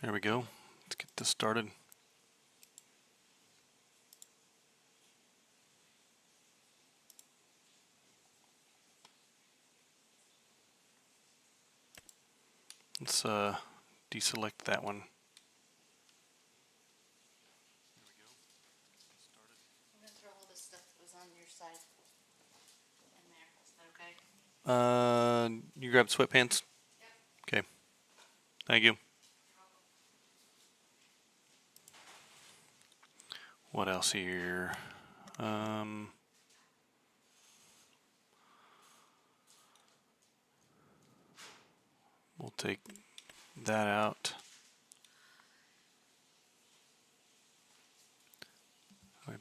There we go. Let's get this started. Let's deselect that one. I'm gonna throw all this stuff that was on your side in there. Is that okay? You grab sweatpants? Yep. Okay. Thank you. What else here? We'll take that out.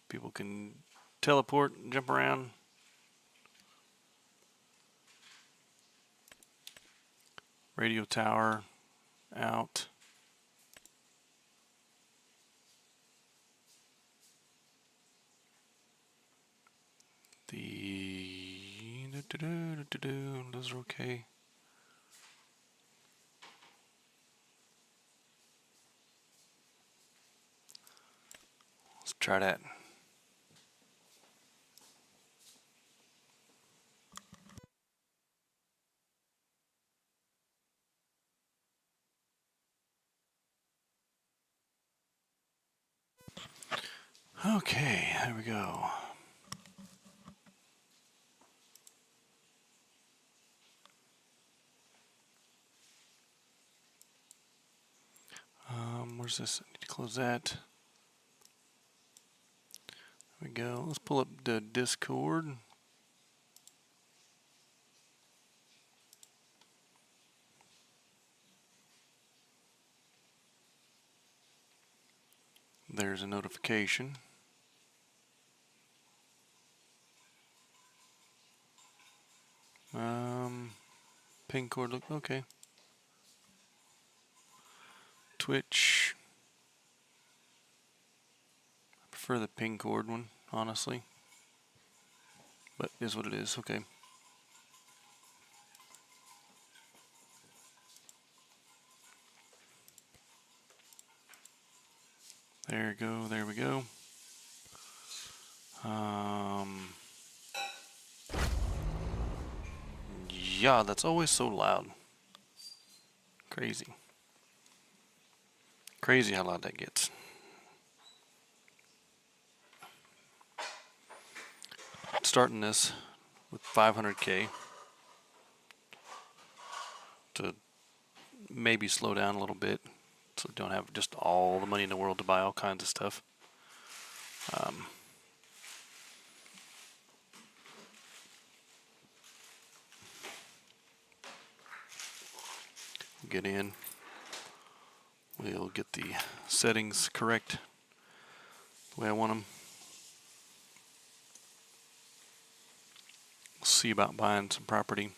People can teleport and jump around. Radio tower out. Those are okay. Let's try that. Okay, there we go. Where's this? I need to close that. There we go. Let's pull up the Discord. There's a notification. Ping cord look okay. Twitch. I prefer the ping cord one, honestly. But it is what it is, okay. There we go, there we go. Yeah, that's always so loud. Crazy. Crazy how loud that gets. Starting this with 500K to maybe slow down a little bit so don't have just all the money in the world to buy all kinds of stuff. Get in. We'll get the settings correct the way I want them. We'll see about buying some property.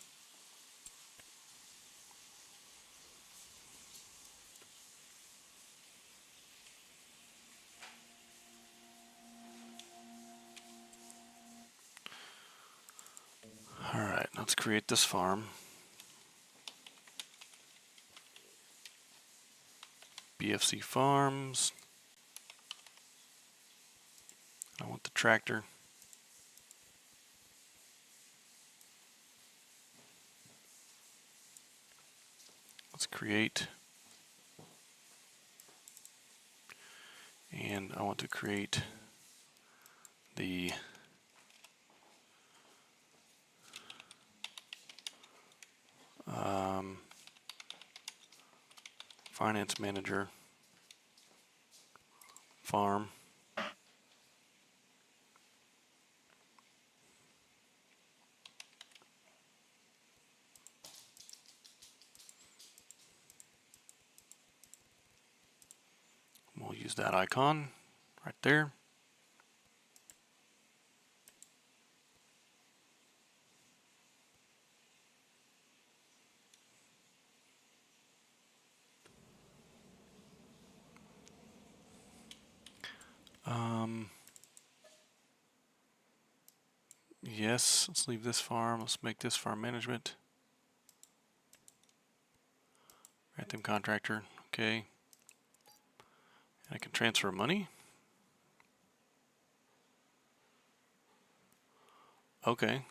Alright, let's create this farm. BFC Farms. I want the tractor. Let's create. And I want to create the finance manager farm. We'll use that icon right there. Yes, let's leave this farm. Let's make this farm management. Random contractor, okay. Transfer money? Okay.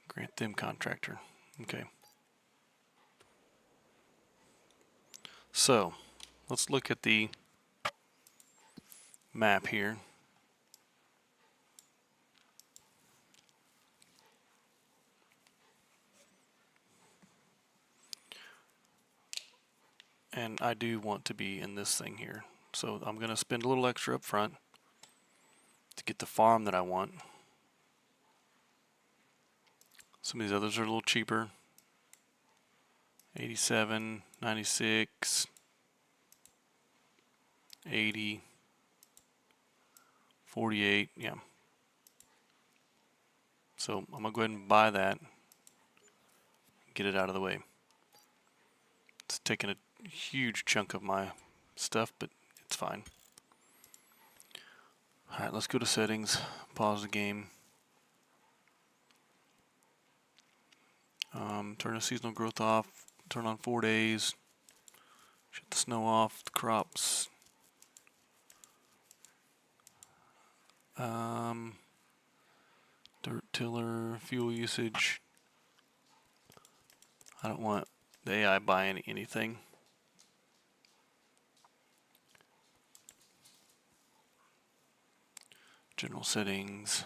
Grant them contractor. Okay. So, let's look at the map here. And I do want to be in this thing here. So I'm going to spend a little extra up front to get the farm that I want. Some of these others are a little cheaper. 87, 96, 80, 48, yeah. So I'm going to go ahead and buy that. Get it out of the way. It's taking a huge chunk of my stuff, but it's fine. Alright, let's go to settings, pause the game. Turn the seasonal growth off, turn on 4 days, shut the snow off, the crops. Dirt tiller, fuel usage. I don't want the AI buying anything. General settings.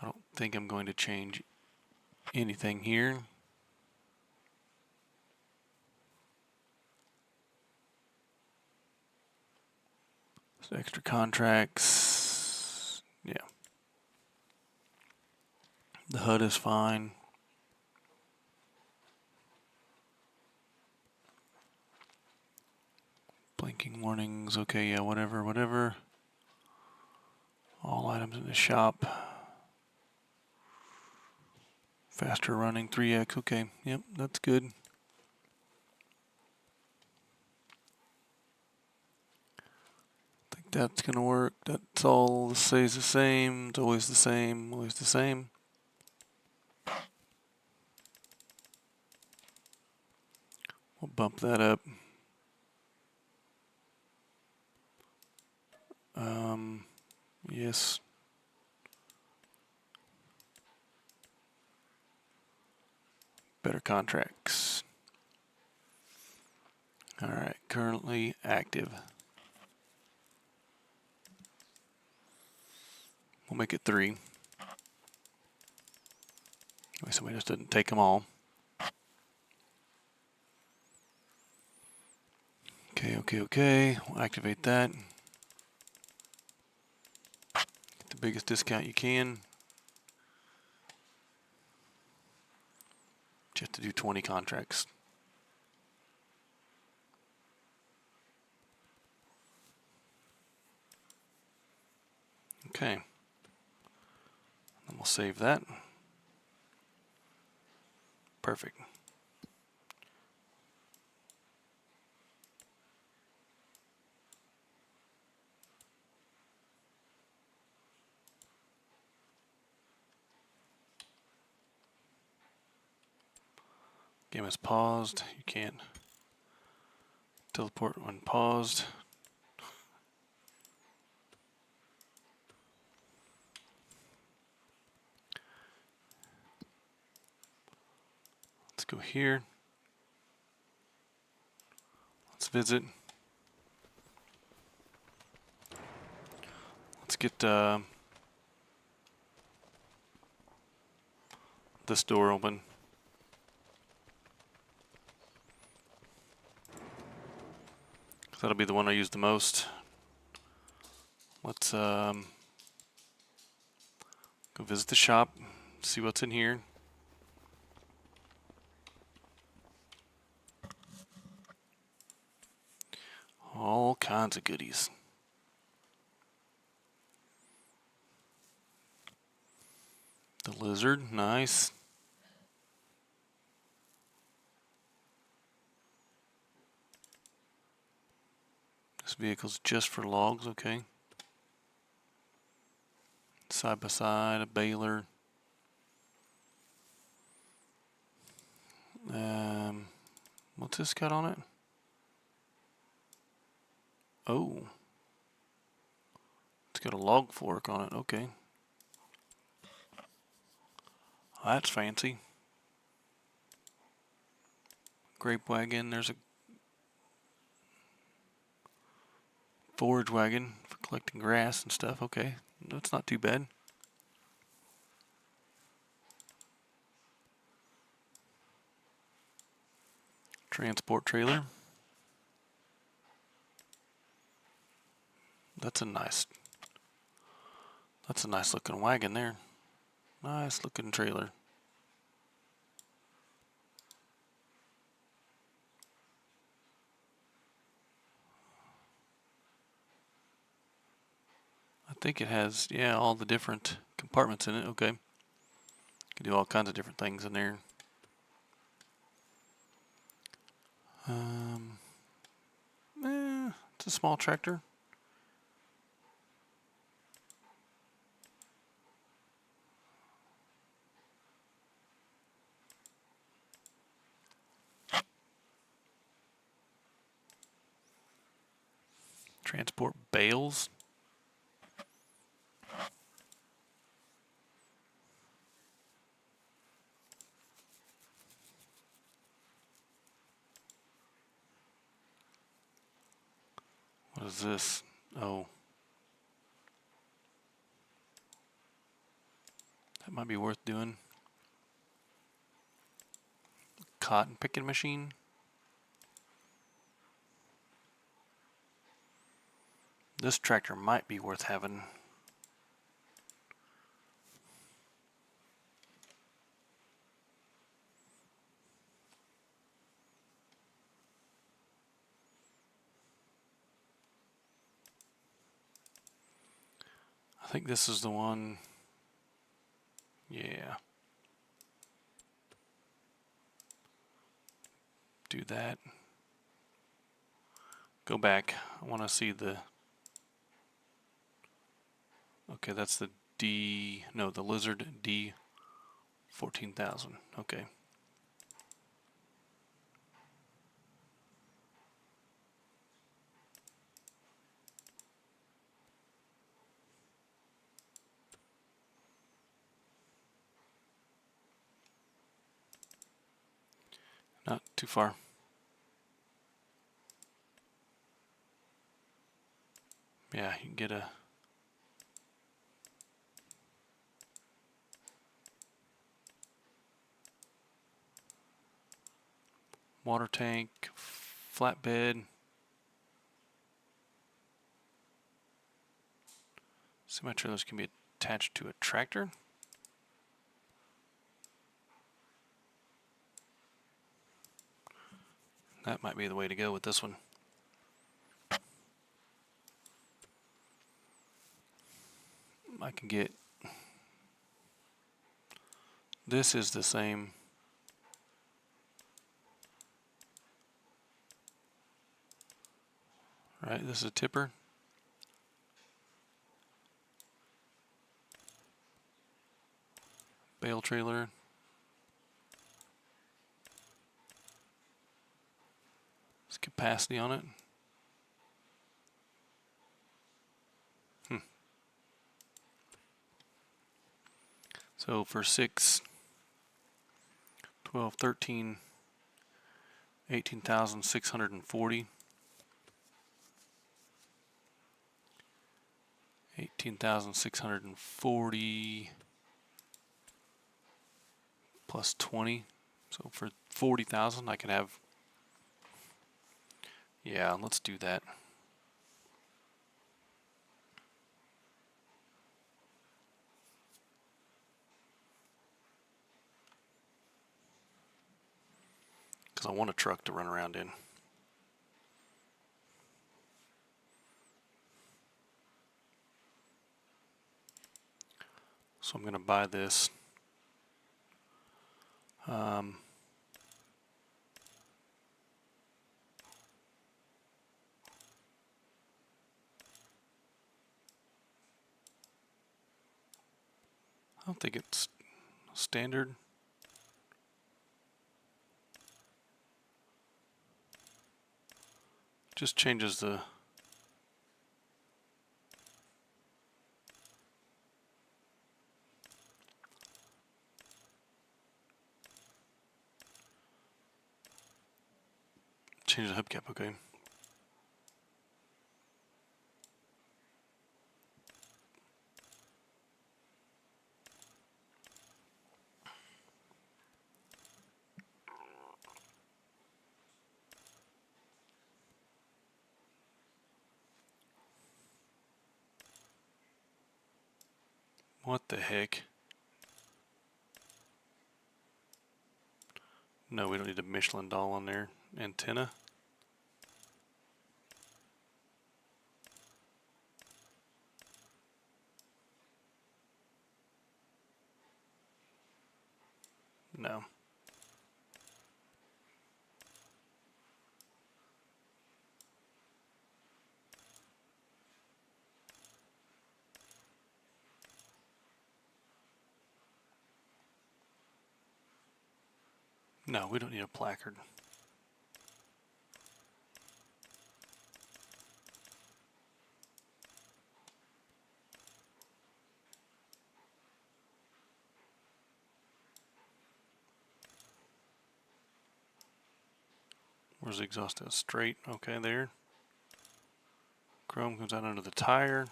I don't think I'm going to change anything here. So extra contracts. Yeah. The HUD is fine. Blinking warnings. Okay, yeah, whatever. All items in the shop. Faster running, 3x. Okay, yep, that's good. I think that's gonna work. That's all stays the same. It's always the same. Always the same. We'll bump that up. Yes. Better contracts. Alright, currently active. We'll make it 3. Somebody just didn't take them all. Okay. We'll activate that. Get the biggest discount you can. You have to do 20 contracts. Okay. And we'll save that. Perfect. Game is paused. You can't teleport when paused. Let's go here. Let's visit. Let's get this door open. That'll be the one I use the most. Let's go visit the shop, see what's in here. All kinds of goodies. The lizard, nice. This vehicle's just for logs, okay. Side by side, a baler. What's this got on it? Oh. It's got a log fork on it, okay. That's fancy. Grape wagon, there's a forage wagon for collecting grass and stuff, okay. That's not too bad. Transport trailer. That's a nice looking wagon there. Nice looking trailer. I think it has, yeah, all the different compartments in it, okay. Can do all kinds of different things in there. It's a small tractor. Transport bales. What is this? Oh. That might be worth doing. Cotton picking machine. This tractor might be worth having. I think this is the one. Yeah. Do that. Go back. I want to see the. Okay, that's the the Lizard D 14,000. Okay. Not too far. Yeah, you can get a water tank, flatbed. Semi-trailers can be attached to a tractor. That might be the way to go with this one. I can get, this is the same. Right, this is a tipper. Bale trailer. There's capacity on it. So for 6, 12, 13, 18,640. 18,640 plus 20. So for 40,000 I could have, yeah, let's do that. Because I want a truck to run around in. So I'm going to buy this. don't think it's standard. Just changes the hubcap, okay. What the heck? No, we don't need a Michelin doll on there. Antenna. No. No, we don't need a placard. Where's the exhaust out? Straight. Okay, there. Chrome comes out under the tire.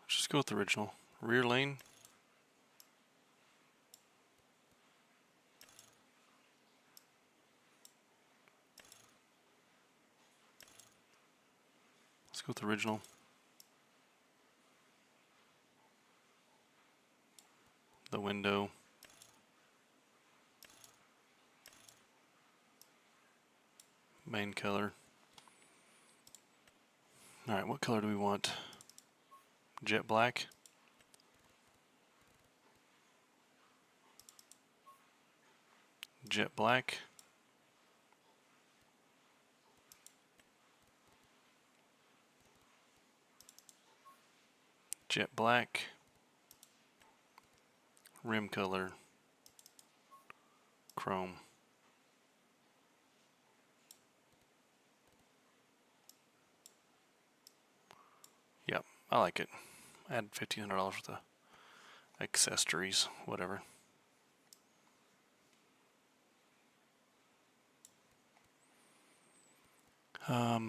Let's just go with the original. Rear lane. Let's go with the original. The window. Main color. Alright, what color do we want? Jet black. Jet black. Jet black. Rim color. Chrome. Yep, I like it. Add $1,500 worth of accessories, whatever. I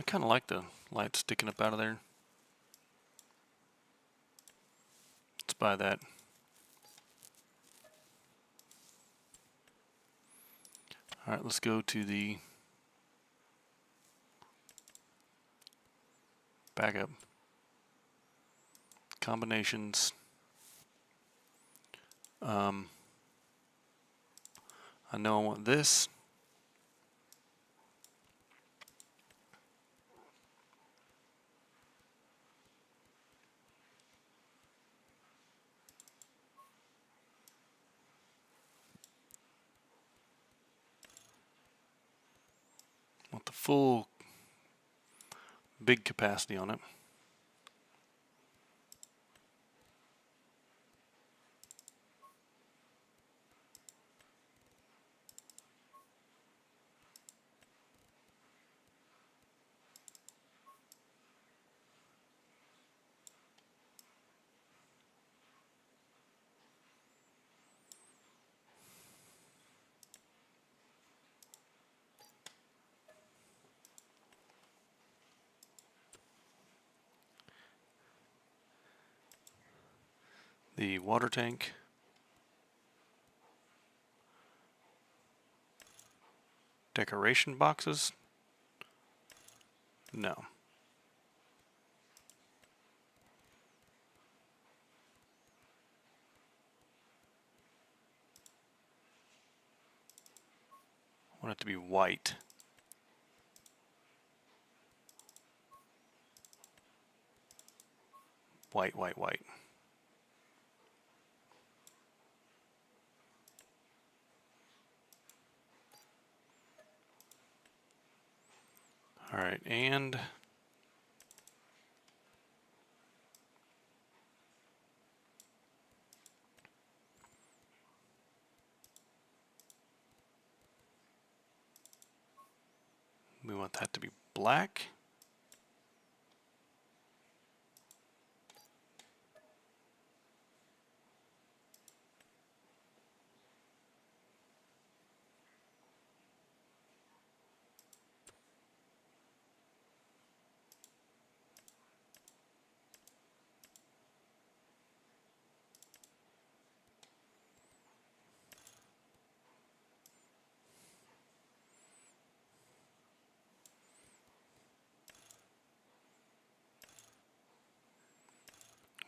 kind of like the light sticking up out of there. Let's buy that. Alright, let's go to the backup. Combinations. I know I want this. Want the full big capacity on it. The water tank. Decoration boxes? No. I want it to be white. White, white, white. All right, and we want that to be black.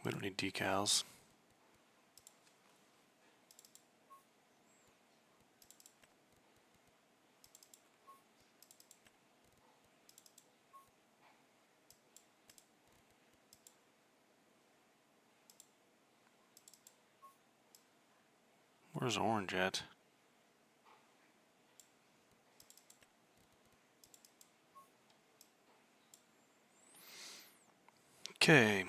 We don't need decals. Where's orange at? Okay.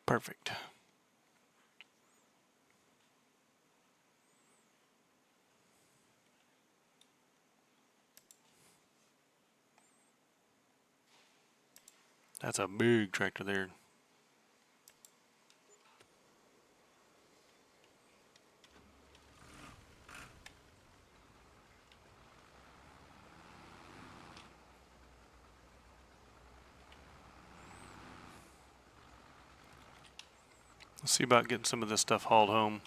Perfect. That's a big tractor there. Let's see about getting some of this stuff hauled home.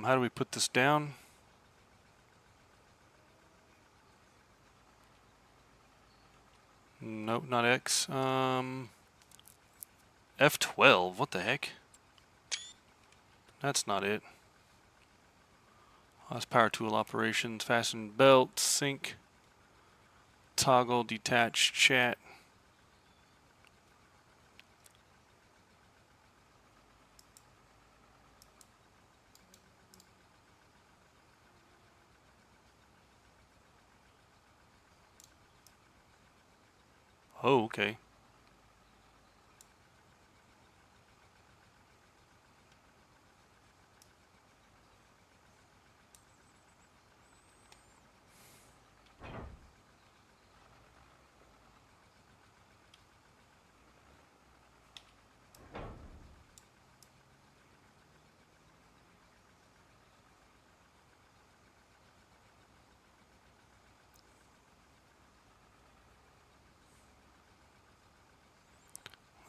How do we put this down? Nope, not X. F12, what the heck? That's not it. That's power tool operations, fasten belt, sync, toggle, detach, chat. Oh, okay.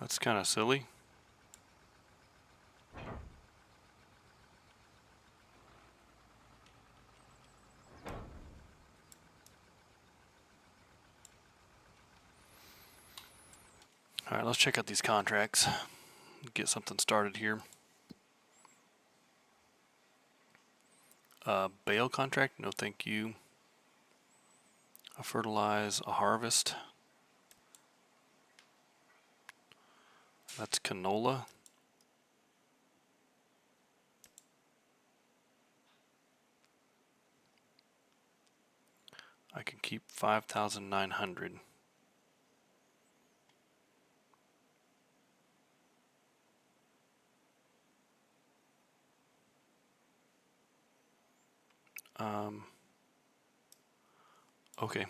That's kind of silly. All right, let's check out these contracts. Get something started here. Bale contract, no thank you. A fertilize, a harvest. That's canola. I can keep 5,900. Okay.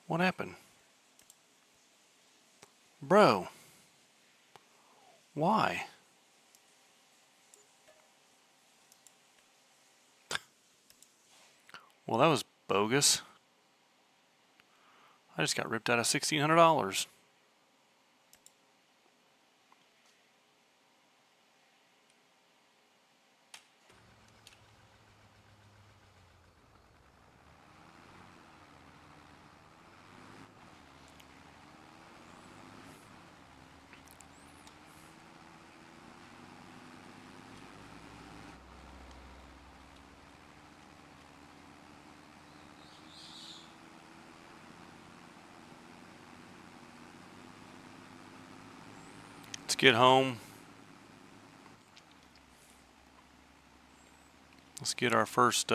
What happened? Bro. Why? Well, that was bogus. I just got ripped out of $1,600. Let's get home. Let's get our first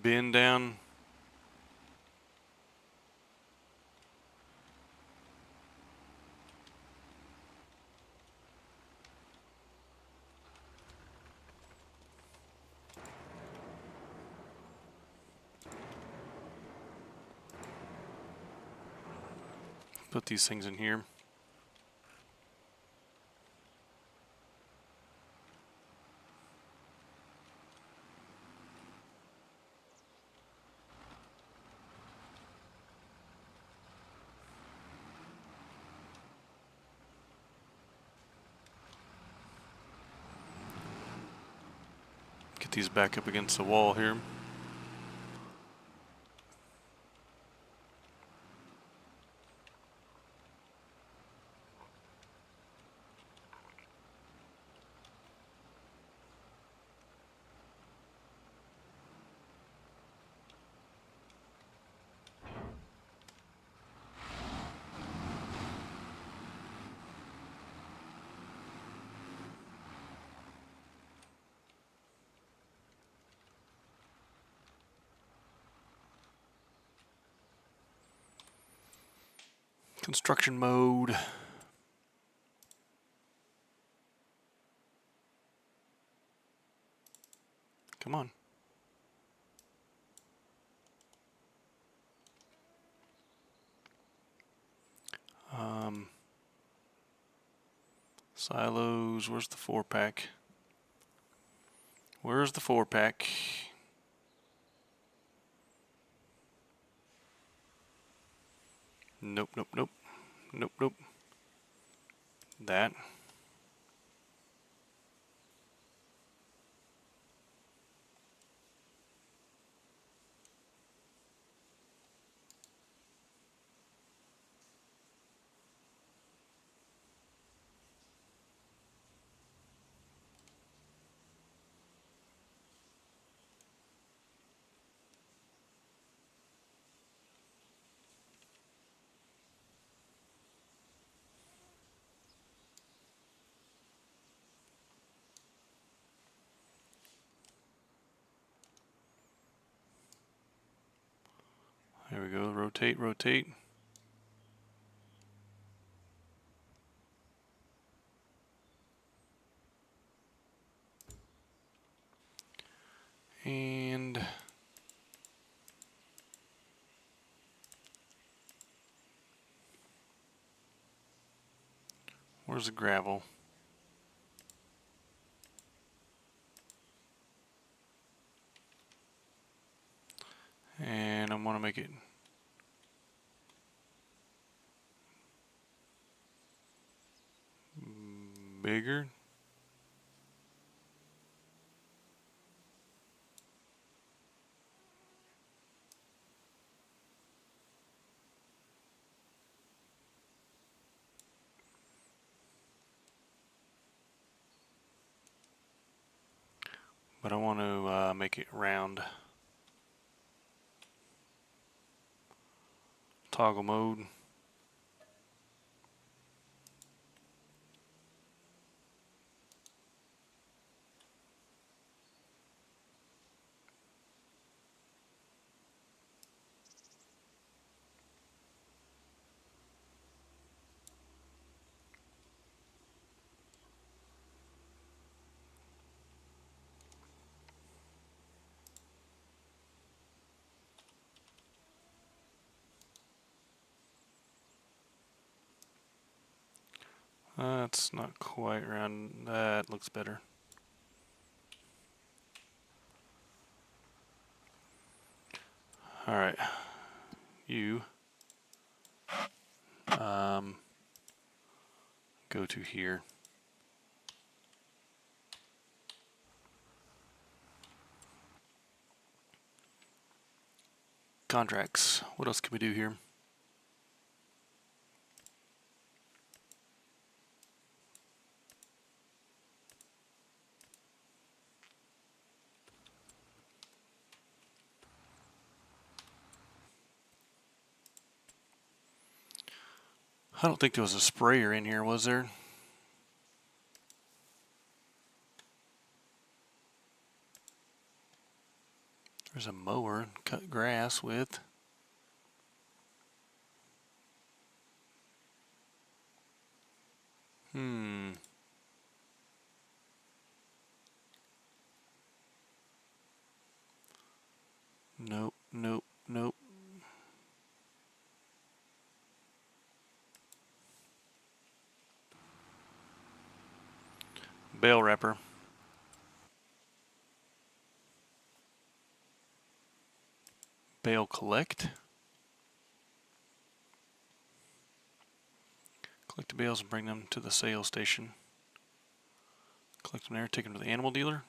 bin down. Put these things in here. Get these back up against the wall here. Construction mode. Come on. Silos, where's the 4-pack? Where's the 4-pack? Nope, nope, nope. Nope, nope. That. There we go. Rotate, rotate. And where's the gravel? And I want to make it bigger. But I want to make it round. Toggle mode. That's not quite round. That looks better. All right, you go to here. Contracts. What else can we do here? I don't think there was a sprayer in here, was there? There's a mower, cut grass with. Nope, nope, nope. Bale wrapper. Bale collect. Collect the bales and bring them to the sales station. Collect them there, take them to the animal dealer.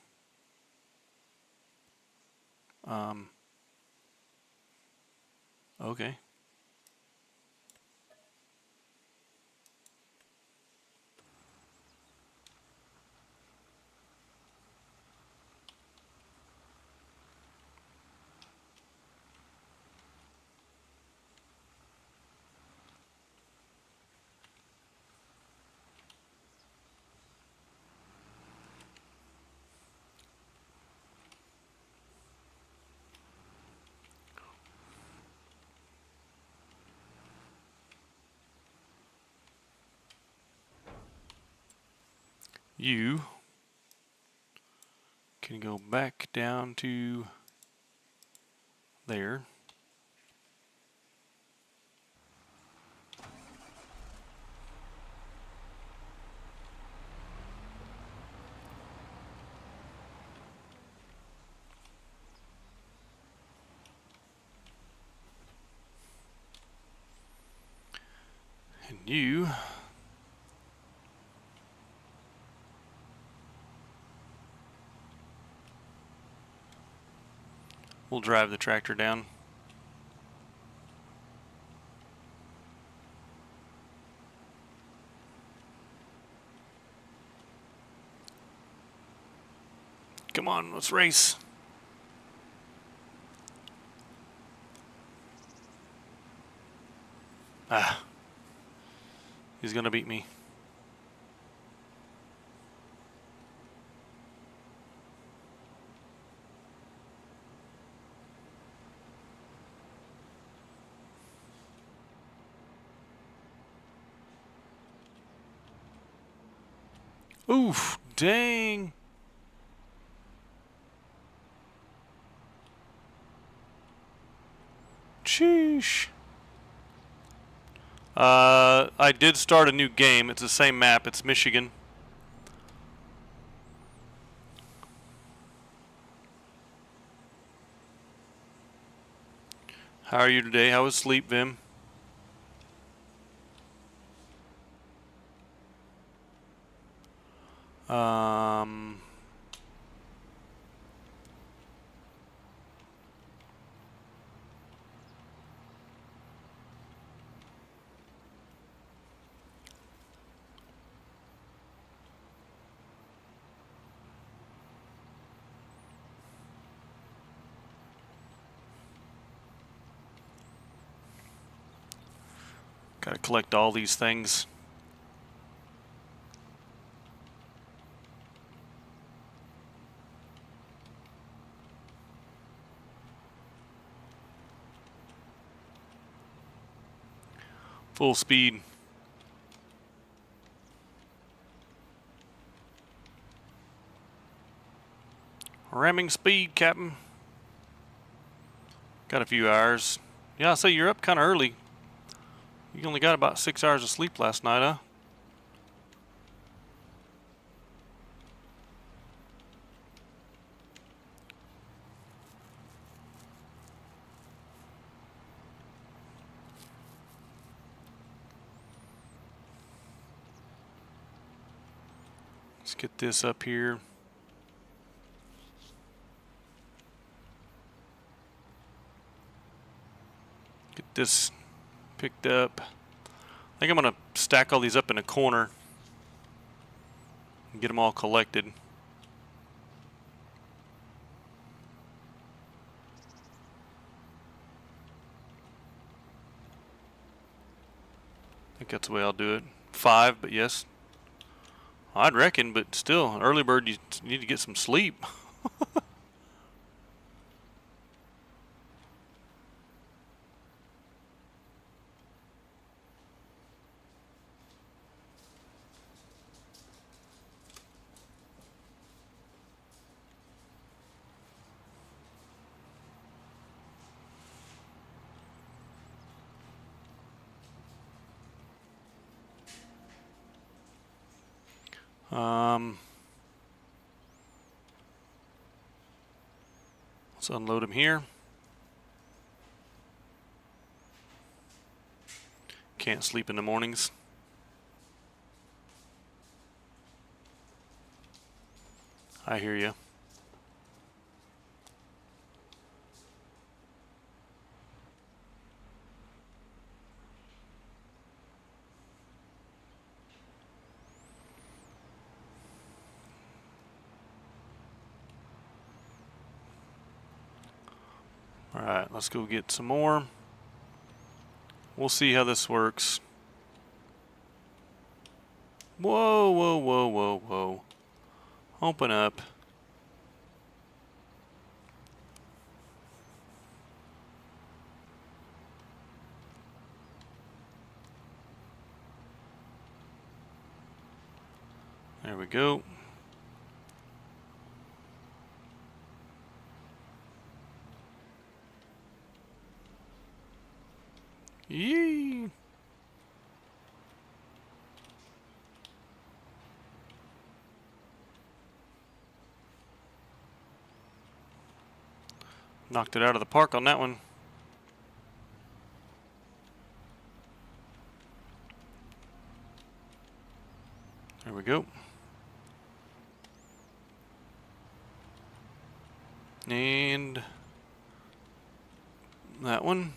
Okay. You can go back down to there. And you will drive the tractor down. Come on, let's race. Ah. He's gonna beat me. Oof, dang. Sheesh. I did start a new game. It's the same map. It's Michigan. How are you today? How was sleep, Vim? Gotta collect all these things. Full speed. Ramming speed, Captain. Got a few hours. Yeah, I'll say you're up kind of early. You only got about 6 hours of sleep last night, huh? Let's get this up here. Get this picked up. I think I'm going to stack all these up in a corner and get them all collected. I think that's the way I'll do it. 5, but yes. I'd reckon, but still, early bird, you need to get some sleep. Let's unload them here. Can't sleep in the mornings. I hear you. Alright, let's go get some more. We'll see how this works. Whoa, whoa, whoa, whoa, whoa. Open up. There we go. Yee! Knocked it out of the park on that one. There we go. And that one.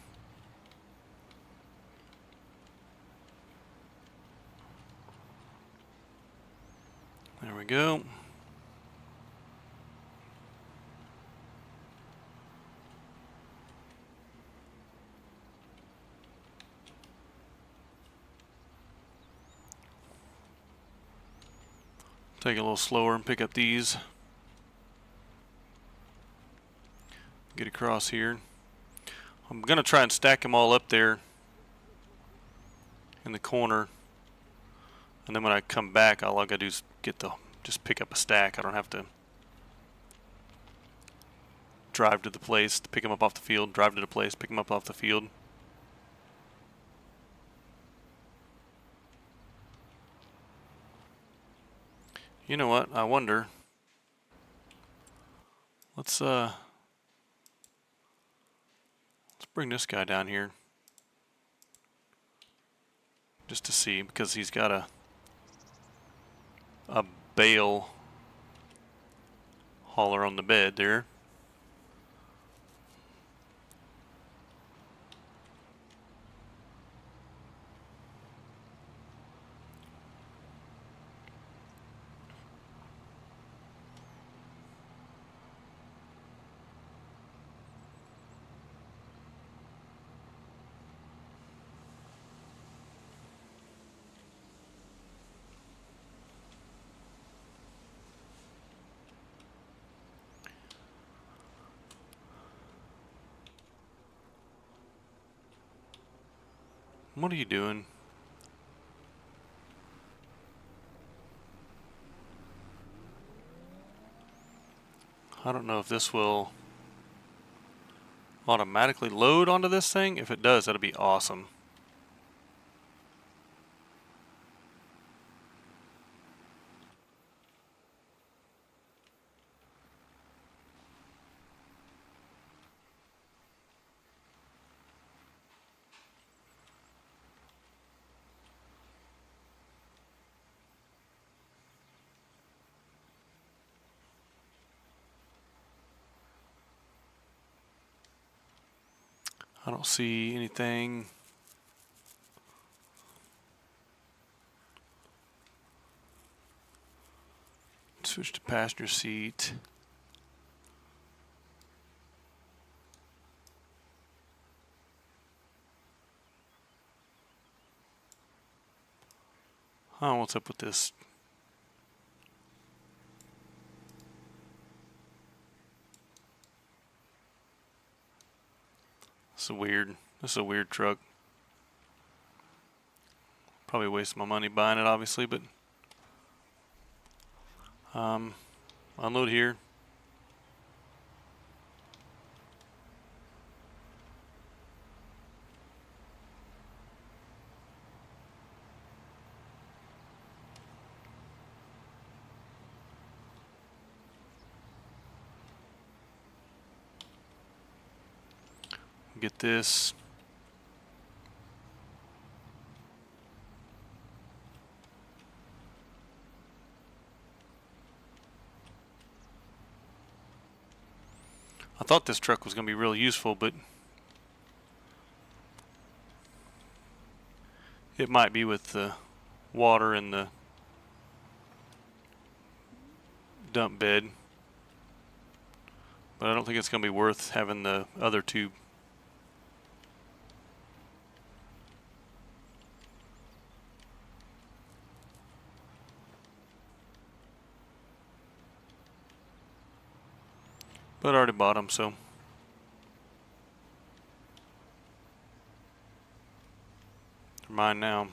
There we go. Take it a little slower and pick up these. Get across here. I'm going to try and stack them all up there in the corner. And then when I come back, all I got to do is just pick up a stack. I don't have to drive to the place to pick them up off the field, drive to the place, pick them up off the field. You know what? I wonder. Let's bring this guy down here just to see, because he's got a bale hauler on the bed there. What are you doing? I don't know if this will automatically load onto this thing. If it does, that'll be awesome. I don't see anything. Switch to passenger seat. Oh, what's up with this? This is a weird truck. Probably waste my money buying it, obviously, but unload here. Get this. I thought this truck was going to be really useful, but it might be with the water in the dump bed. But I don't think it's going to be worth having the other tube. But I already bought them, so. They're mine now.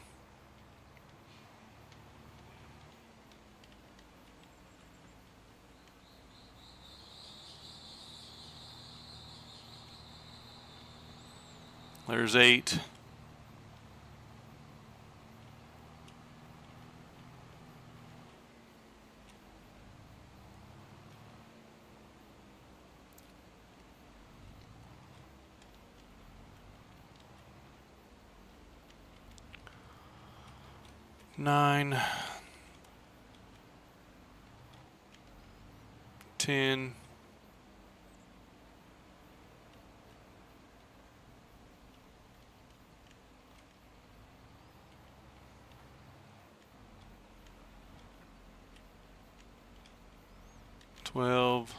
There's 8. Nine, 10, 12,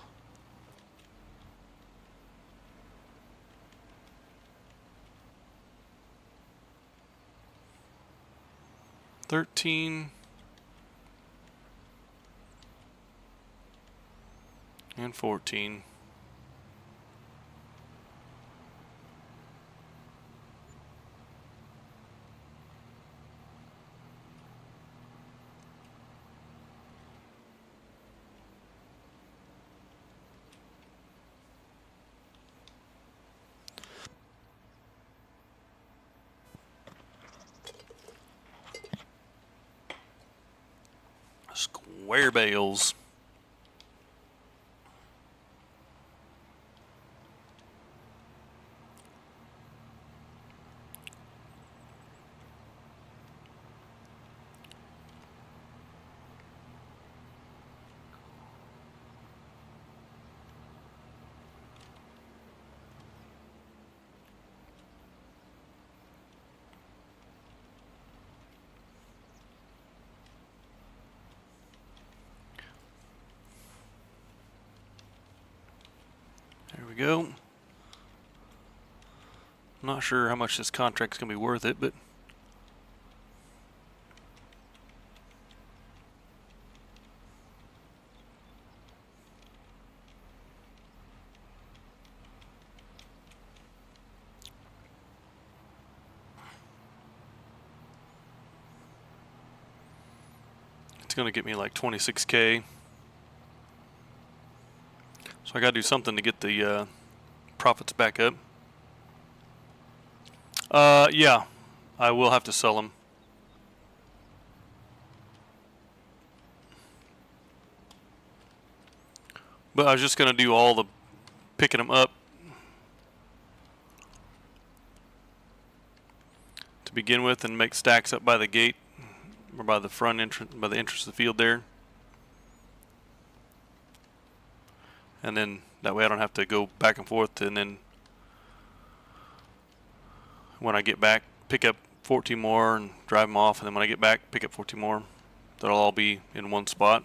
13, and 14. Square bales. There we go. Not sure how much this contract's going to be worth it, but it's going to get me like 26K. So I got to do something to get the profits back up. Yeah, I will have to sell them. But I was just going to do all the picking them up to begin with and make stacks up by the gate or by the front entrance, by the entrance of the field there. And then that way I don't have to go back and forth and then when I get back, pick up 14 more and drive them off, and then when I get back, pick up 14 more. That'll all be in one spot.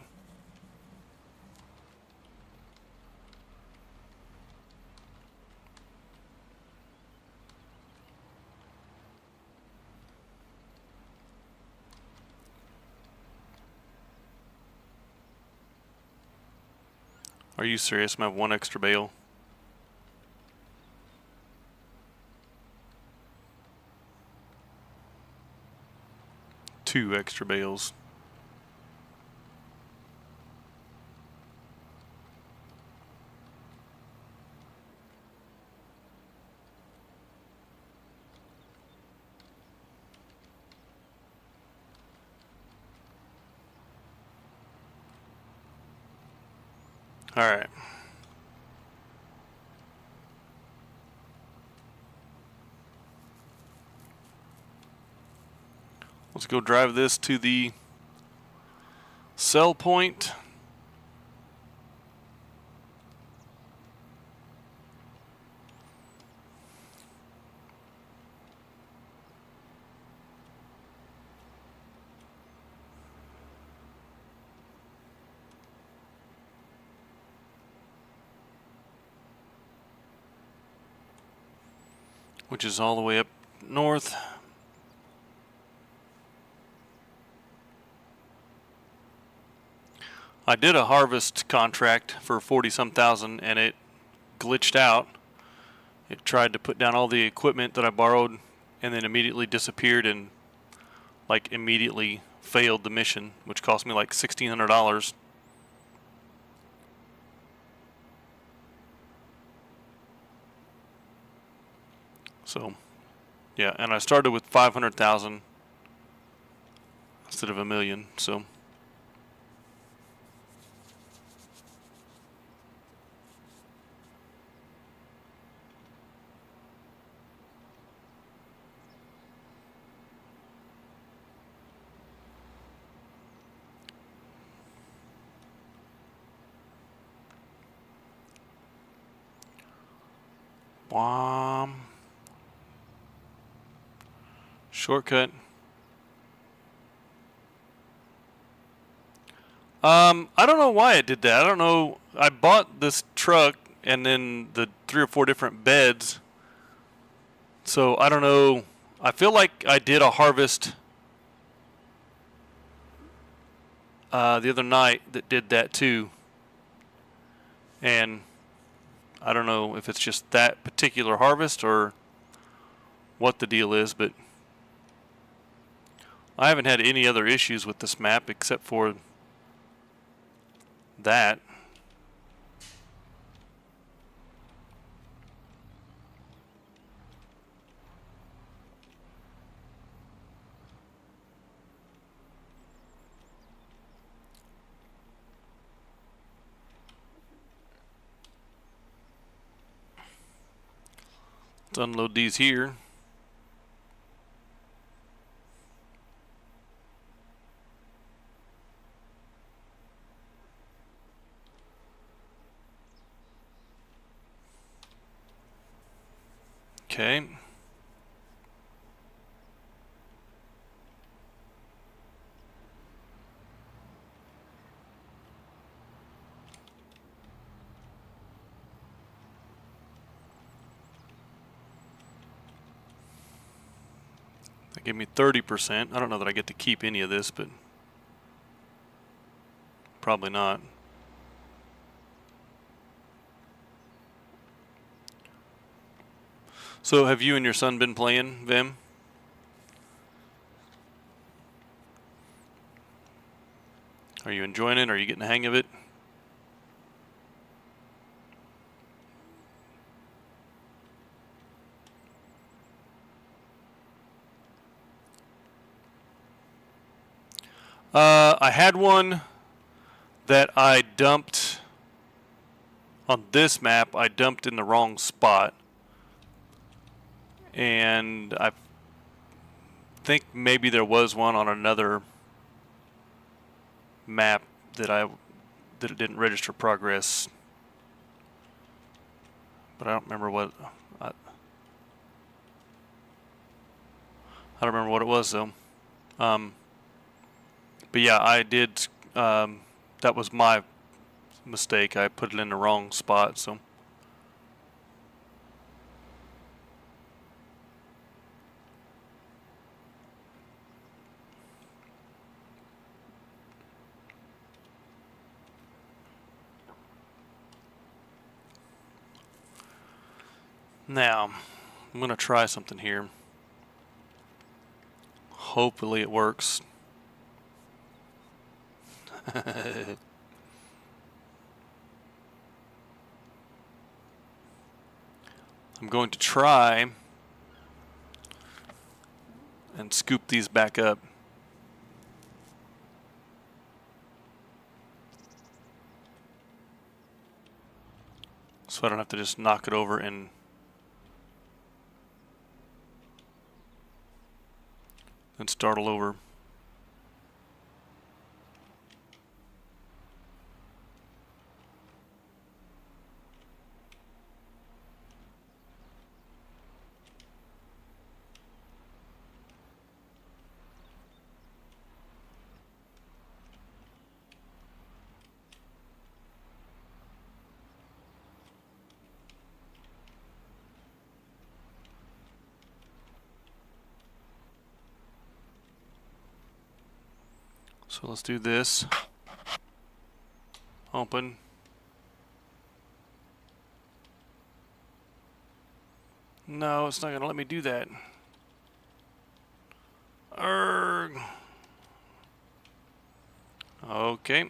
Are you serious? I'm gonna have one extra bale. Two extra bales. All right. Let's go drive this to the sell point. Which is all the way up north. I did a harvest contract for 40-some thousand and it glitched out. It tried to put down all the equipment that I borrowed and then immediately disappeared and like immediately failed the mission, which cost me like $1,600. So, yeah, and I started with 500,000 instead of $1 million. So, shortcut. I don't know why it did that. I don't know. I bought this truck and then the 3 or 4 different beds. So I don't know. I feel like I did a harvest the other night that did that too. And I don't know if it's just that particular harvest or what the deal is, but I haven't had any other issues with this map except for that. Let's unload these here. Okay. That gave me 30%. I don't know that I get to keep any of this, but probably not. So have you and your son been playing, Vim? Are you enjoying it? Are you getting the hang of it? I had one that I dumped on this map. I dumped in the wrong spot. And I think maybe there was one on another map that it didn't register progress. But I don't remember what. I don't remember what it was though. But yeah, I did. That was my mistake. I put it in the wrong spot. So now I'm gonna try something here. Hopefully it works. I'm going to try and scoop these back up. So I don't have to just knock it over and start all over. So let's do this. Open. No, it's not going to let me do that. Arrgh. Okay.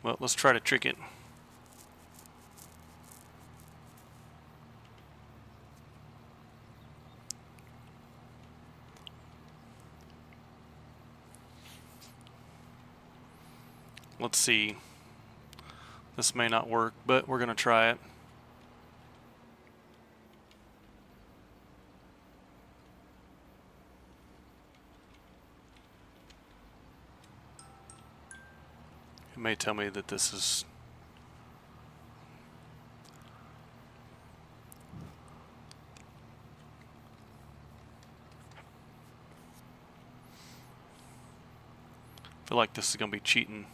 Well, let's try to trick it. Let's see. This may not work, but we're going to try it. It may tell me that this is... I feel like this is going to be cheating.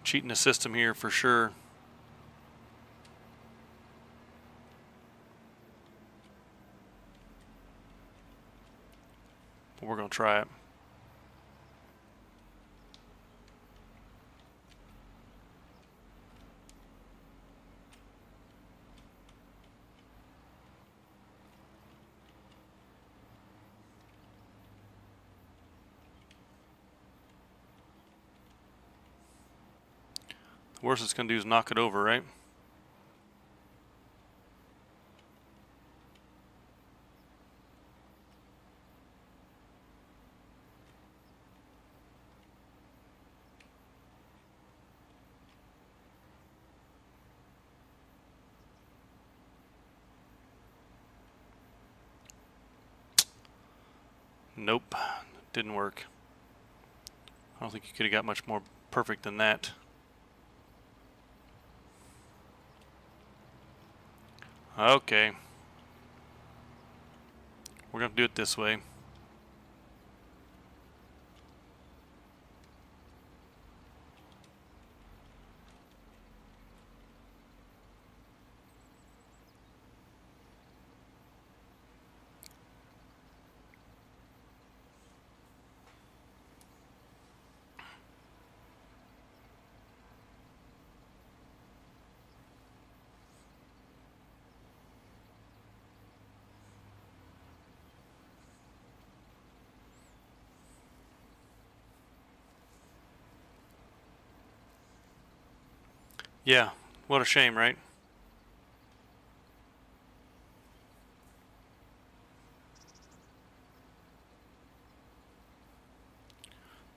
Cheating the system here for sure. But we're going to try it. The worst it's going to do is knock it over, right? Nope, didn't work. I don't think you could have got much more perfect than that. Okay. We're going to do it this way. Yeah, what a shame, right?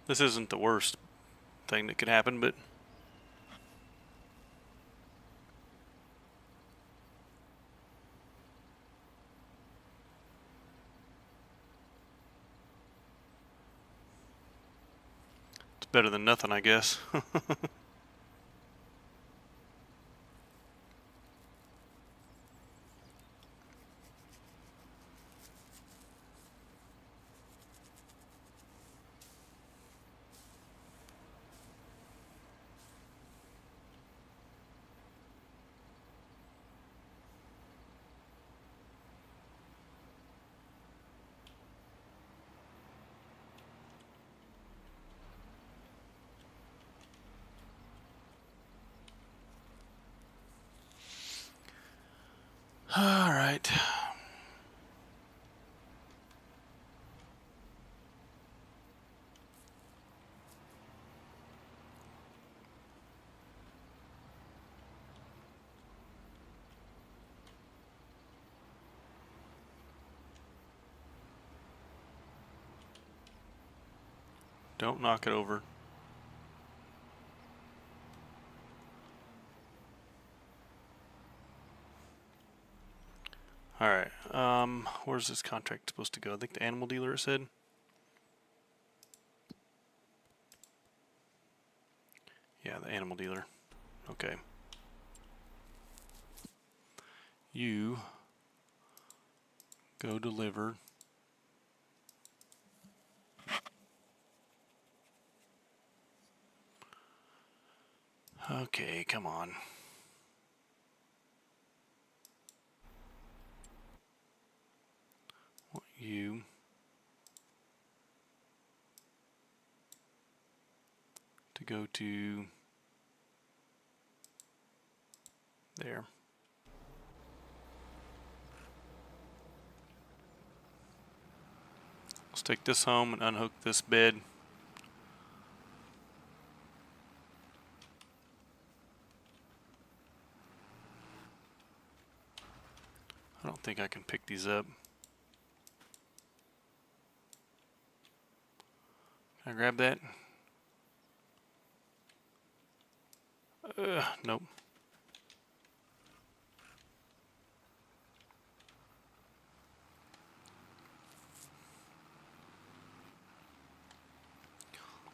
This isn't the worst thing that could happen, but better than nothing, I guess. All right. Don't knock it over. All right. Where's this contract supposed to go? I think the animal dealer said. Yeah, the animal dealer. Okay. You go deliver. Okay, come on. You to go to there. Let's take this home and unhook this bed. I don't think I can pick these up. Can I grab that? Nope.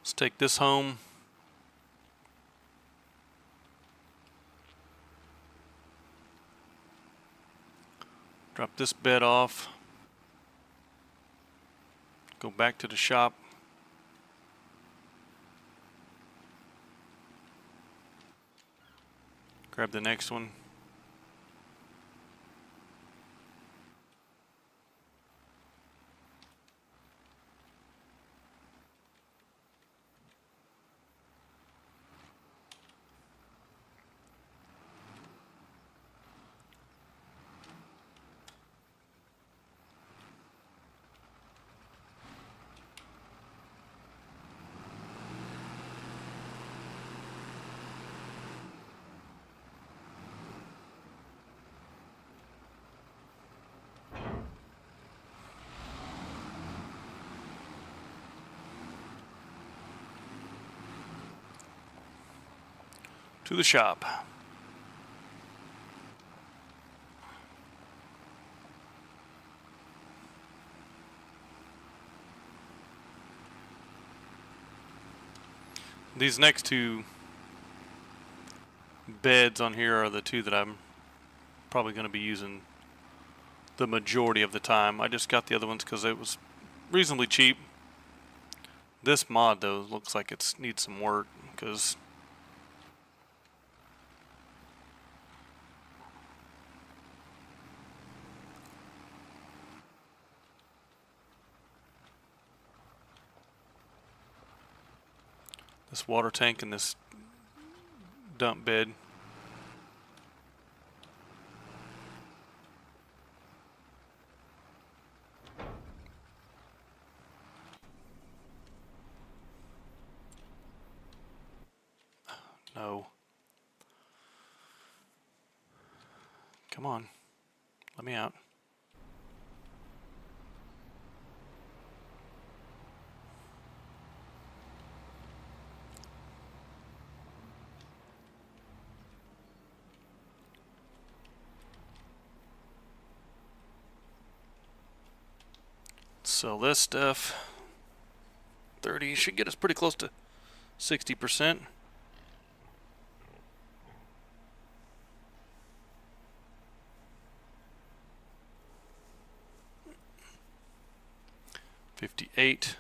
Let's take this home. Drop this bed off. Go back to the shop. Grab the next one. To the shop. These next two beds on here are the two that I'm probably going to be using the majority of the time. I just got the other ones because it was reasonably cheap. This mod though looks like it needs some work because this water tank and this dump bed. No. Come on. Let me out. Sell this stuff. 30 should get us pretty close to 60%. $58.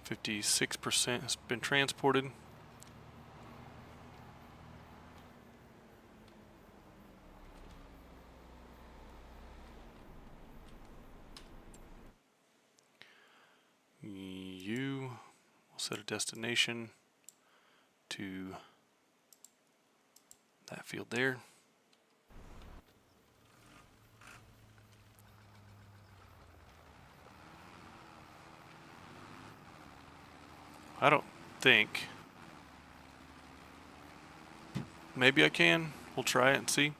56% has been transported. You will set a destination to that field there. I don't think. Maybe I can. We'll try it and see.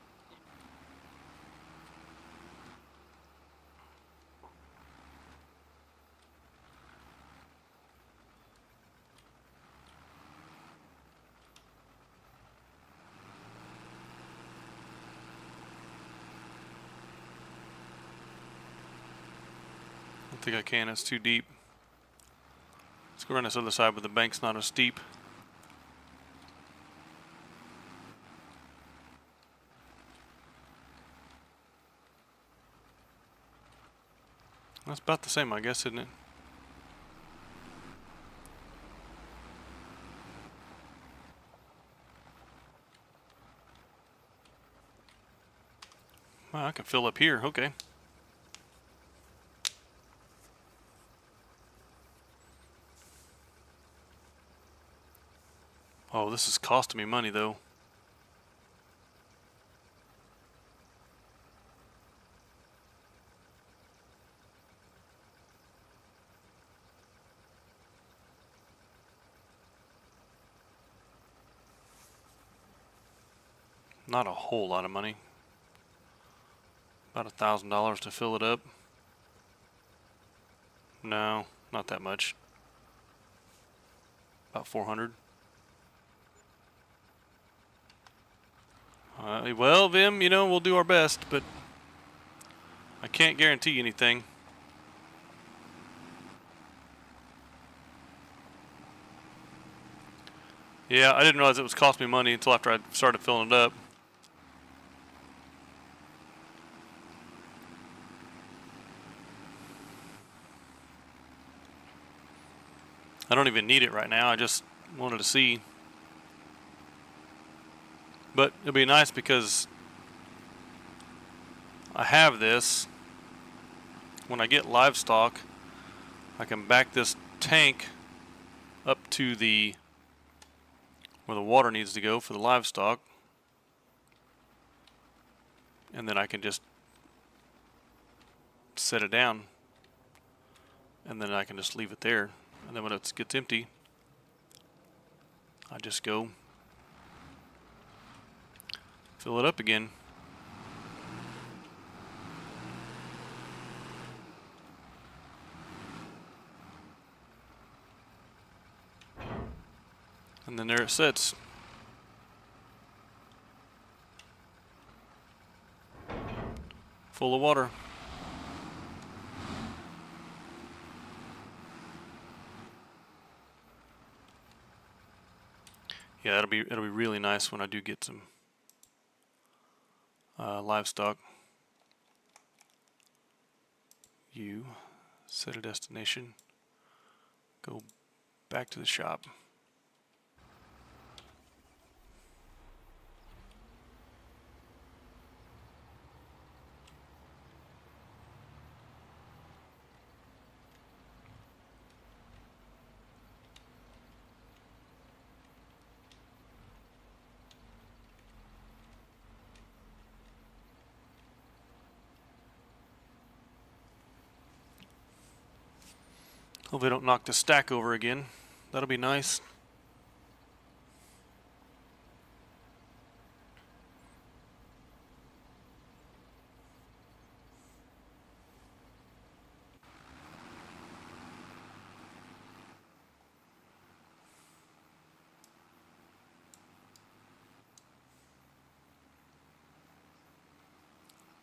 I don't think I can. It's too deep. Let's go around this other side, but the bank's not as steep. That's about the same, I guess, isn't it? Wow, I can fill up here. Okay. Oh, this is costing me money, though. Not a whole lot of money. About $1,000 to fill it up. No, not that much. About 400. Well, Vim, you know, we'll do our best, but I can't guarantee anything. Yeah, I didn't realize it was costing me money until after I started filling it up. I don't even need it right now. I just wanted to see. But it'll be nice because I have this. When I get livestock, I can back this tank up to the where the water needs to go for the livestock. And then I can just set it down. And then I can just leave it there. And then when it gets empty, I just go fill it up again. And then there it sits. Full of water. Yeah, it'll be really nice when I do get some livestock. You set a destination. Go back to the shop. Hope they don't knock the stack over again. That'll be nice.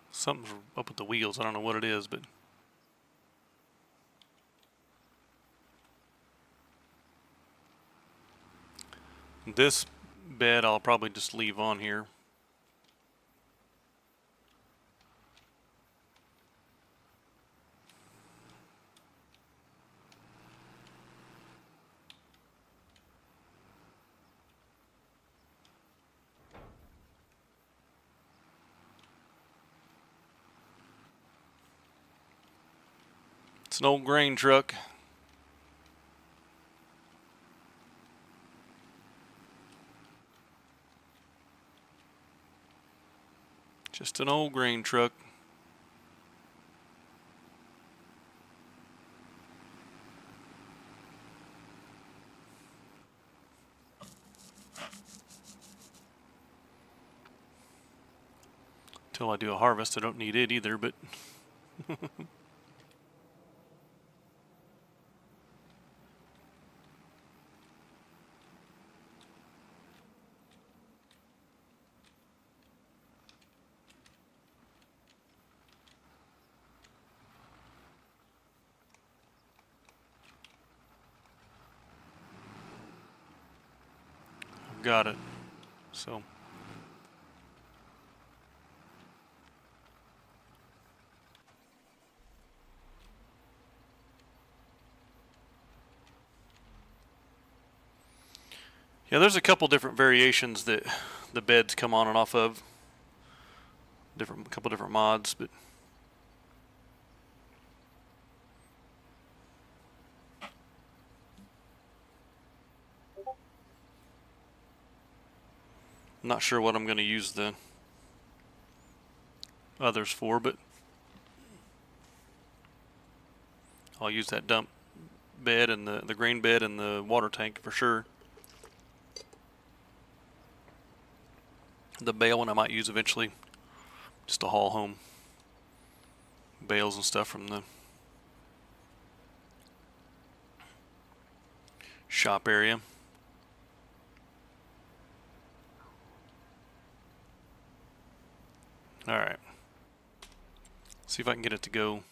Something's up with the wheels. I don't know what it is, but This bed I'll probably just leave on here. It's an old grain truck. Just an old grain truck. Until I do a harvest, I don't need it either, but I've got it. So yeah, there's a couple different variations that the beds come on and off of. Couple different mods, but I'm not sure what I'm going to use the others for, but I'll use that dump bed and the grain bed and the water tank for sure. The bale one I might use eventually, just to haul home bales and stuff from the shop area. Alright. See if I can get it to go.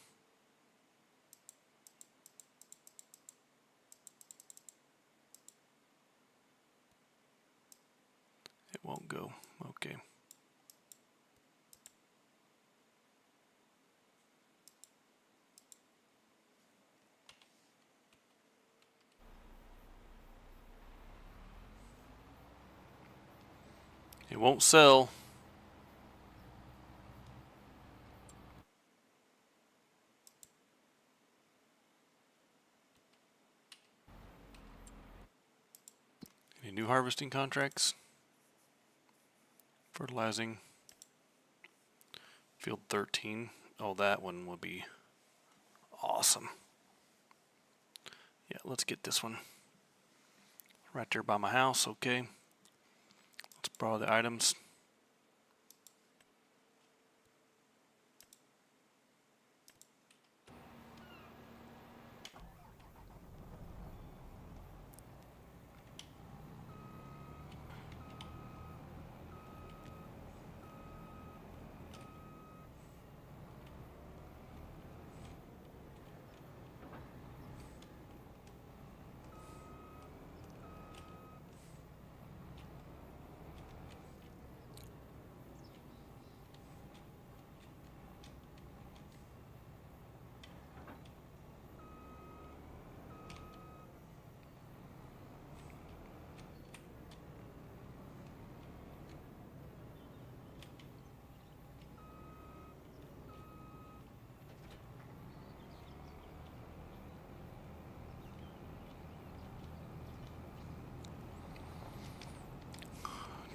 It won't go. Okay. It won't sell. Any new harvesting contracts? Fertilizing. Field 13. Oh, that one will be awesome. Yeah, let's get this one. Right there by my house, okay. Let's borrow the items.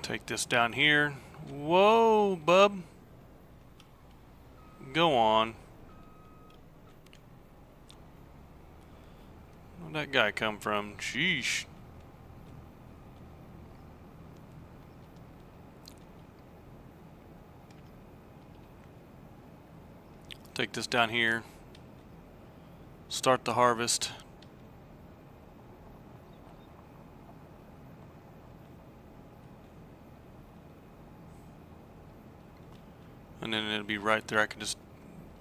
Take this down here. Whoa, bub. Go on. Where'd that guy come from? Sheesh. Take this down here. Start the harvest. And then it'll be right there. I can just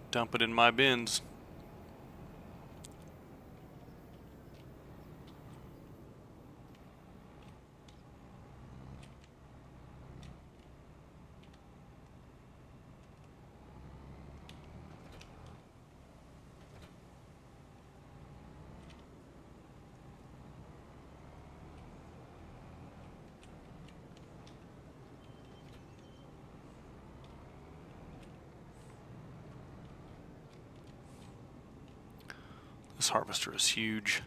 dump it in my bins. This harvester is huge.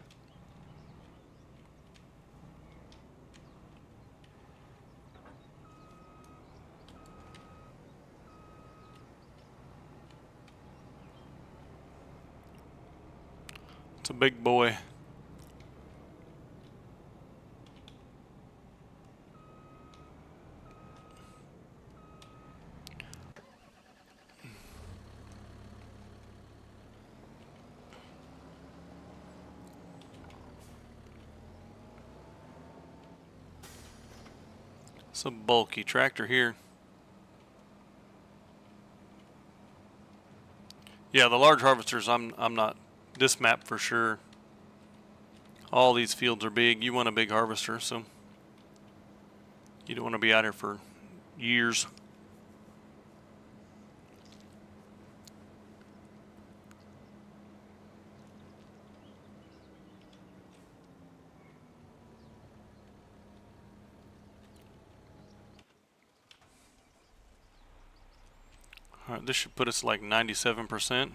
It's a big boy. It's a bulky tractor here. Yeah, the large harvesters, I'm not. This map for sure. All these fields are big. You want a big harvester, so you don't want to be out here for years. All right, this should put us like 97%.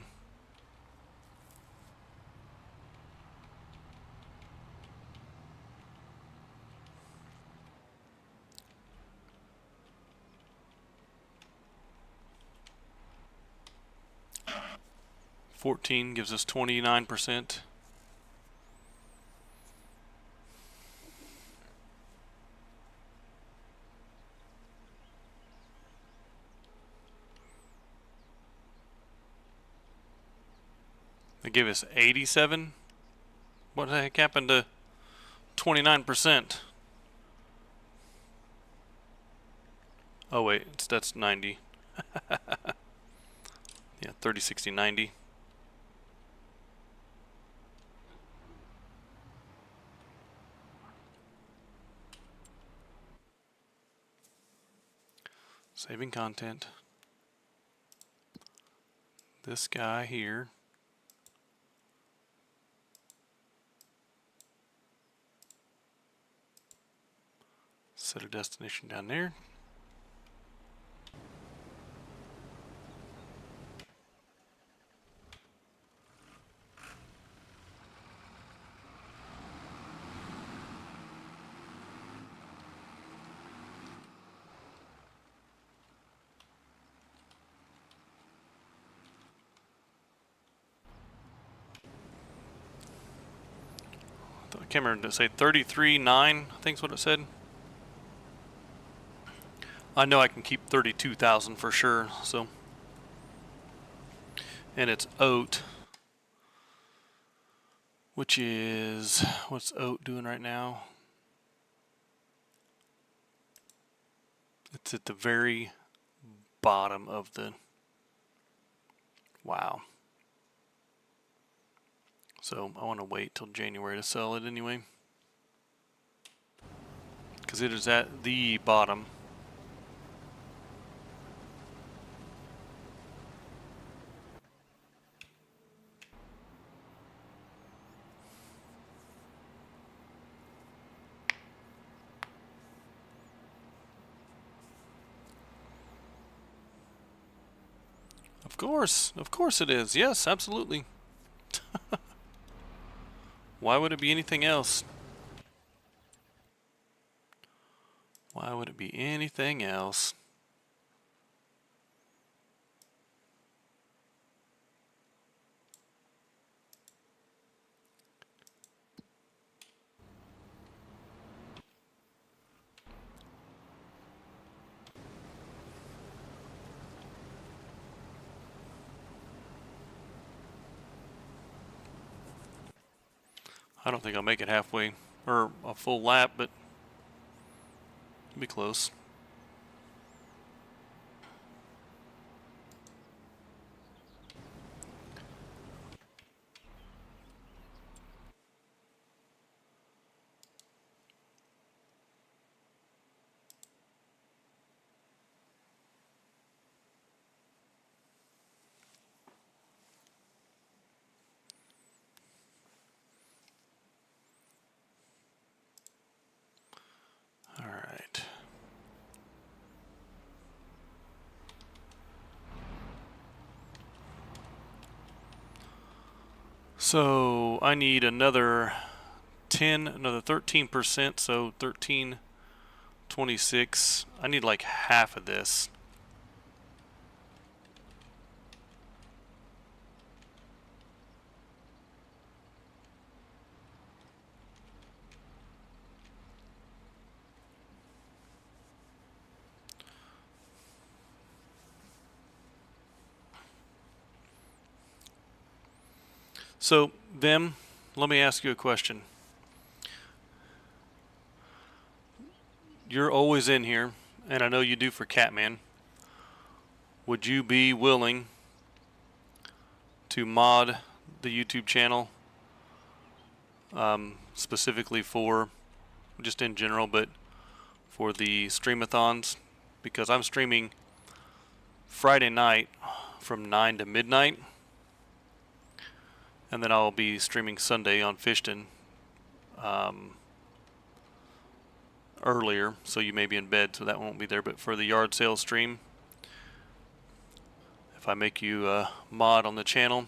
$14 gives us 29%. They give us 87. What the heck happened to 29%? Oh wait, that's 90. Yeah, 30, 60, 90. Saving content. This guy here. Set a destination down there. I can't remember, did it say 33.9? I think is what it said. I know I can keep 32,000 for sure, so. And it's oat, which is, what's oat doing right now? It's at the very bottom of the, wow. So I want to wait till January to sell it anyway, because it is at the bottom. Of course it is. Yes, absolutely. Why would it be anything else? Why would it be anything else? I don't think I'll make it halfway or a full lap, but it'll be close. All right. So I need another 13%, so 1326. I need like half of this. So, Vim, let me ask you a question. You're always in here, and I know you do for Catman. Would you be willing to mod the YouTube channel, specifically for, just in general, but for the streamathons? Because I'm streaming Friday night from 9 to midnight, and then I'll be streaming Sunday on Fishton earlier, so you may be in bed, so that won't be there. But for the yard sale stream, if I make you a mod on the channel,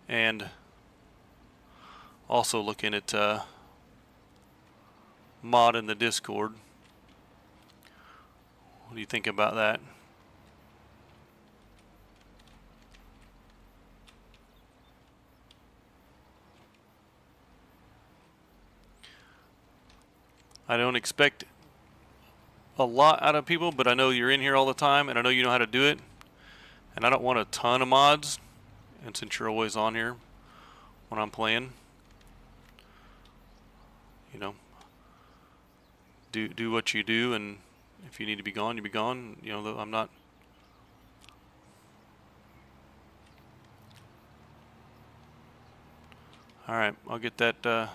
and also looking at mod in the Discord, what do you think about that? I don't expect a lot out of people, but I know you're in here all the time, and I know you know how to do it. And I don't want a ton of mods, and since you're always on here when I'm playing, you know, do what you do, and if you need to be gone, you be gone. You know, I'm not. All right, I'll get that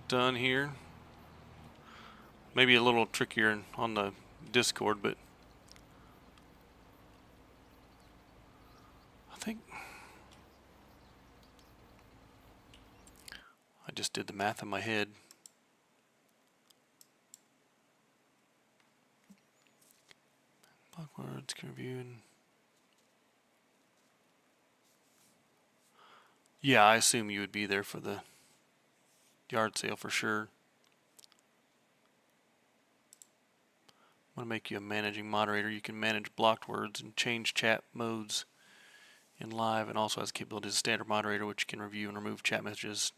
done here. Maybe a little trickier on the Discord, but I think I just did the math in my head. Blockwords can review. Yeah, I assume you would be there for the yard sale for sure. I'm going to make you a managing moderator. You can manage blocked words and change chat modes in live, and also has the capability as a standard moderator, which can review and remove chat messages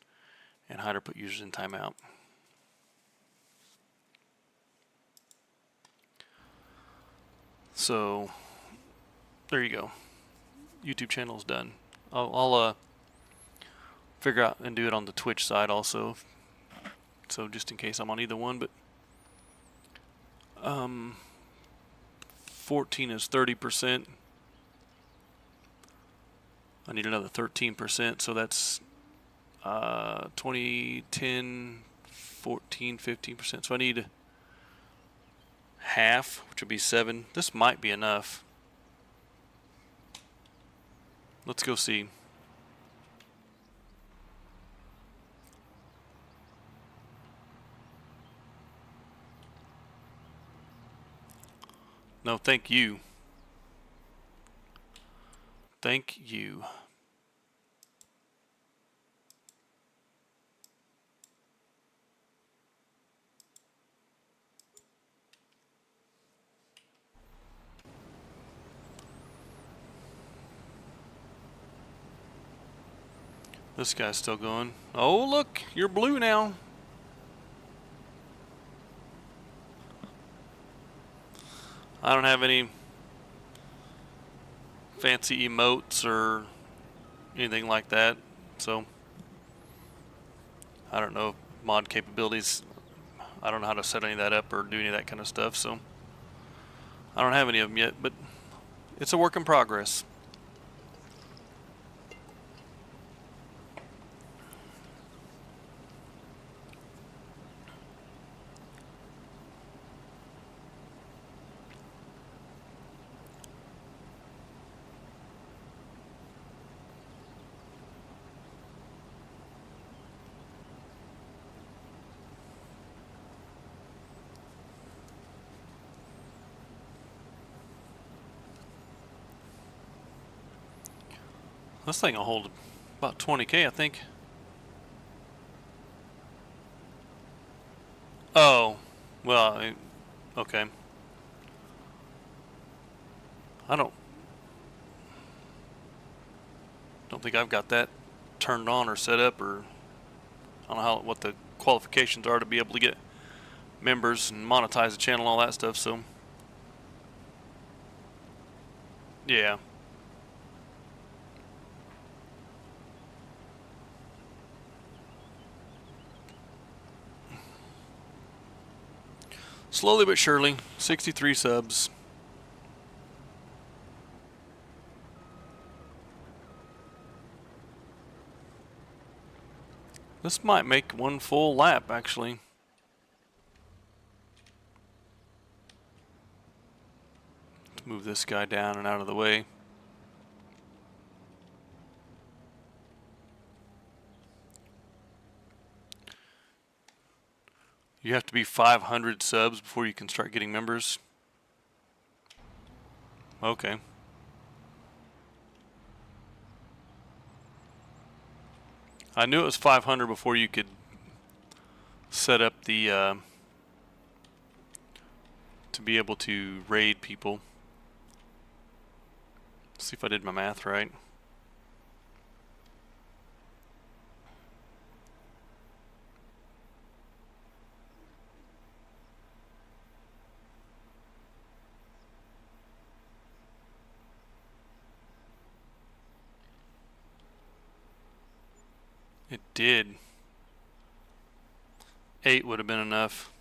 and hide or put users in timeout. So there you go. YouTube channel is done. I'll figure out and do it on the Twitch side also. So just in case I'm on either one, but 14 is 30%. I need another 13%, so that's 20, 10, 14, 15%. So I need half, which would be 7. This might be enough. Let's go see. No, thank you. Thank you. This guy's still going. Oh, look, you're blue now. I don't have any fancy emotes or anything like that, so I don't know mod capabilities. I don't know how to set any of that up or do any of that kind of stuff, so I don't have any of them yet, but it's a work in progress. This thing will hold about 20K, I think. Oh, well, okay. I don't think I've got that turned on or set up, or I don't know what the qualifications are to be able to get members and monetize the channel and all that stuff. So yeah. Slowly but surely, 63 subs. This might make one full lap, actually. Let's move this guy down and out of the way. You have to be 500 subs before you can start getting members. Okay. I knew it was 500 before you could set up the to be able to raid people. Let's see if I did my math right. It did. 8 would have been enough.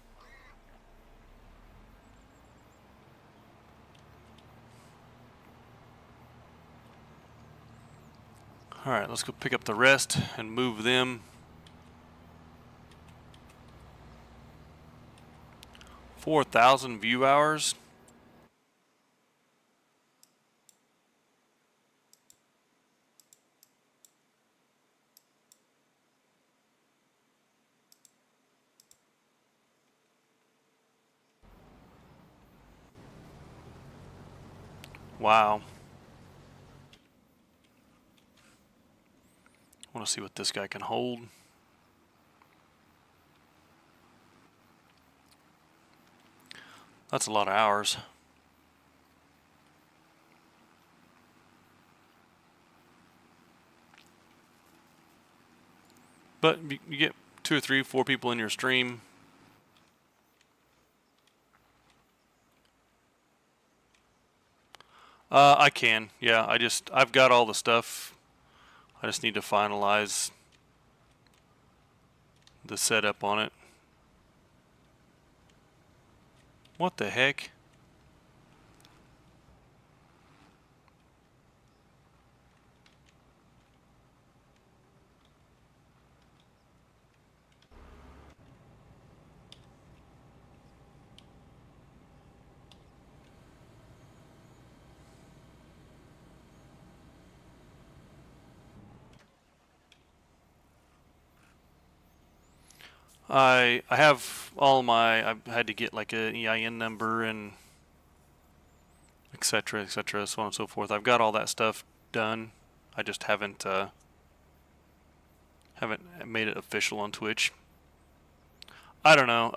Alright, let's go pick up the rest and move them. 4,000 view hours. Wow. I want to see what this guy can hold. That's a lot of hours. But you get 2 or 3, 4 people in your stream. I can. Yeah, I've got all the stuff. I just need to finalize the setup on it. What the heck? I have all my, I had to get like an EIN number and etc., etc., so on and so forth. I've got all that stuff done. I just haven't made it official on Twitch. I don't know.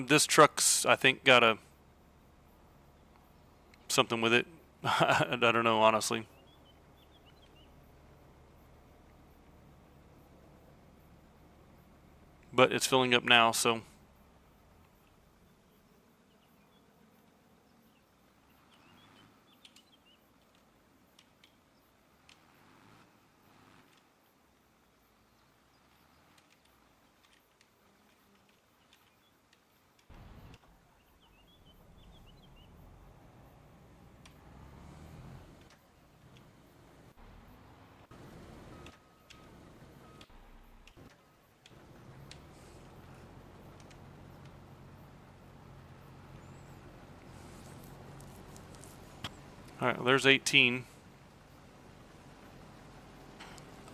This truck's, I think, got something with it. I don't know, honestly. But it's filling up now, so. Alright, there's 18.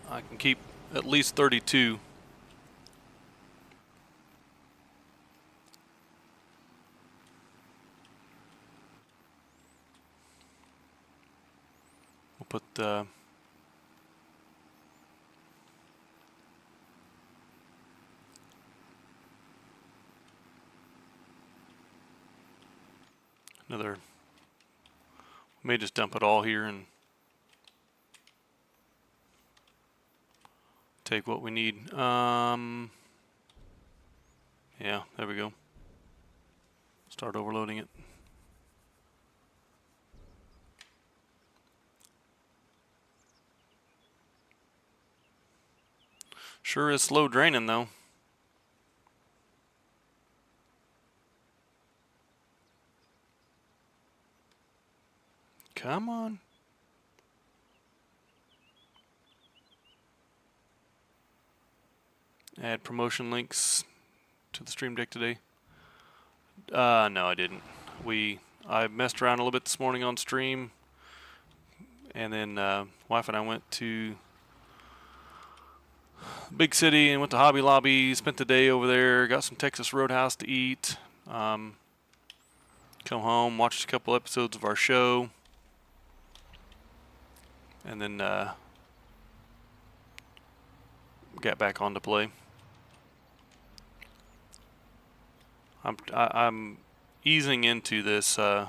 I can keep at least 32. We'll put another. May just dump it all here and take what we need. Yeah, there we go. Start overloading it. Sure is slow draining though. Come on. Add promotion links to the stream deck today. No, I didn't. I messed around a little bit this morning on stream, and then wife and I went to big city and went to Hobby Lobby. Spent the day over there. Got some Texas Roadhouse to eat. Come home, watched a couple episodes of our show, and then got back on to play. I'm easing into this the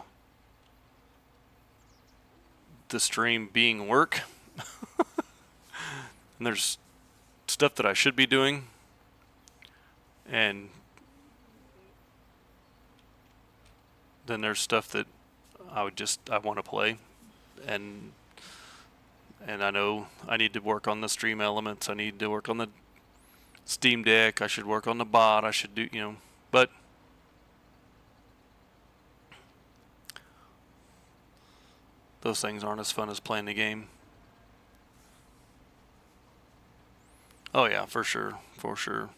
stream being work, and there's stuff that I should be doing, and then there's stuff that I want to play, and I know I need to work on the stream elements. I need to work on the Steam Deck. I should work on the bot. I should do, but those things aren't as fun as playing the game. Oh yeah, for sure, for sure.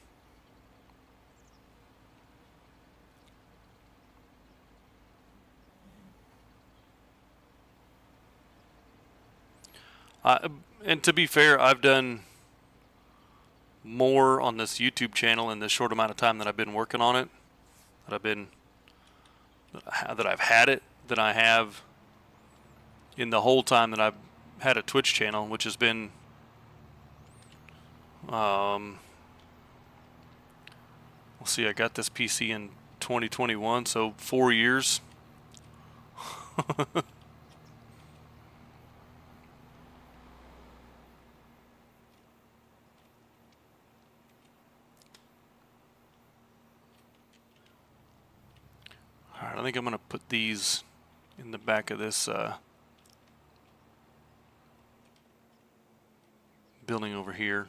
And to be fair, I've done more on this YouTube channel in this short amount of time that I've been working on it, that I've had it, than I have in the whole time that I've had a Twitch channel, which has been we'll see, I got this PC in 2021, so 4 years. Alright, I think I'm going to put these in the back of this building over here.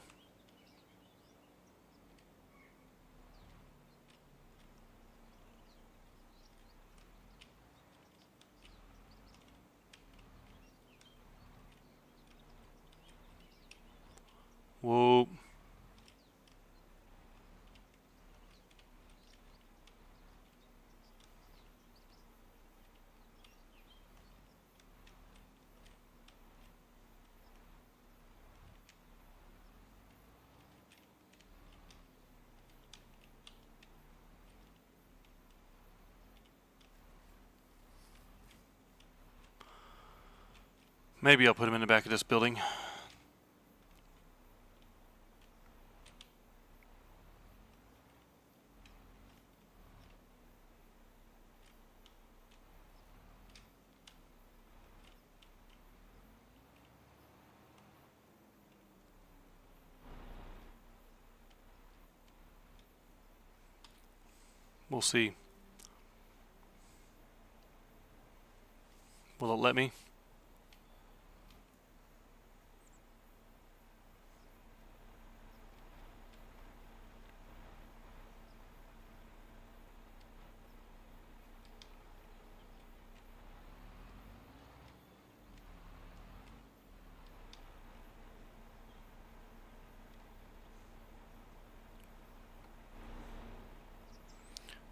Whoa. Maybe I'll put them in the back of this building. We'll see. Will it let me?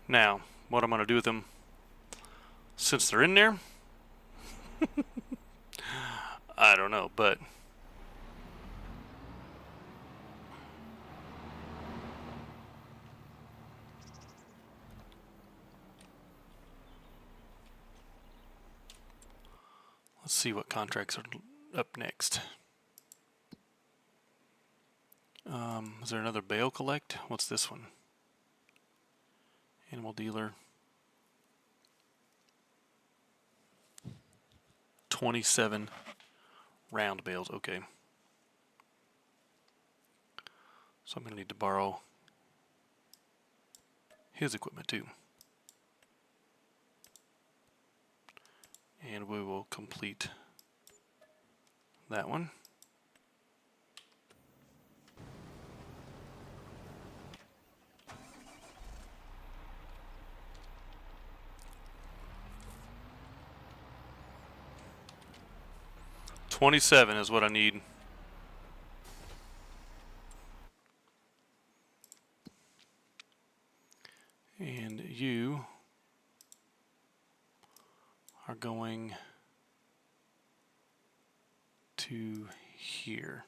Now, what I'm going to do with them, since they're in there, I don't know, but let's see what contracts are up next. Is there another bail collect? What's this one? Animal dealer. 27 round bales. Okay. So I'm going to need to borrow his equipment too. And we will complete that one. $27 is what I need. And you are going to here.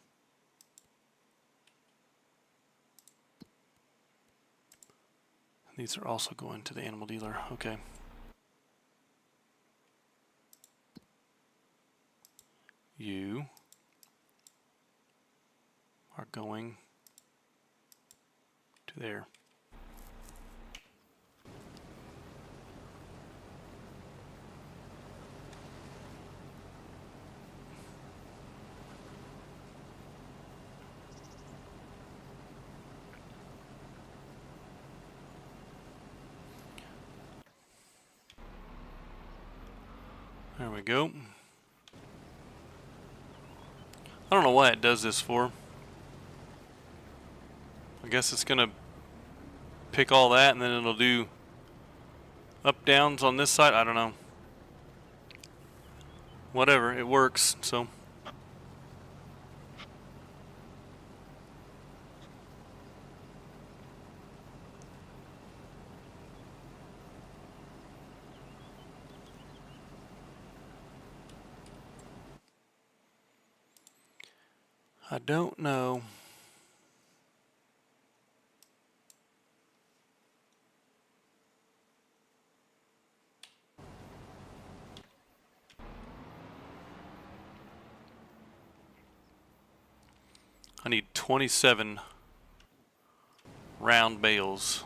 These are also going to the animal dealer. Okay. You are going to there. There we go. I don't know why it does this for. I guess it's going to pick all that and then it'll do up downs on this side. I don't know. Whatever, it works. So I don't know. I need 27 round bales.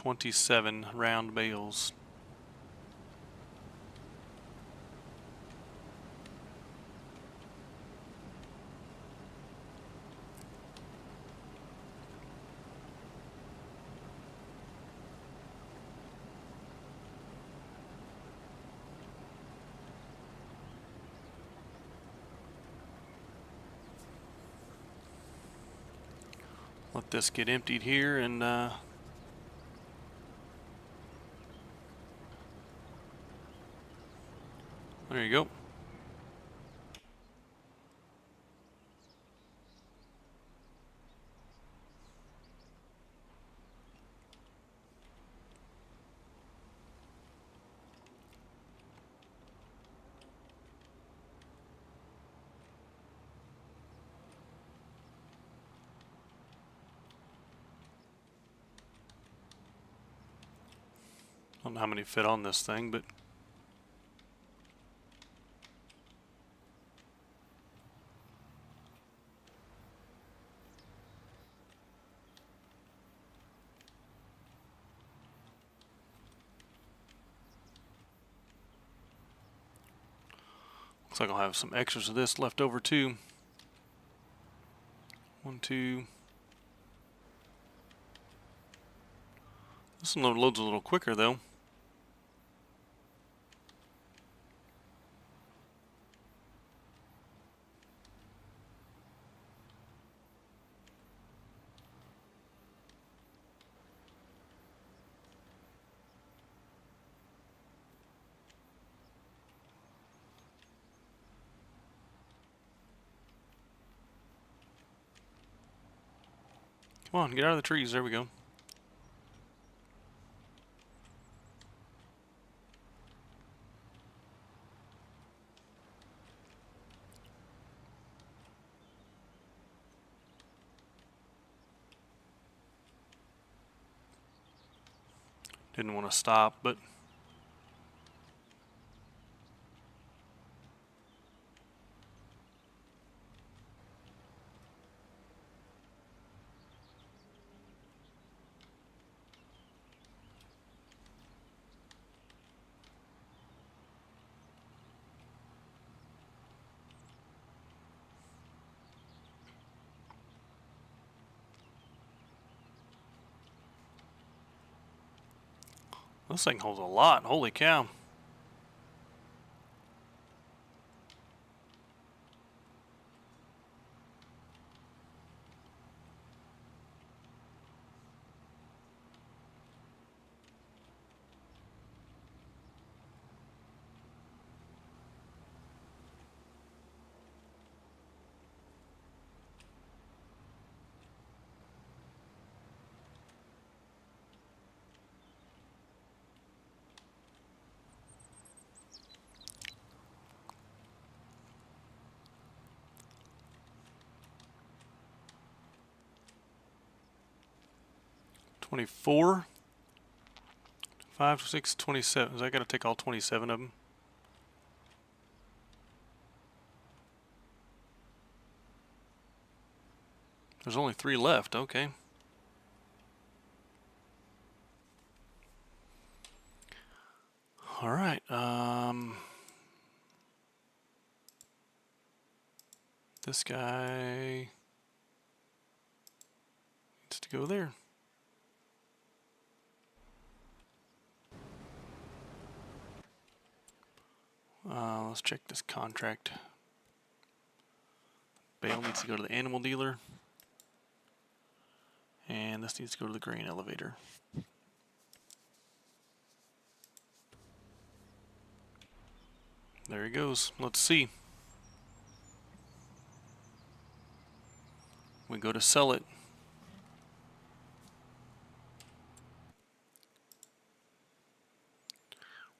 $27 round bales. Let this get emptied here and there you go. I don't know how many fit on this thing, but looks like I'll have some extras of this left over too. 1, 2. This one loads a little quicker though. Come on, get out of the trees. There we go. Didn't want to stop, but This thing holds a lot. Holy cow. $24, 5, 6, 27. So I got to take all 27 of them. There's only 3 left. Okay. All right. This guy needs to go there. Let's check this contract. Bale needs to go to the animal dealer. And this needs to go to the grain elevator. There he goes. Let's see. We go to sell it.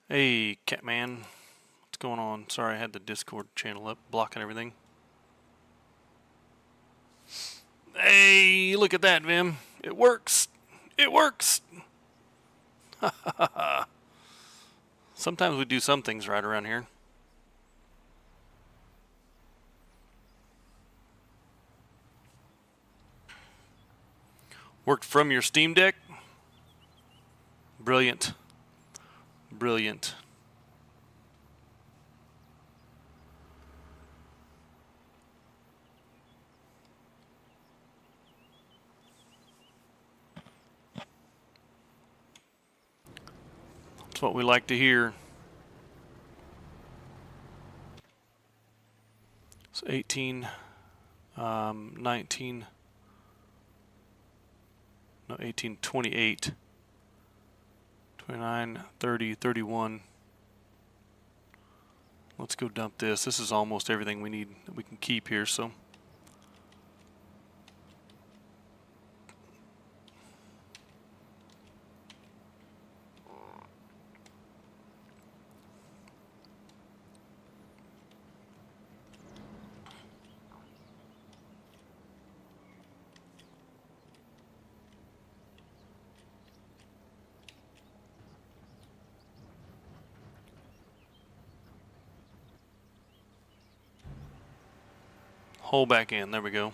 Hey, Catman. What's going on? Sorry, I had the Discord channel up, blocking everything. Hey, look at that, Vim. It works. It works. Sometimes we do some things right around here. Worked from your Steam Deck? Brilliant. Brilliant. That's what we like to hear. It's 18, 19, no, 18, 28, 29, 30, 31. Let's go dump this. This is almost everything we need that we can keep here, so. Hole back in. There we go.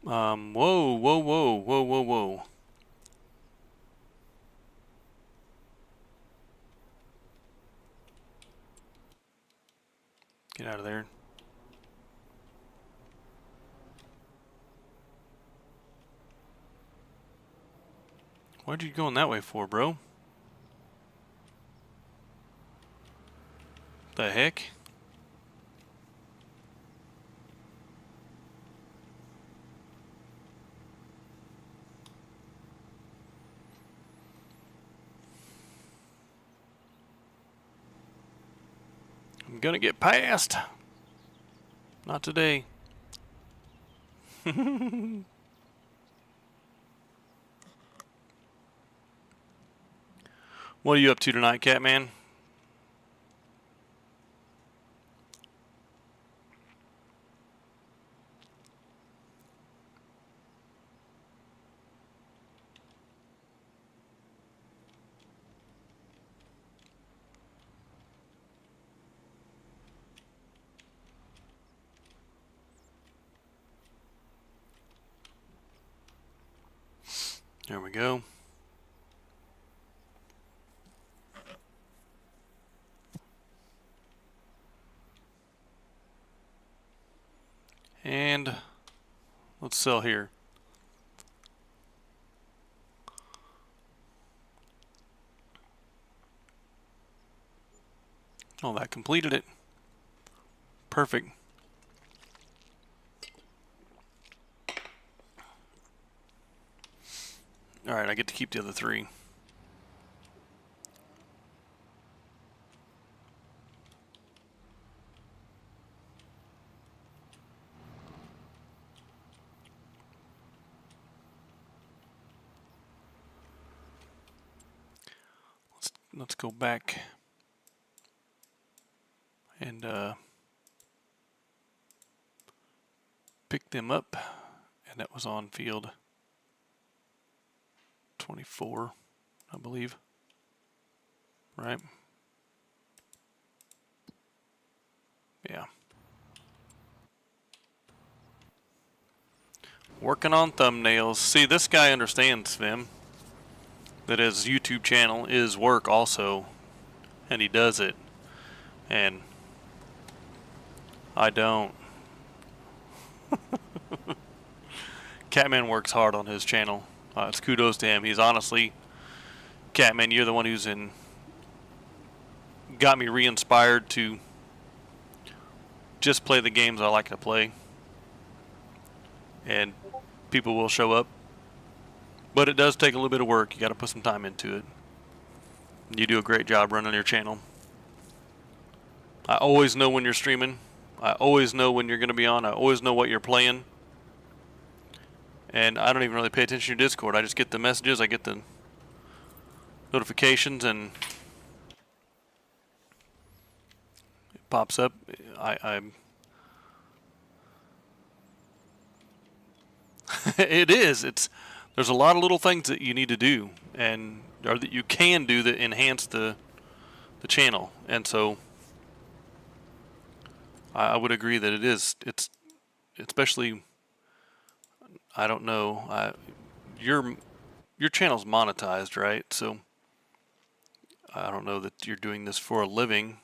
Whoa, whoa, whoa, whoa, whoa, whoa. Get out of there. Why'd you go in that way for, bro? The heck? I'm gonna get past. Not today. What are you up to tonight, Catman? There we go. And let's sell here. Oh, that completed it. Perfect. All right, I get to keep the other 3. Let's go back and pick them up, and that was on field 24, I believe. Right? Yeah. Working on thumbnails. See, this guy understands them. That his YouTube channel is work also, and he does it. And I don't. Catman works hard on his channel. It's kudos to him. He's honestly, Catman, you're the one who's got me re-inspired to just play the games I like to play. And people will show up. But it does take a little bit of work. You got to put some time into it. You do a great job running your channel. I always know when you're streaming. I always know when you're going to be on. I always know what you're playing. And I don't even really pay attention to Discord. I just get the messages. I get the notifications, and it pops up. It is. There's a lot of little things that you need to do, or that you can do that enhance the channel. And so I would agree that it is. It's especially, I don't know, your channel's monetized, right? So I don't know that you're doing this for a living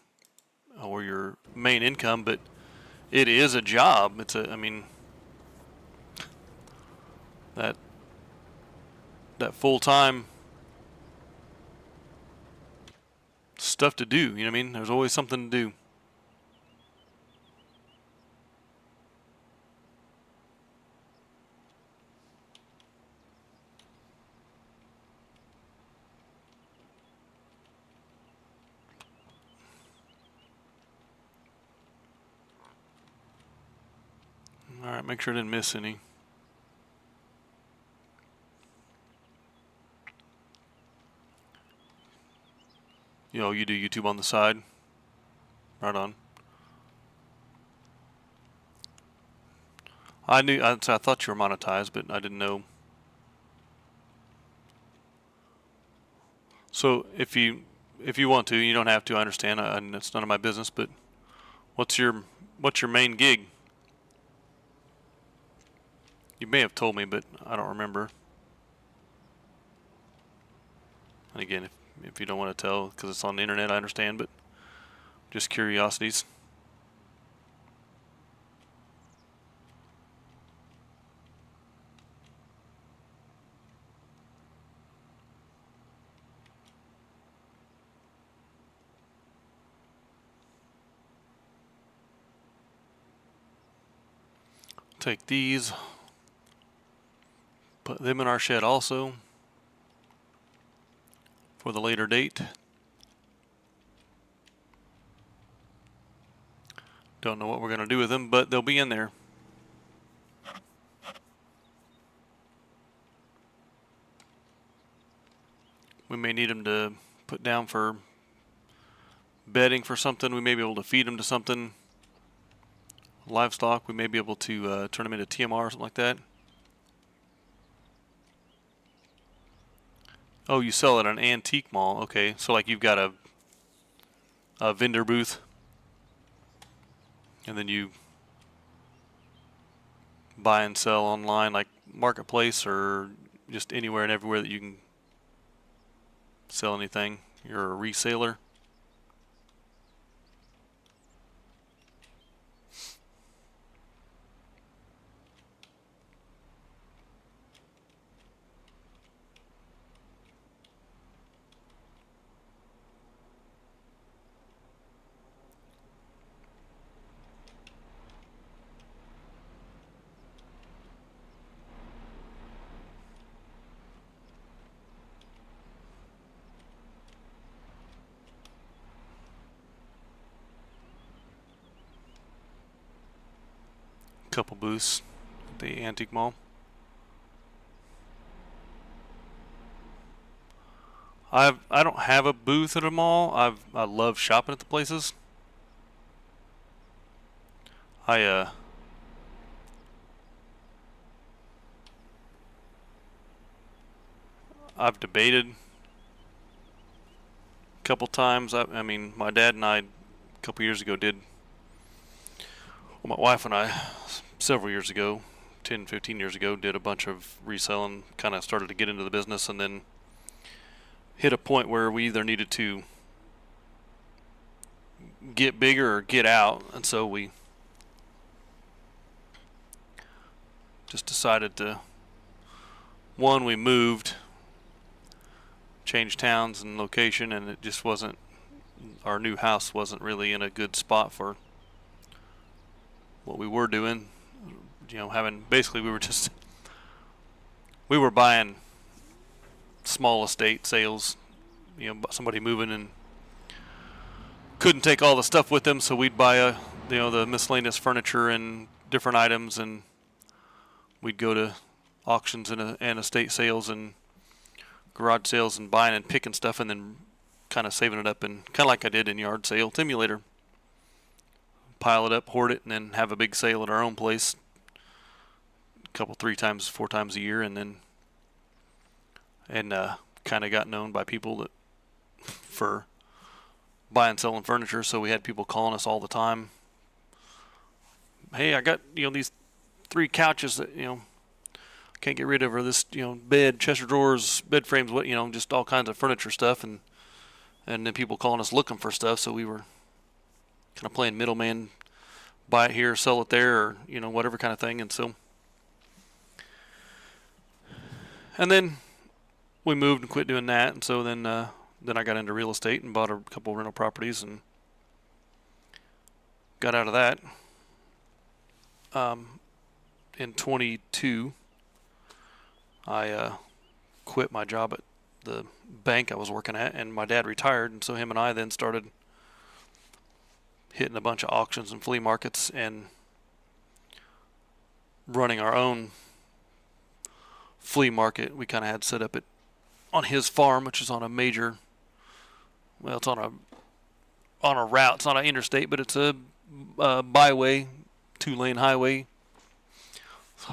or your main income, but it is a job. I mean, that full-time stuff to do, you know what I mean? There's always something to do. All right, make sure I didn't miss any. You do YouTube on the side. Right on. I thought you were monetized, but I didn't know. So if you want to, you don't have to. I understand, and it's none of my business. But what's your main gig? You may have told me, but I don't remember. And again, if you don't want to tell because it's on the internet, I understand. But just curiosities. Take these, put them in our shed also for the later date. Don't know what we're going to do with them, but they'll be in there. We may need them to put down for bedding for something. We may be able to feed them to something. Livestock, we may be able to turn them into TMR or something like that. Oh, you sell at an antique mall. Okay, so like you've got a vendor booth, and then you buy and sell online like Marketplace, or just anywhere and everywhere that you can sell anything. You're a reseller. Couple booths at the Antique Mall. I don't have a booth at a mall. I love shopping at the places. I I've debated a couple times. I mean, my dad and I a couple years ago did. Well, my wife and I several years ago, 10, 15 years ago, did a bunch of reselling. Kind of started to get into the business, and then hit a point where we either needed to get bigger or get out, and so we just decided to, one, we moved, changed towns and location, and it just wasn't, our new house wasn't really in a good spot for what we were doing. You know, having, basically we were buying small estate sales, you know, somebody moving and couldn't take all the stuff with them, so we'd buy the miscellaneous furniture and different items, and we'd go to auctions and estate sales and garage sales and buying and picking stuff and then kind of saving it up, and kind of like I did in yard sale simulator, pile it up, hoard it, and then have a big sale at our own place a couple, 3 times, 4 times a year, and then kind of got known by people that for buying and selling furniture, so we had people calling us all the time. Hey, I got, these 3 couches that, can't get rid of, or this, bed, chest of drawers, bed frames, what, just all kinds of furniture stuff, and then people calling us looking for stuff, so we were kind of playing middleman, buy it here, sell it there, or, whatever kind of thing, and so, and then we moved and quit doing that, and so then I got into real estate and bought a couple rental properties and got out of that. In 22, I quit my job at the bank I was working at, and my dad retired, and so him and I then started hitting a bunch of auctions and flea markets and running our own flea market. We kind of had set up it on his farm, which is on a major, well, it's on a route. It's not an interstate, but it's a byway, 2-lane highway,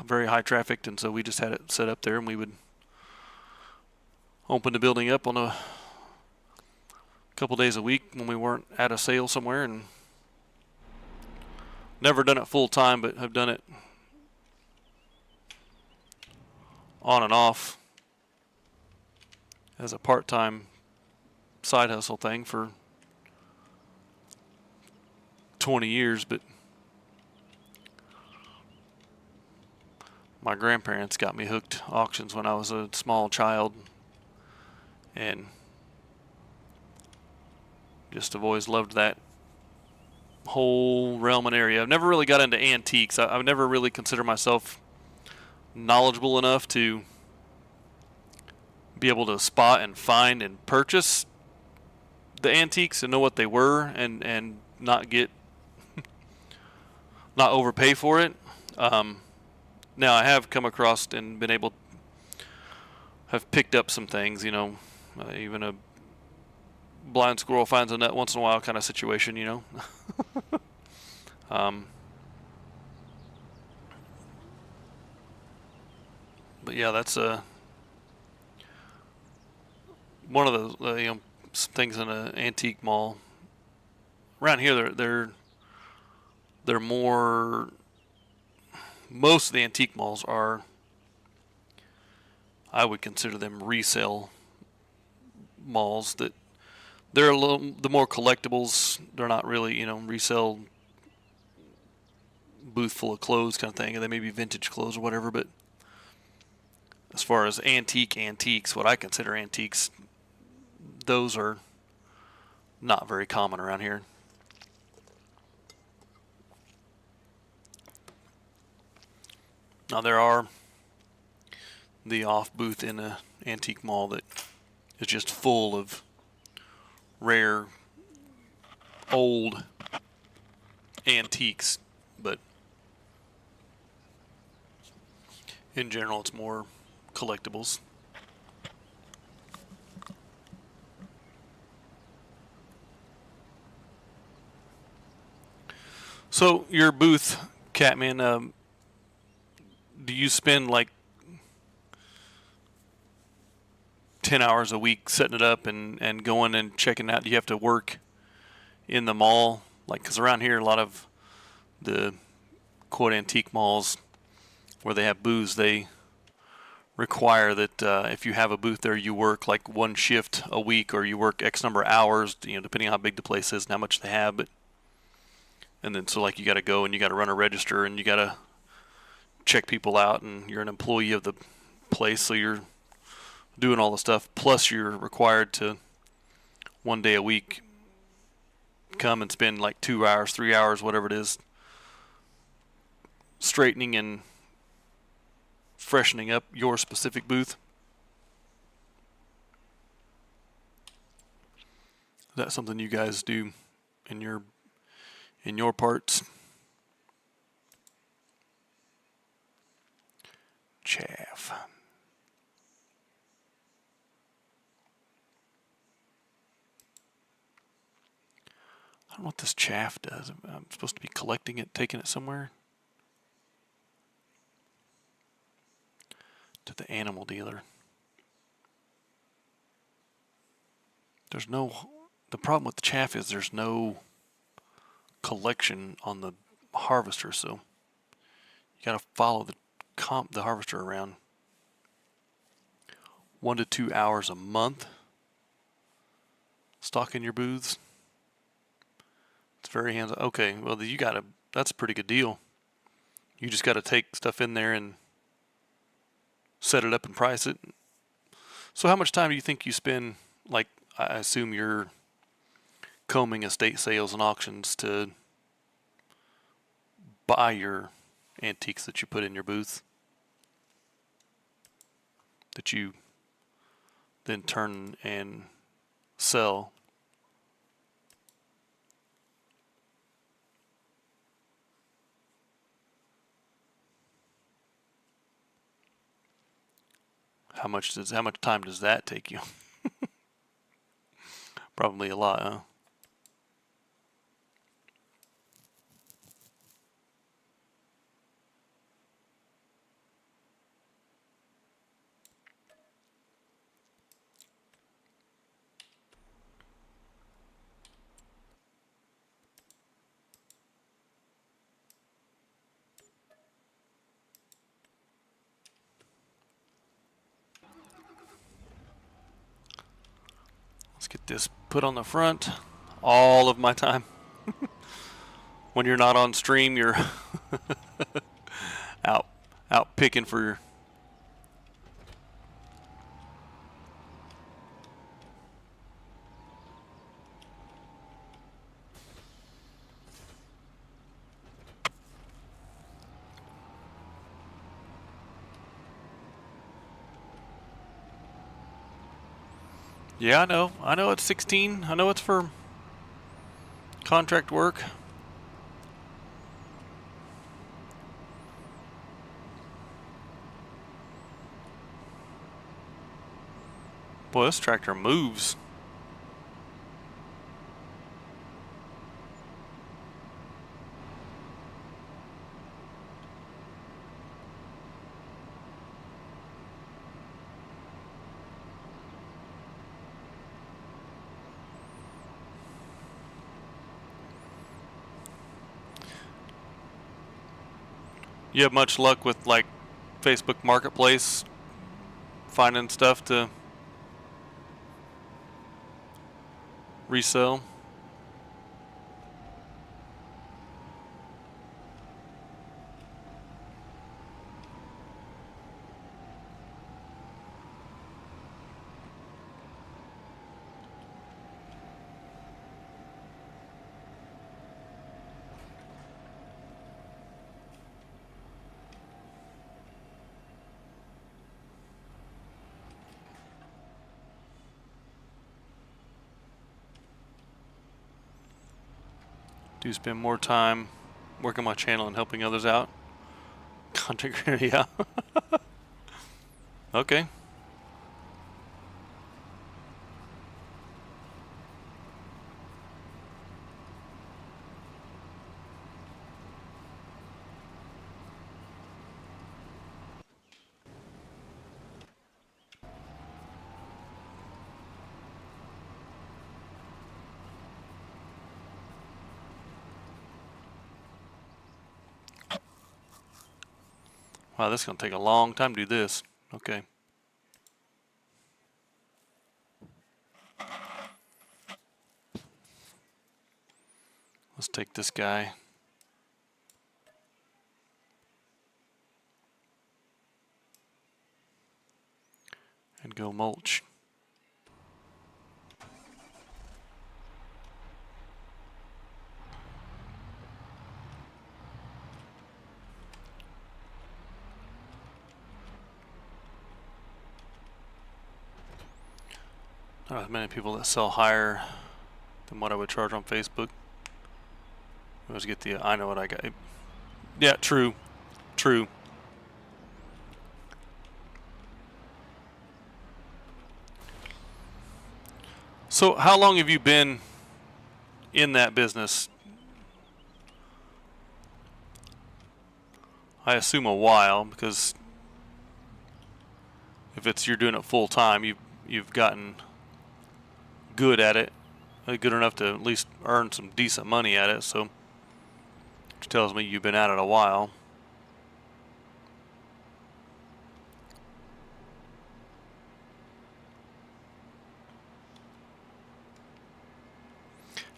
very high trafficked, and so we just had it set up there, and we would open the building up on a couple days a week when we weren't at a sale somewhere, and never done it full time, but have done it on and off as a part-time side hustle thing for 20 years, but my grandparents got me hooked auctions when I was a small child, and just have always loved that whole realm and area. I've never really got into antiques. I've never really considered myself knowledgeable enough to be able to spot and find and purchase the antiques and know what they were, and not get not overpay for it. Now I have come across and been able have picked up some things, even a blind squirrel finds a nut once in a while kind of situation, but yeah, that's one of the things in an antique mall around here. They're more. Most of the antique malls are I would consider them resale malls. That they're a little the more collectibles. They're not really, resale booth full of clothes kind of thing, and they may be vintage clothes or whatever. But as far as antiques, what I consider antiques, those are not very common around here. Now there are the off booth in a antique mall that is just full of rare old antiques, but in general it's more collectibles. So your booth, Catman, do you spend like 10 hours a week setting it up and going and checking out? Do you have to work in the mall? Like, because around here, a lot of the quote antique malls where they have booths, they require that if you have a booth there, you work like one shift a week, or you work X number of hours, depending on how big the place is and how much they have. And then so like you got to go and you got to run a register and you got to check people out, and you're an employee of the place, so you're doing all the stuff. Plus you're required to one day a week come and spend like 2 hours, 3 hours, whatever it is, straightening and freshening up your specific booth. Is that something you guys do in your parts? Chaff. I don't know what this chaff does. I'm supposed to be collecting it, taking it somewhere. To the animal dealer. The problem with the chaff is there's no collection on the harvester, so you gotta follow the harvester around 1 to 2 hours a month, stocking your booths. It's very hands-on. Okay, well that's a pretty good deal. You just gotta take stuff in there and set it up and price it. So how much time do you think you spend, like, I assume you're combing estate sales and auctions to buy your antiques that you put in your booth, that you then turn and sell? How much time does that take you? Probably a lot, huh? Let's get this put on the front. All of my time. When you're not on stream, you're out picking for your... Yeah, I know. I know it's 16. I know it's for contract work. Boy, this tractor moves. You have much luck with like Facebook Marketplace finding stuff to resell. Do spend more time working my channel and helping others out. Content creator, yeah. Okay. Wow, this is going to take a long time to do this. Okay. Let's take this guy. And go mulch. Not as many people that sell higher than what I would charge on Facebook. Let's get the, I know what I got. Yeah, true. True. So how long have you been in that business? I assume a while, because if it's you're doing it full time, you've gotten good at it, good enough to at least earn some decent money at it. So, which tells me you've been at it a while.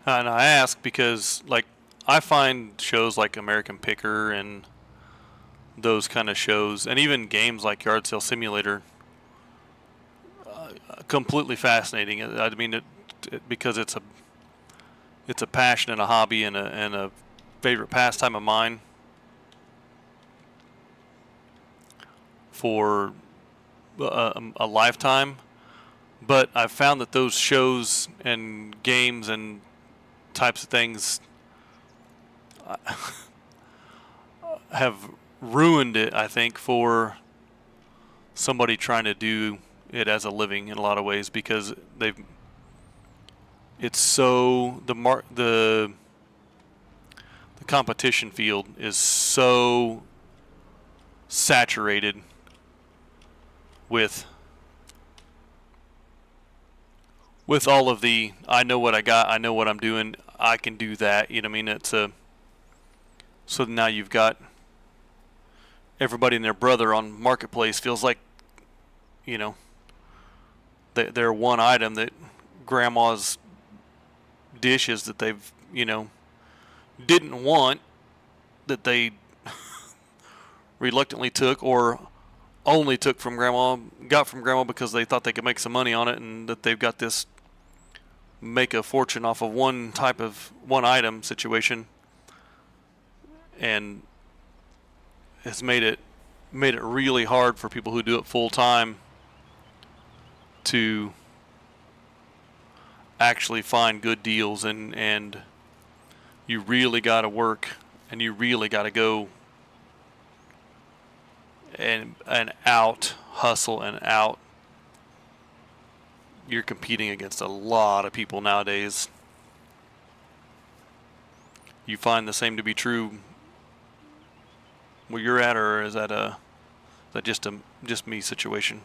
And I ask because, like, I find shows like American Picker and those kind of shows, and even games like Yard Sale Simulator, completely fascinating. I mean, because it's a passion and a hobby and a favorite pastime of mine for a lifetime. But I've found that those shows and games and types of things have ruined it, I think, for somebody trying to do it as a living in a lot of ways, because it's so the competition field is so saturated with all of the, I know what I got, I know what I'm doing, I can do that, you know what I mean? It's so now you've got everybody and their brother on Marketplace feels like, you know, they're one item that grandma's dishes that they've, you know, didn't want, that they reluctantly took, or only took from grandma, got from grandma because they thought they could make some money on it, and that they've got this make a fortune off of one item situation, and it's made it really hard for people who do it full time to actually find good deals, and you really got to work, and you really got to go and out hustle and out. You're competing against a lot of people nowadays. You find the same to be true where you're at, or is that just me situation?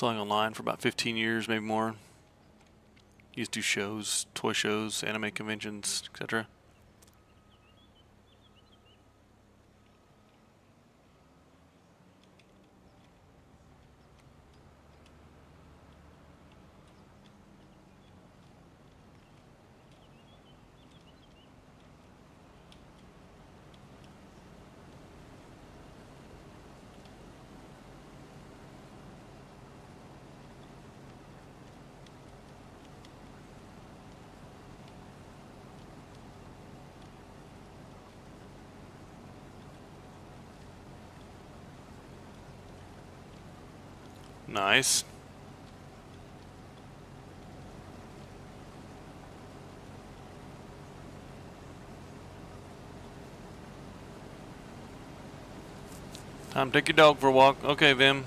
Selling online for about 15 years, maybe more. Used to do shows, toy shows, anime conventions, etc. Nice. Time to take your dog for a walk. Okay, Vim.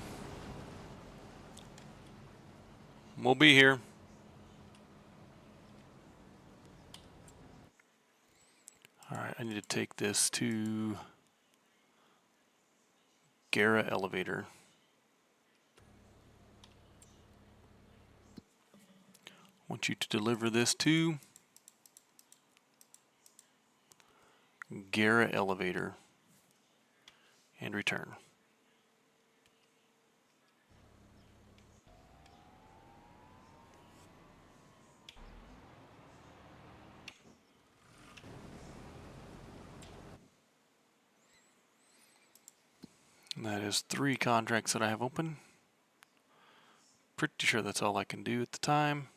We'll be here. Alright, I need to take this to Gara Elevator. I want you to deliver this to Gara Elevator and return. And that is 3 contracts that I have open. Pretty sure that's all I can do at the time.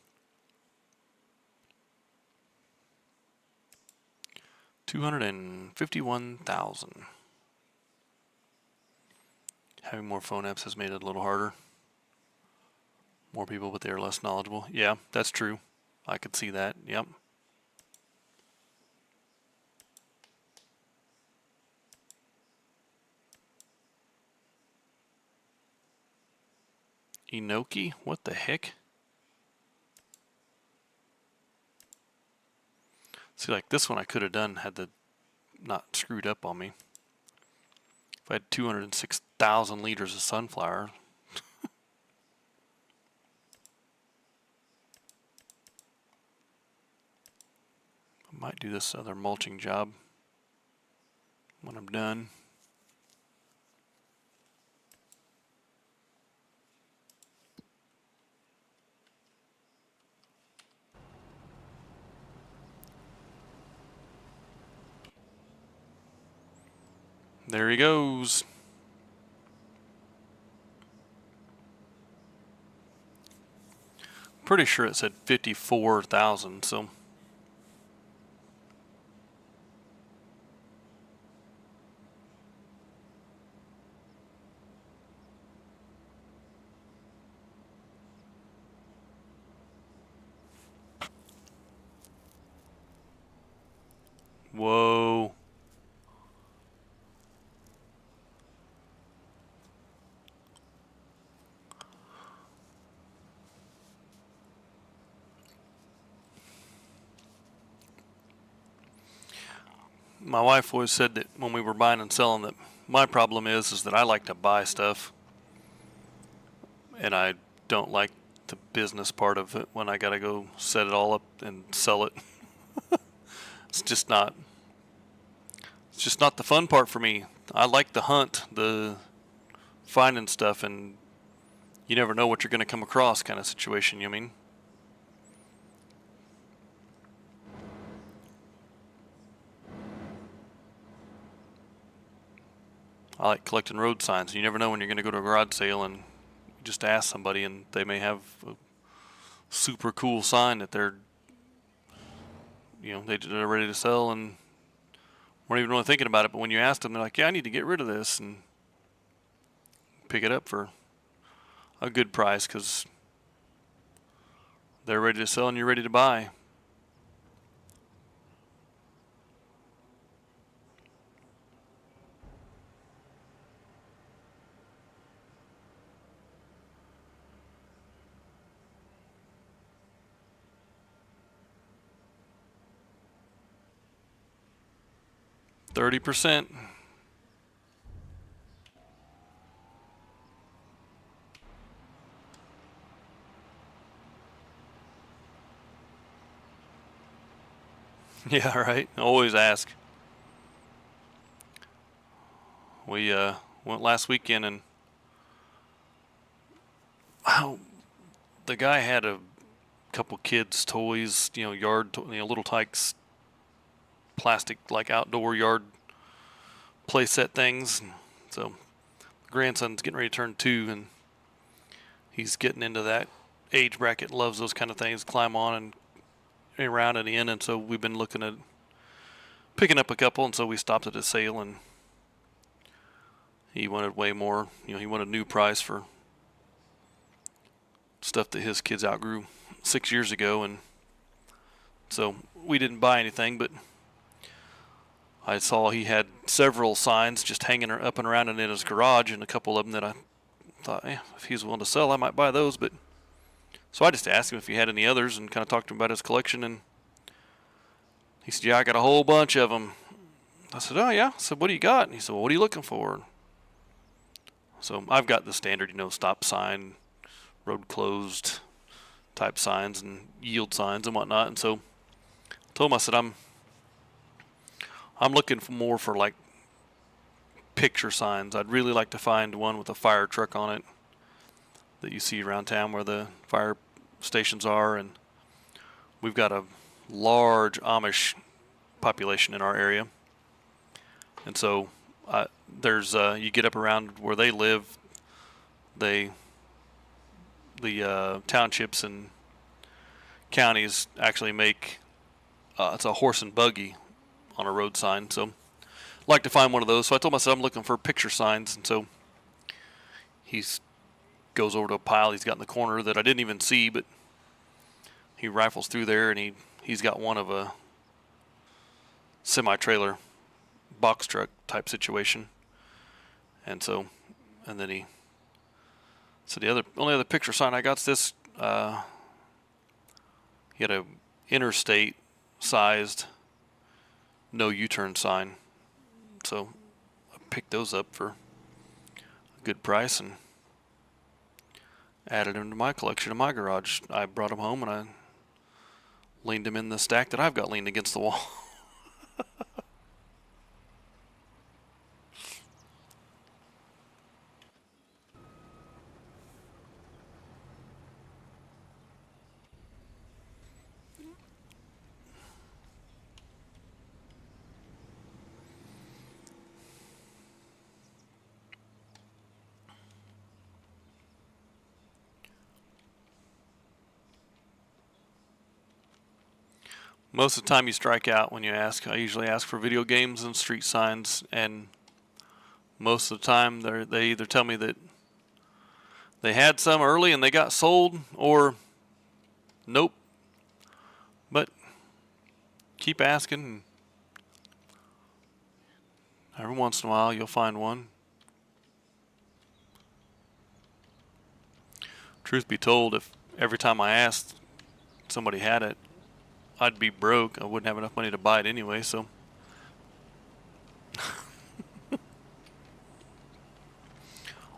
251,000. Having more phone apps has made it a little harder. More people, but they are less knowledgeable. Yeah, that's true. I could see that. Yep. Inoki? What the heck? See, like this one I could have done had the not screwed up on me. If I had 206,000 liters of sunflower. I might do this other mulching job when I'm done. There he goes. Pretty sure it said 54,000, so. Whoa. My wife always said that when we were buying and selling that my problem is that I like to buy stuff and I don't like the business part of it when I gotta go set it all up and sell it. It's just not the fun part for me. I like the hunt, the finding stuff, and you never know what you're gonna come across kind of situation, you mean? I like collecting road signs. You never know when you're going to go to a garage sale and just ask somebody and they may have a super cool sign that they're ready to sell and weren't even really thinking about it. But when you ask them, they're like, yeah, I need to get rid of this and pick it up for a good price because they're ready to sell and you're ready to buy. %. Yeah, right. Always ask. We went last weekend, and oh, the guy had a couple kids' toys, little Tykes plastic like outdoor yard playset things. So grandson's getting ready to turn 2, and he's getting into that age bracket. Loves those kind of things, climb on and around and in. And so we've been looking at picking up a couple, and so we stopped at a sale, and he wanted way more. He wanted a new price for stuff that his kids outgrew 6 years ago, and so we didn't buy anything, but I saw he had several signs just hanging up and around in his garage, and a couple of them that I thought, if he's willing to sell, I might buy those. But so I just asked him if he had any others and kind of talked to him about his collection, and he said, yeah, I got a whole bunch of them. I said, oh, yeah? I said, what do you got? And he said, well, what are you looking for? So I've got the standard, stop sign, road closed type signs and yield signs and whatnot. And so I told him, I said, I'm looking for more for like picture signs. I'd really like to find one with a fire truck on it that you see around town where the fire stations are. And we've got a large Amish population in our area. And so there's you get up around where they live, the townships and counties actually make it's a horse and buggy on a road sign. So I'd like to find one of those. So I told myself I'm looking for picture signs, and so he goes over to a pile he's got in the corner that I didn't even see, but he rifles through there, and he's got one of a semi-trailer box truck type situation. And then he said the only other picture sign I got's this. He had a interstate sized no U-turn sign. So I picked those up for a good price and added them to my collection in my garage. I brought them home and I leaned them in the stack that I've got leaned against the wall. Most of the time you strike out when you ask. I usually ask for video games and street signs, and most of the time they either tell me that they had some early and they got sold, or nope. But keep asking. Every once in a while you'll find one. Truth be told, if every time I asked somebody had it, I'd be broke. I wouldn't have enough money to buy it anyway, so.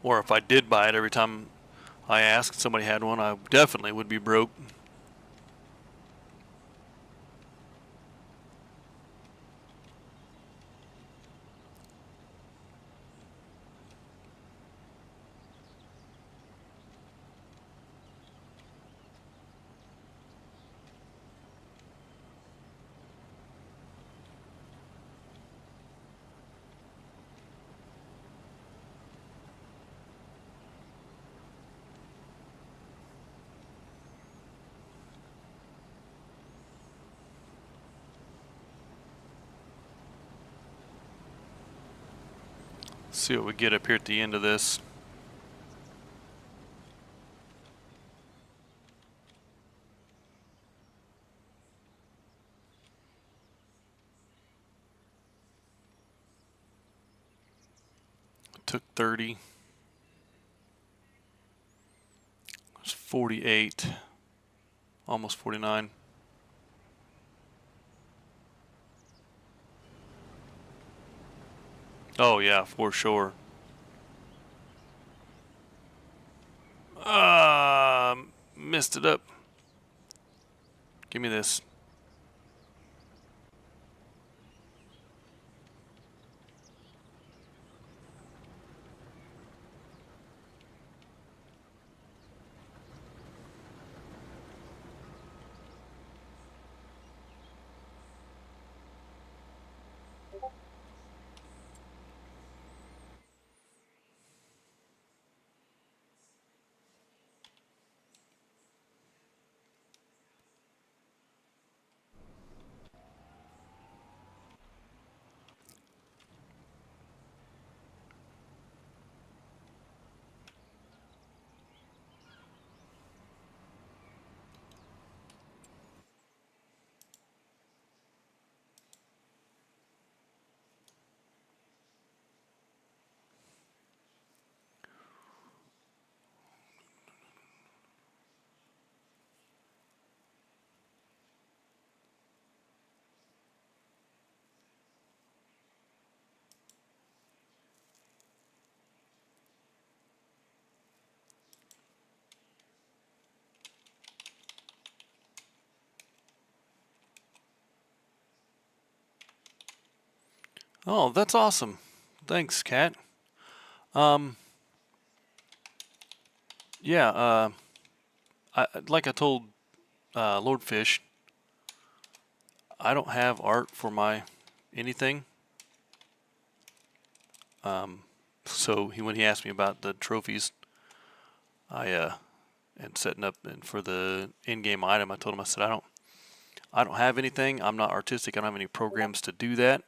Or if I did buy it every time I asked somebody had one, I definitely would be broke. See what we get up here at the end of this. Took 30. It's 48. Almost 49. Oh yeah, for sure. Messed it up. Give me this. Oh, that's awesome. Thanks, Kat. Um, yeah, like I told Lord Fish, I don't have art for my anything. So when he asked me about the trophies, I and setting up and for the in-game item, I told him, I said, I don't have anything. I'm not artistic. I don't have any programs to do that.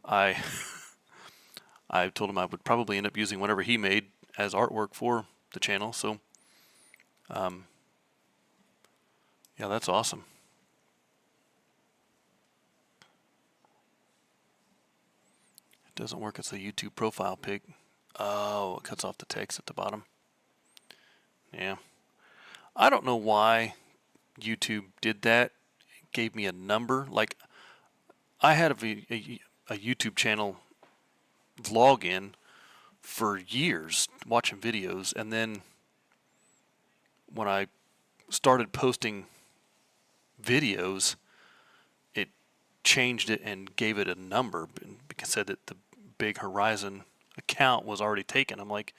I I told him I would probably end up using whatever he made as artwork for the channel. So, yeah, that's awesome. It doesn't work as a YouTube profile pic. Oh, it cuts off the text at the bottom. Yeah. I don't know why YouTube did that. It gave me a number. Like, I had a YouTube channel vlog in for years watching videos, and then when I started posting videos, it changed it and gave it a number because it said that the Big Horizon account was already taken. I'm like,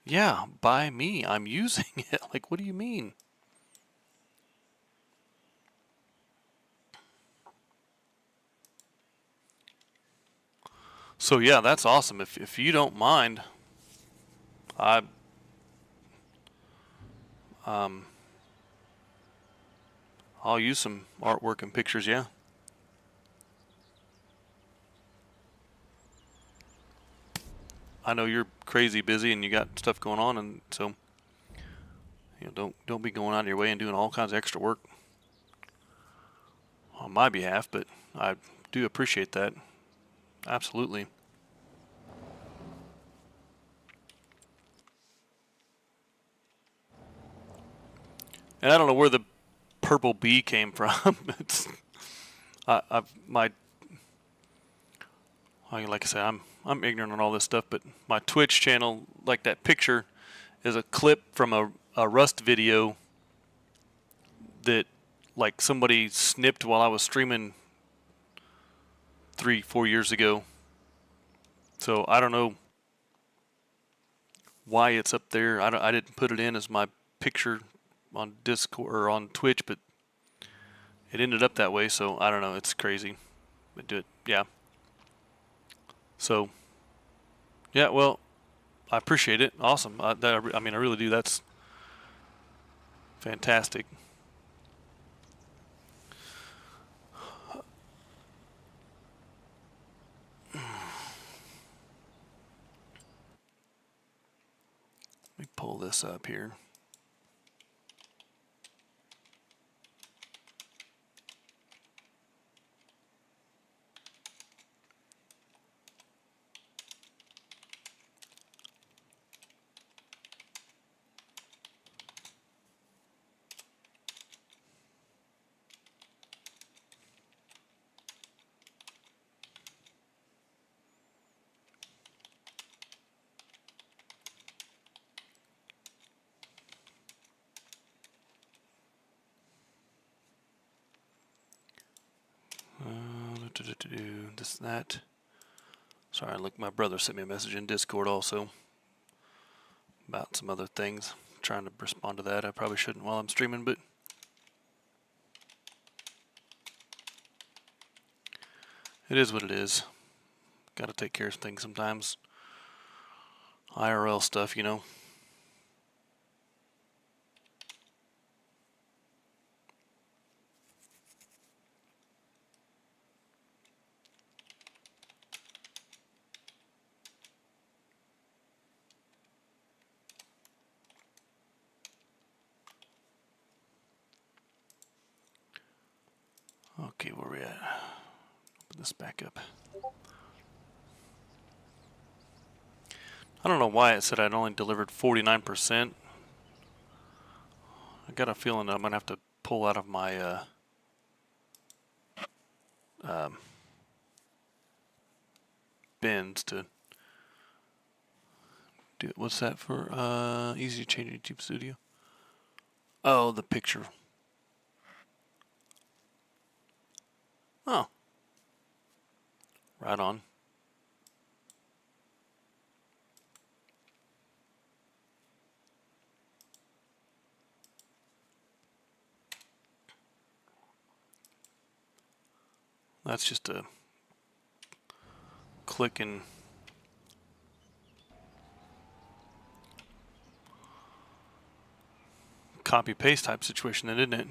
yeah, by me, I'm using it. Like, what do you mean? So yeah, that's awesome. If you don't mind, I I'll use some artwork and pictures. Yeah. I know you're crazy busy and you got stuff going on, and so don't be going out of your way and doing all kinds of extra work on my behalf. But I do appreciate that. Absolutely. And I don't know where the purple bee came from. It's my like I said, I'm ignorant on all this stuff, but my Twitch channel, like that picture, is a clip from a Rust video that like somebody snipped while I was streaming 3-4 years ago. So I don't know why it's up there. I didn't put it in as my picture on Discord or on Twitch, but it ended up that way. So I don't know. It's crazy. But yeah. So yeah. Well, I appreciate it. Awesome. I mean, I really do. That's fantastic. Let me pull this up here. This, that. Sorry, look, my brother sent me a message in Discord also about some other things. I'm trying to respond to that. I probably shouldn't while I'm streaming, but it is what it is. Got to take care of things sometimes. IRL stuff, you know. Okay, where we at? Open this back up. I don't know why it said I'd only delivered 49%. I got a feeling that I'm gonna have to pull out of my bins to do it. What's that for? Easy to change YouTube Studio. Oh, the picture. Oh. Right on. That's just a click and copy paste type situation then, isn't it?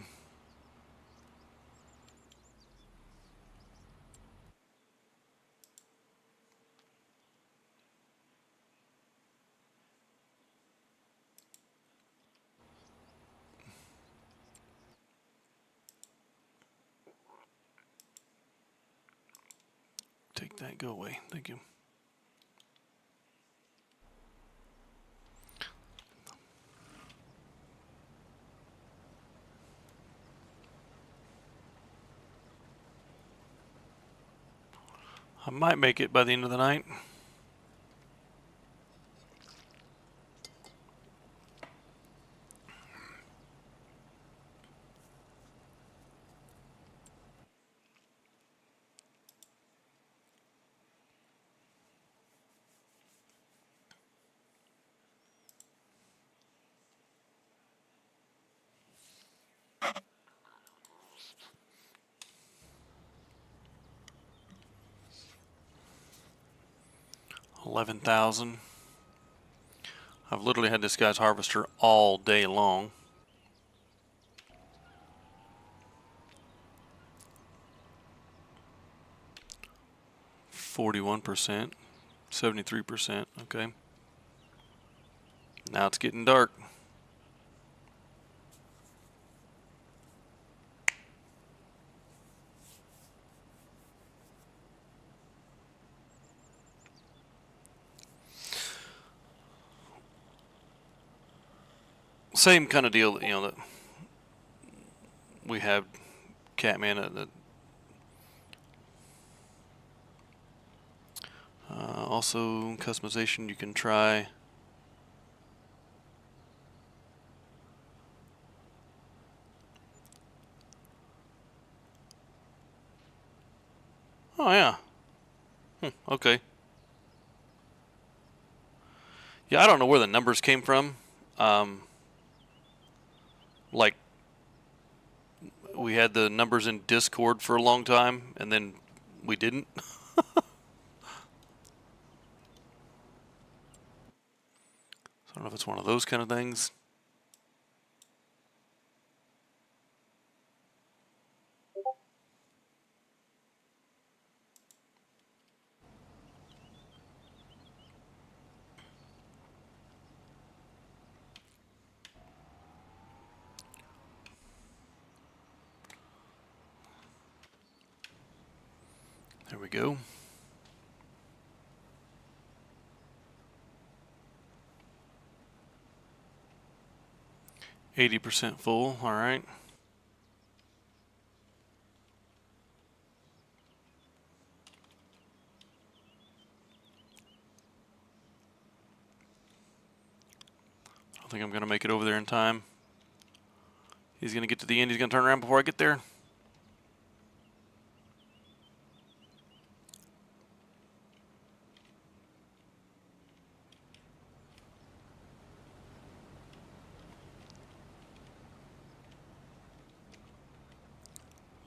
Take that, go away. Thank you. I might make it by the end of the night. $11,000. I've literally had this guy's harvester all day long. %41%, 73%. Okay. Now it's getting dark. Same kind of deal, that we have Catman at the also customization you can try. Oh yeah. Okay. Yeah, I don't know where the numbers came from. Like we had the numbers in Discord for a long time and then we didn't. I don't know if it's one of those kind of things. There we go. %80 full. All right. I don't think I'm going to make it over there in time. He's going to get to the end. He's going to turn around before I get there.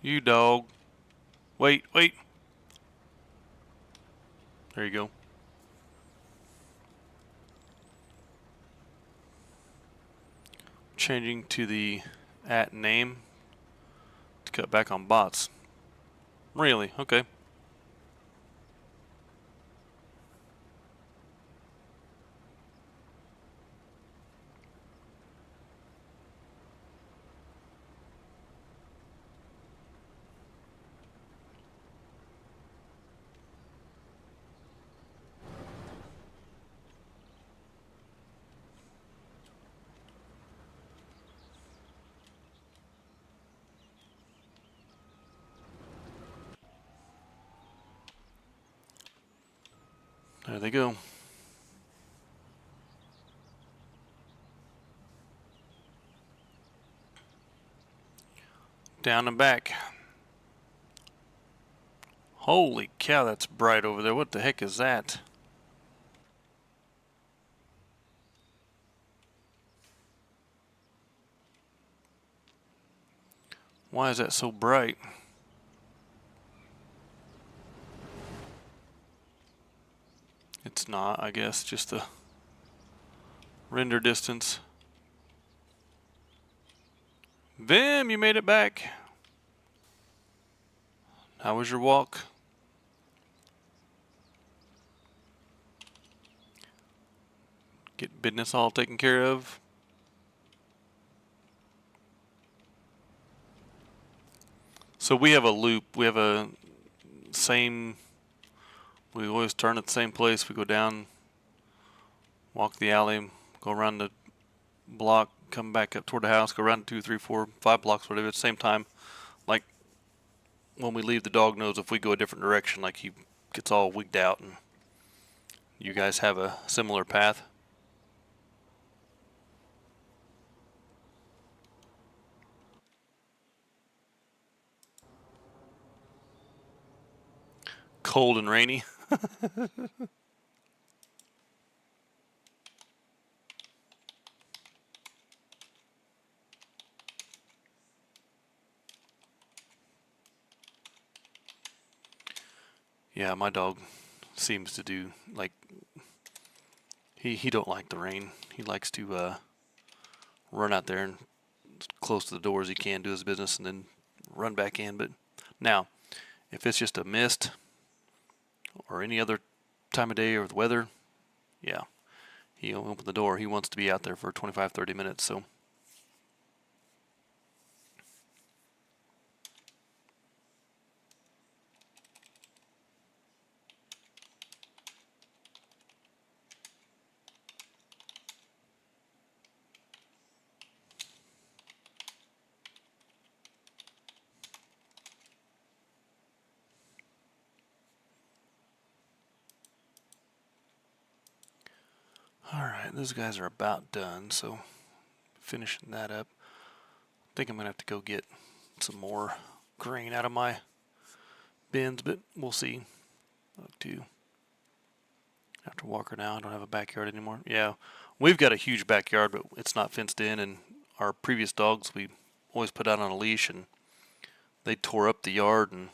You dog. Wait, wait. There you go. Changing to the @name to cut back on bots. Really? Okay. There they go. Down and back. Holy cow, that's bright over there. What the heck is that? Why is that so bright? It's not, I guess, just the render distance. Vim, you made it back. How was your walk? Get business all taken care of? So we have a loop. We have a same, we always turn at the same place. We go down, walk the alley, go around the block, come back up toward the house, go around 2, 3, 4, 5 blocks, whatever, at the same time. Like when we leave, the dog knows if we go a different direction, like he gets all wigged out. And you guys have a similar path? Cold and rainy. Yeah, my dog seems to do, like, he don't like the rain. He likes to run out there and as close to the door as he can, do his business, and then run back in. But now, if it's just a mist or any other time of day or the weather, yeah, he'll open the door. He wants to be out there for 25, 30 minutes. So alright, those guys are about done, so finishing that up. I think I'm going to have to go get some more grain out of my bins, but we'll see. After Walker now, I don't have a backyard anymore. Yeah, we've got a huge backyard, but it's not fenced in, and our previous dogs we always put out on a leash, and they tore up the yard, and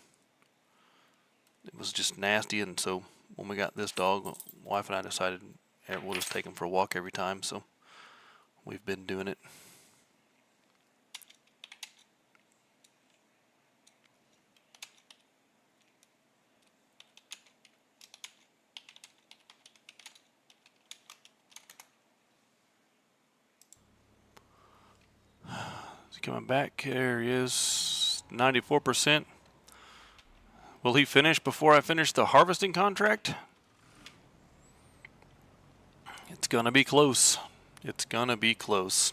it was just nasty. And so when we got this dog, my wife and I decided we'll just take him for a walk every time, so we've been doing it. Is he coming back? There he is, 94%. Will he finish before I finish the harvesting contract? It's gonna be close. It's gonna be close.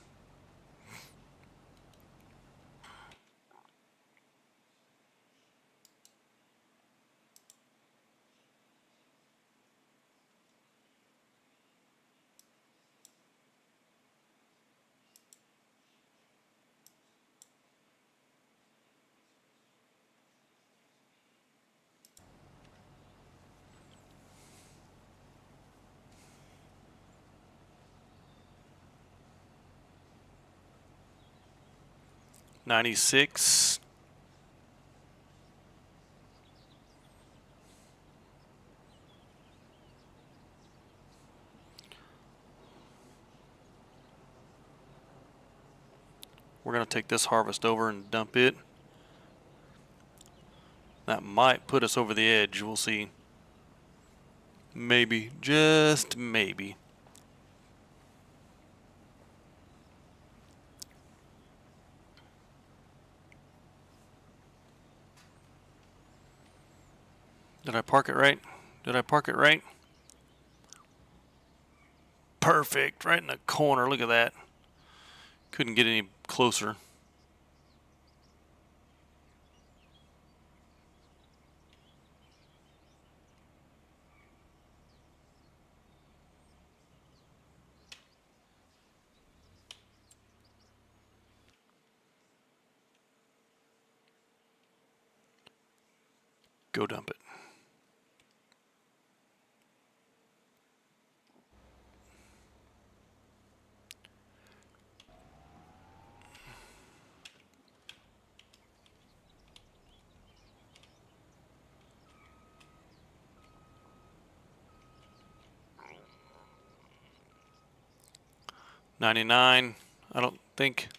$96. We're going to take this harvest over and dump it. That might put us over the edge. We'll see. Maybe. Just maybe. Did I park it right? Did I park it right? Perfect. Right in the corner. Look at that. Couldn't get any closer. Go dump it. $99. I don't think.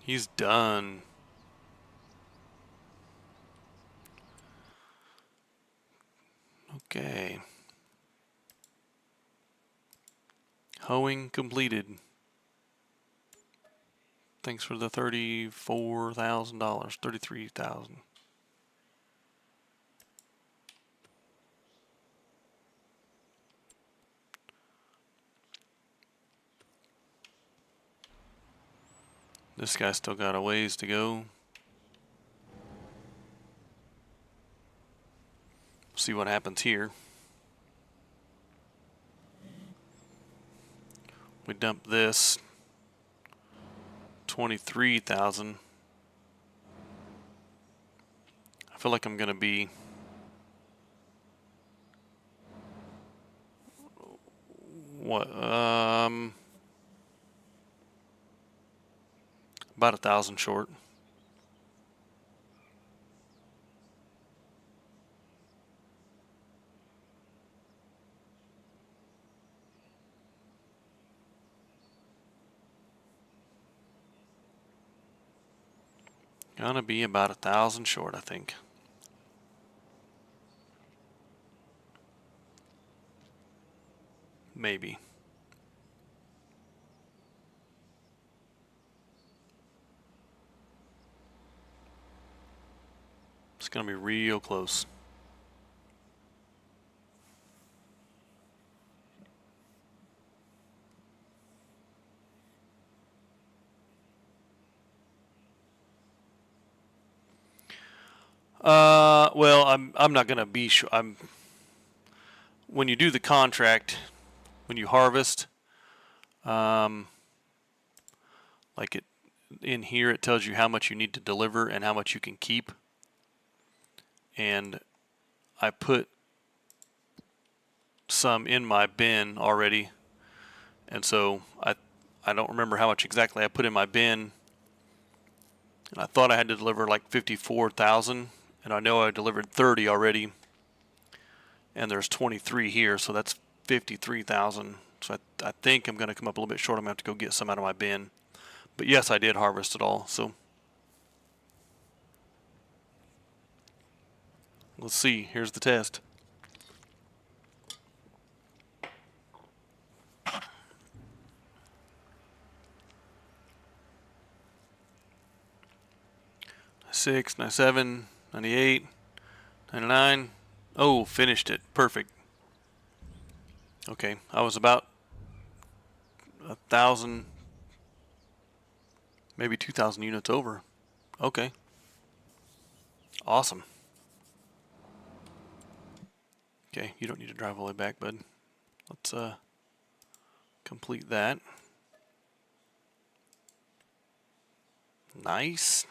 He's done. Okay. Hoeing completed. Thanks for the $34,000. $33,000. This guy's still got a ways to go. See what happens here. We dump this. 23,000. I feel like I'm gonna be what about 1,000 short. Gonna be about 1,000 short, I think. Maybe. It's gonna be real close. Well, I'm not gonna be sure. When you do the contract, when you harvest, like it in here, it tells you how much you need to deliver and how much you can keep. And I put some in my bin already, and so I don't remember how much exactly I put in my bin. And I thought I had to deliver like 54,000, and I know I delivered 30 already. And there's 23 here, so that's 53,000. So I think I'm going to come up a little bit short. I'm going to have to go get some out of my bin. But yes, I did harvest it all. So let's see. Here's the test. Six, 97, 98, 99. Oh, finished it. Perfect. Okay, I was about 1,000, maybe 2,000 units over. Okay. Awesome. Okay, you don't need to drive all the way back, bud. Let's complete that. Nice.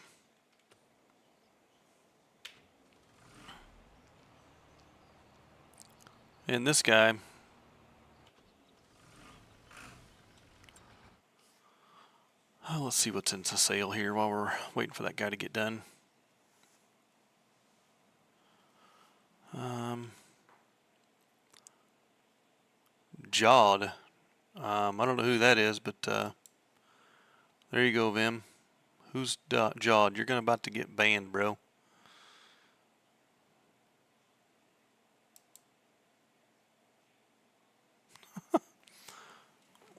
And this guy, let's see what's in the sale here while we're waiting for that guy to get done. Jawed. I don't know who that is, but there you go, Vim. Who's Jawed? You're about to get banned, bro.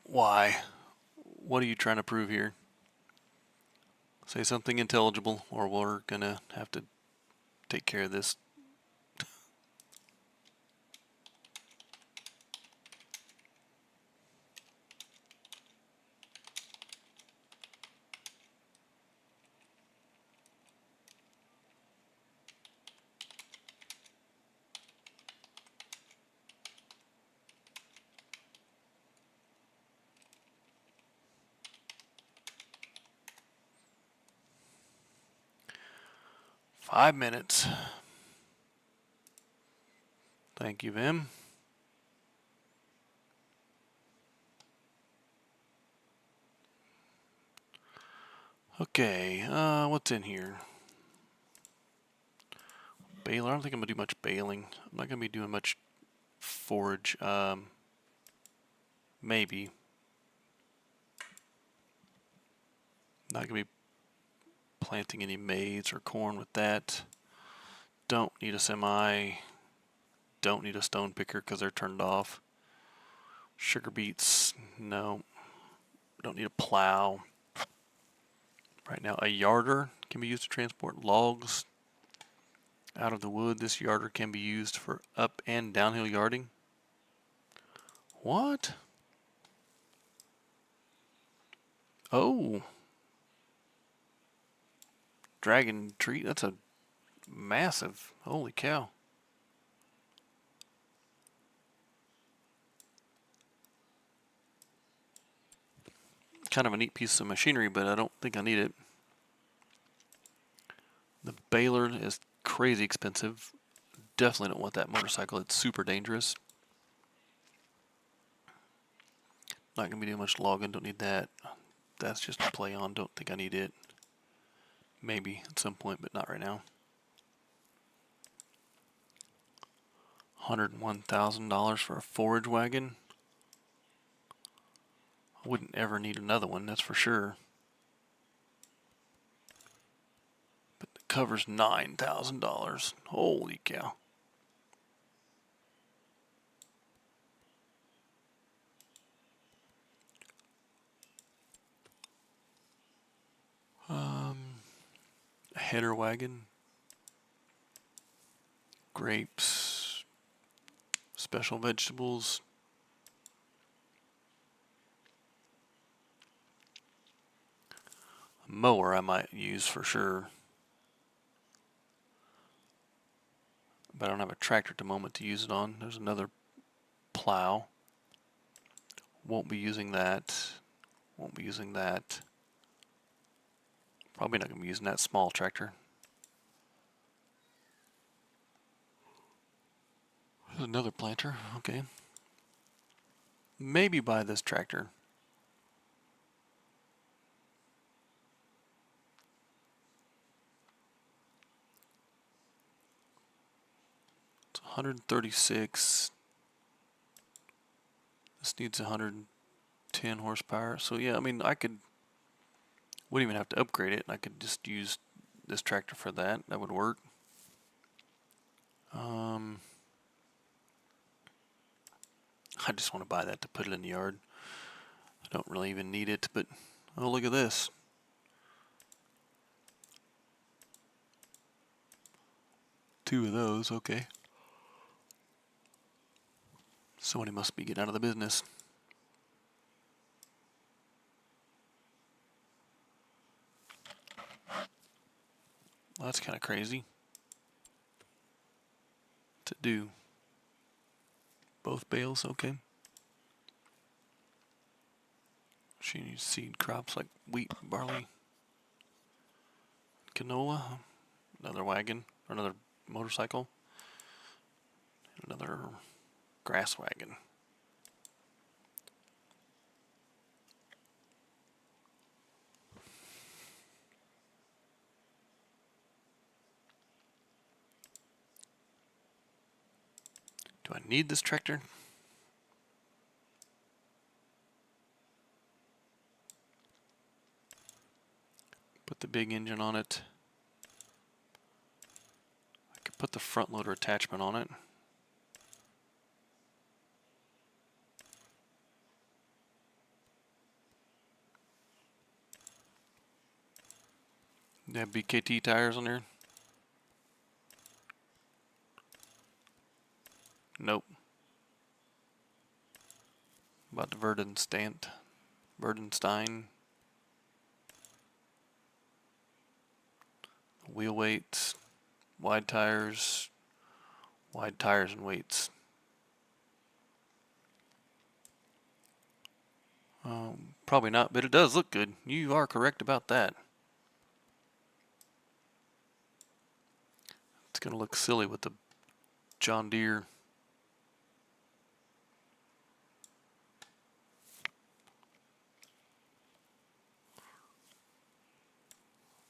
Why? What are you trying to prove here? Say something intelligible, or we're gonna have to take care of this. 5 minutes. Thank you, Vim. Okay, what's in here? Baler. I don't think I'm gonna do much baling. I'm not gonna be doing much forage. Maybe. Not gonna be planting any maize or corn with that. Don't need a semi. Don't need a stone picker because they're turned off. Sugar beets, no. Don't need a plow. Right now, a yarder can be used to transport logs out of the wood. This yarder can be used for up and downhill yarding. What? Oh. Dragon tree, that's a massive, holy cow. Kind of a neat piece of machinery, but I don't think I need it. The baler is crazy expensive. Definitely don't want that motorcycle. It's super dangerous. Not going to be doing much logging. Don't need that. That's just a play on. Don't think I need it. Maybe at some point, but not right now. $101,000 for a forage wagon. I wouldn't ever need another one, that's for sure. But the cover's $9,000. Holy cow. A header wagon. Grapes. Special vegetables. A mower I might use for sure. But I don't have a tractor at the moment to use it on. There's another plow. Won't be using that. Won't be using that. Probably not going to be using that small tractor. There's another planter. Okay. Maybe buy this tractor. It's 136. This needs 110 horsepower. So yeah, I mean, wouldn't even have to upgrade it. I could just use this tractor for that. That would work. I just want to buy that to put it in the yard. I don't really even need it, but oh, look at this. Two of those, okay. Somebody must be getting out of the business. Well, that's kind of crazy to do. Both bales, okay. She needs seed crops like wheat, barley, canola, another wagon, another motorcycle, another grass wagon. Do I need this tractor? Put the big engine on it. I could put the front loader attachment on it. They have BKT tires on there? Nope. About the Verdenstein. Wheel weights, wide tires and weights. Probably not, but it does look good. You are correct about that. gonna look silly with the John Deere.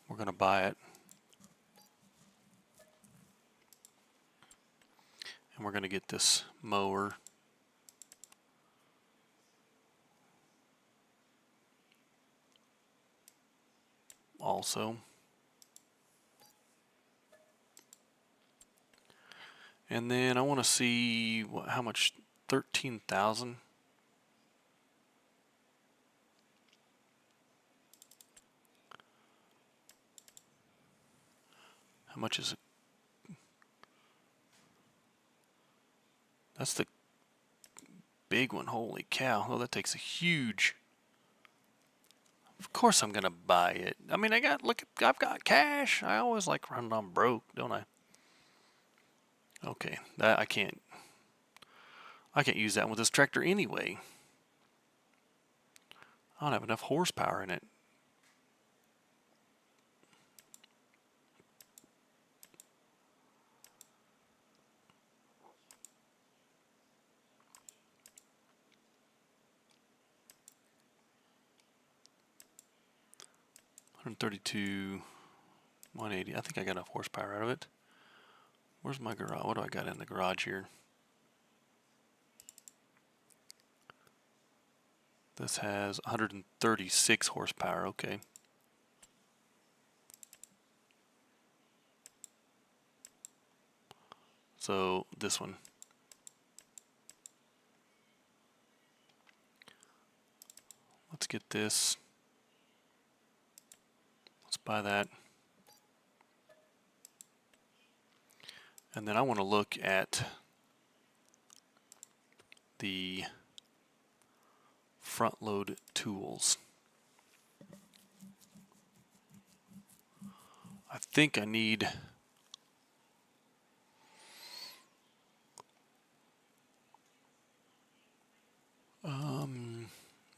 We're gonna buy it. And we're gonna get this mower. Also. And then I want to see how much, 13,000. How much is it? That's the big one. Holy cow. Oh, that takes a huge. Of course I'm going to buy it. I mean, I've got cash. I always like running on broke, don't I? Okay, that I can't use that with this tractor anyway. I don't have enough horsepower in it. $132, 180. I think I got enough horsepower out of it. Where's my garage? What do I got in the garage here? This has 136 horsepower. Okay. So this one. Let's get this. Let's buy that. And then I want to look at the front load tools. I think I need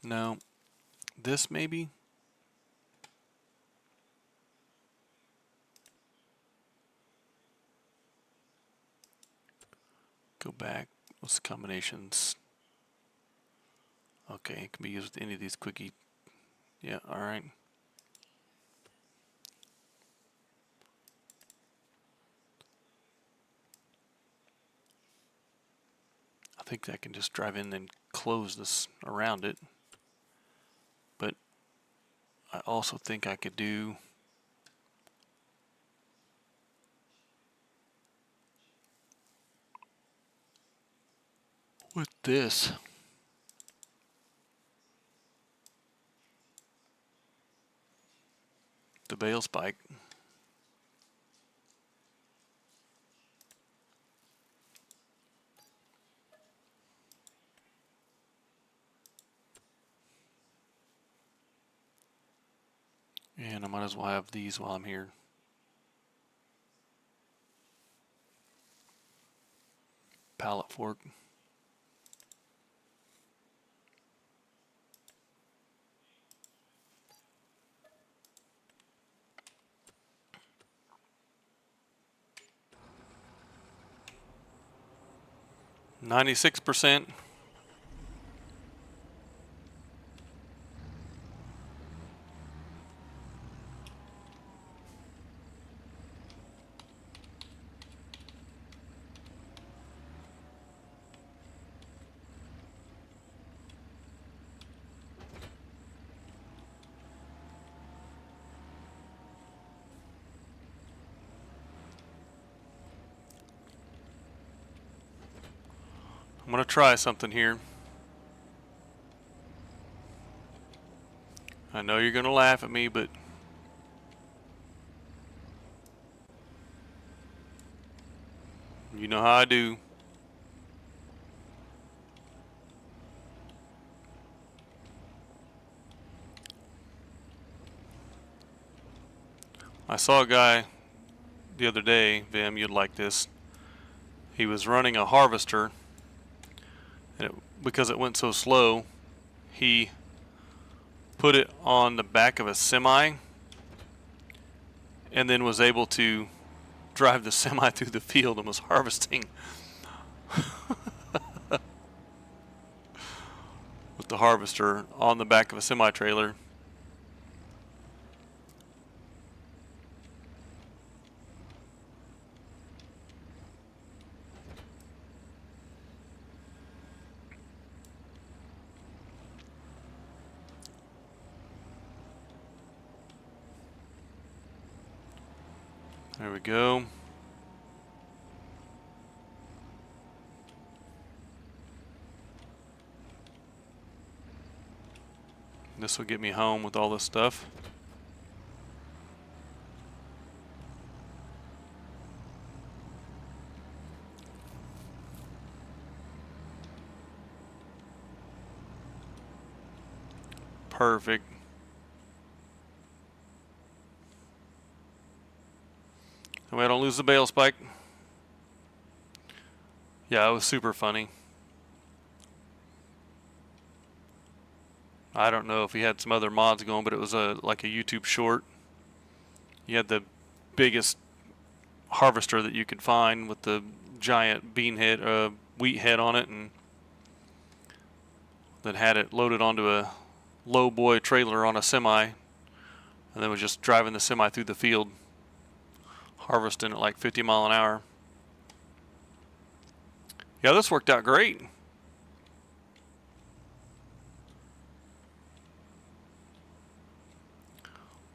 no, this maybe. Go back. What's the combinations? Okay, it can be used with any of these quickie. Yeah, all right. I think I can just drive in and close this around it. But I also think I could do with this. The bale spike. And I might as well have these while I'm here. Pallet fork. %. I'm going to try something here. I know you're going to laugh at me, but you know how I do. I saw a guy the other day, Vim, you'd like this. He was running a harvester, and because it went so slow, he put it on the back of a semi and then was able to drive the semi through the field and was harvesting with the harvester on the back of a semi trailer. There we go. This will get me home with all this stuff. Perfect. That way I don't lose the bale spike. Yeah, it was super funny. I don't know if he had some other mods going, but it was like a YouTube short. He had the biggest harvester that you could find with the giant wheat head on it, and that had it loaded onto a low boy trailer on a semi, and then was just driving the semi through the field, harvesting at like 50 mile an hour. Yeah, this worked out great.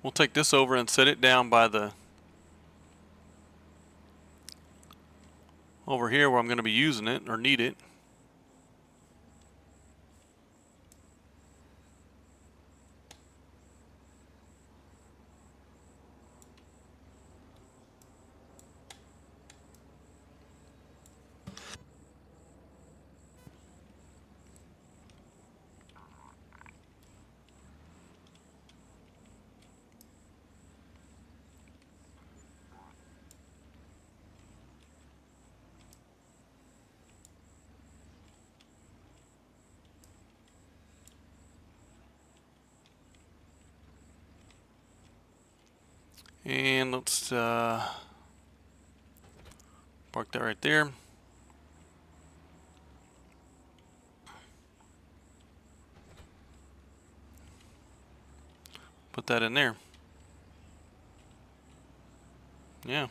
We'll take this over and set it down by over here where I'm going to be using it or need it. And let's park that right there. Put that in there. Yeah.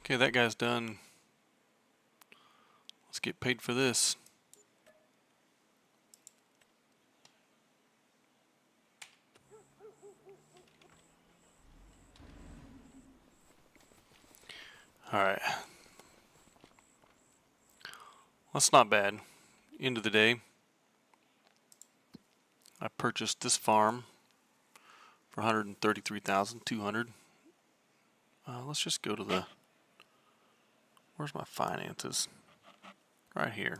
Okay, that guy's done. Let's get paid for this. Alright. That's not bad. End of the day, I purchased this farm for $133,200. Let's just go to the... Where's my finances? Right here.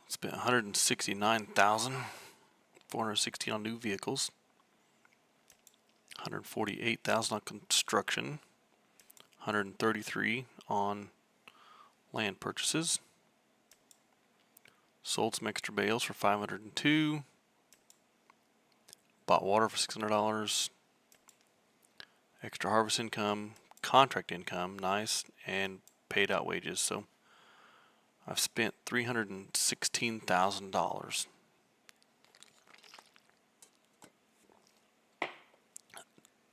Spent $169,416 on new vehicles. $148,000 on construction. $133,000 on land purchases. Sold some extra bales for $502. Bought water for $600. Extra harvest income, contract income, nice, and paid out wages. So I've spent $316,000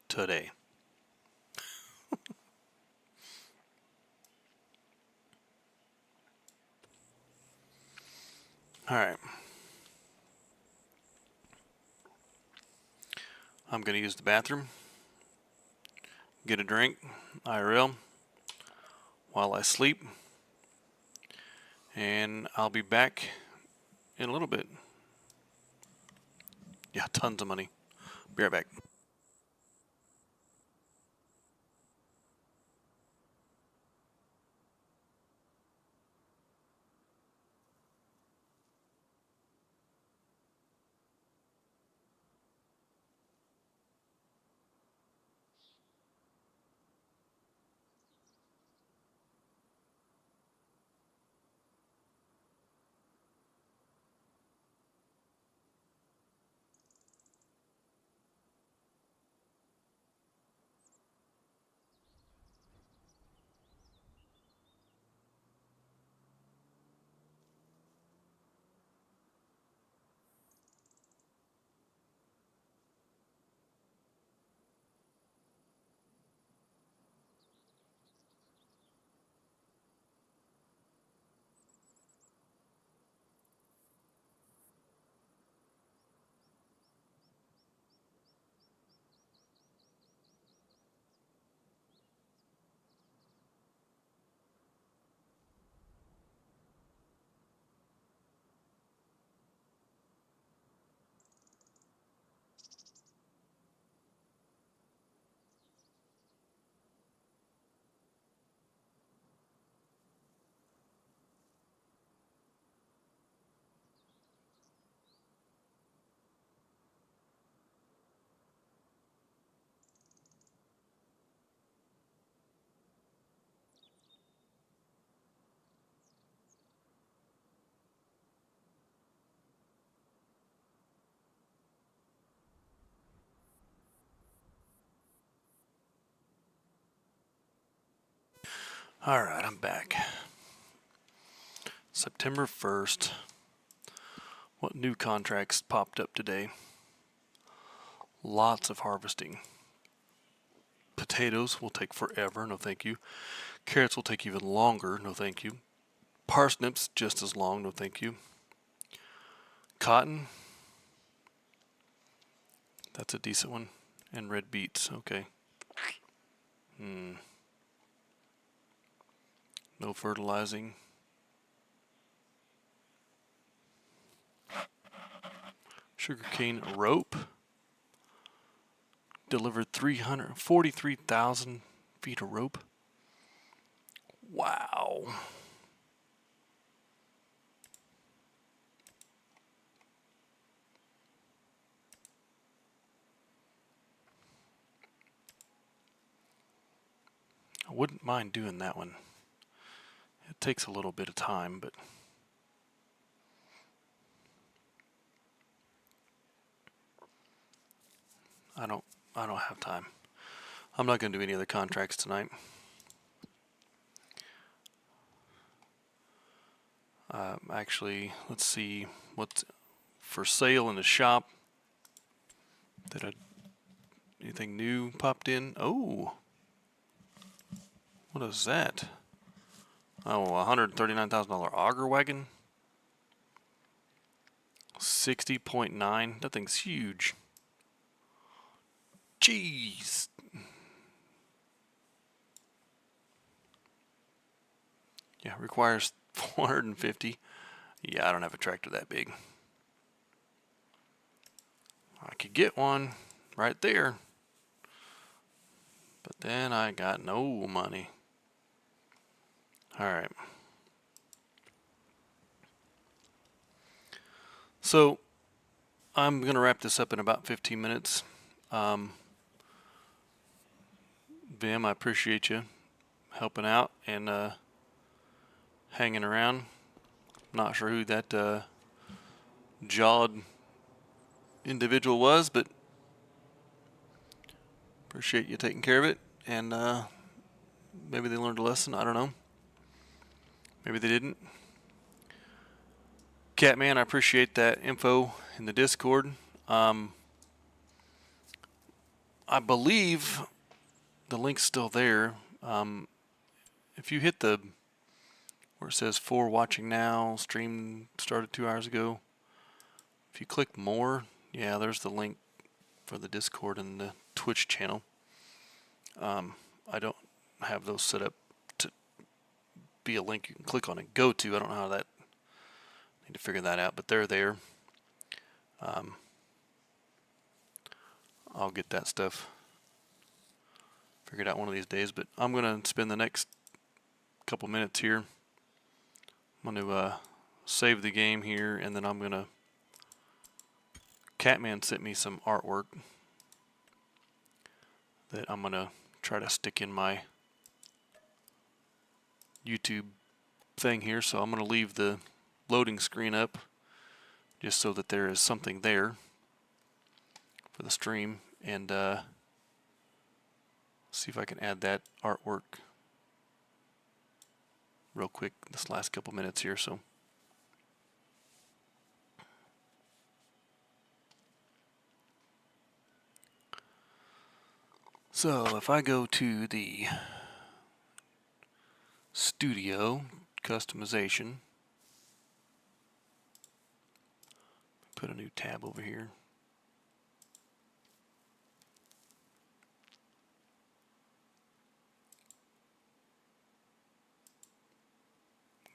today. All right. I'm going to use the bathroom, get a drink, IRL, while I sleep, and I'll be back in a little bit. Yeah, tons of money. Be right back. All right, I'm back. September 1st. What new contracts popped up today? Lots of harvesting. Potatoes will take forever, no thank you. Carrots will take even longer, no thank you. Parsnips, just as long, no thank you. Cotton, that's a decent one. And red beets, okay. No fertilizing. Sugarcane rope delivered 343,000 feet of rope. Wow. I wouldn't mind doing that one. It takes a little bit of time, but I don't have time. I'm not going to do any other contracts tonight. Actually, let's see what's for sale in the shop. Anything new popped in? Oh, what is that? Oh, $139,000 auger wagon. 60.9. That thing's huge. Jeez. Yeah, requires 450. Yeah, I don't have a tractor that big. I could get one right there. But then I got no money. Alright. So, I'm going to wrap this up in about 15 minutes. Vim, I appreciate you helping out and hanging around. Not sure who that jawed individual was, but appreciate you taking care of it. And maybe they learned a lesson. I don't know. Maybe they didn't. Catman, I appreciate that info in the Discord. I believe the link's still there. If you hit the where it says for watching now, stream started 2 hours ago. If you click more, yeah, there's the link for the Discord and the Twitch channel. I don't have those set up to be a link you can click on and go to. I don't know how that. Need to figure that out, but they're there. I'll get that stuff figured out one of these days. But I'm gonna spend the next couple minutes here. I'm gonna save the game here, and then I'm gonna. Catman sent me some artwork that I'm gonna try to stick in my YouTube thing here. So I'm gonna leave the loading screen up just so that there is something there for the stream, and see if I can add that artwork real quick this last couple minutes here. So if I go to the studio customization, put a new tab over here.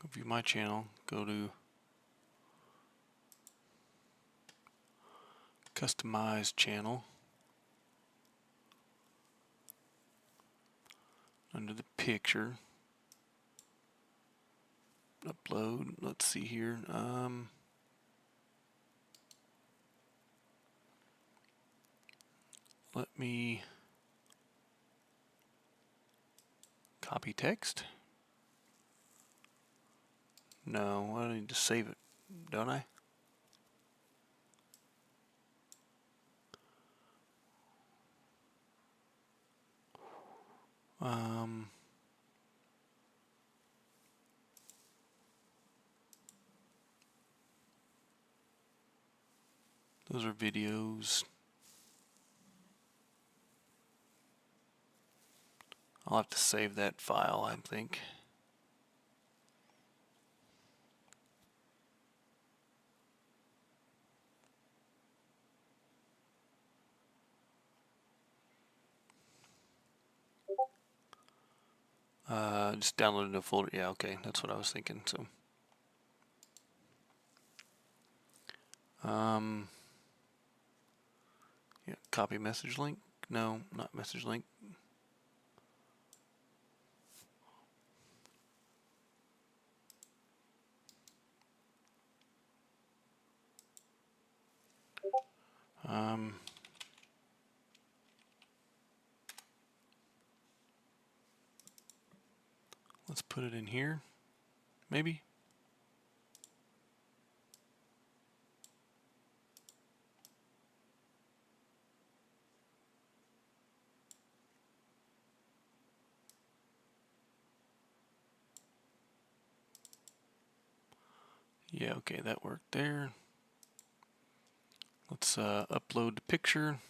Go view my channel, go to customize channel. Under the picture, upload, let's see here, let me copy text. No, I need to save it, don't I? Those are videos. I'll have to save that file, I think. Just downloaded a folder. Yeah, okay, that's what I was thinking. So, yeah, copy message link. No, not message link. Let's put it in here, maybe. Yeah, okay, that worked there. Let's upload the picture.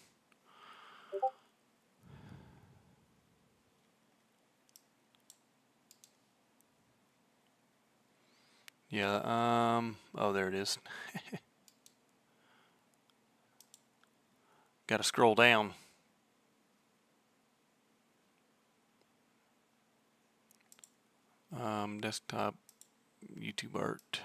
Yeah, oh, there it is. Gotta scroll down. Desktop, YouTube art.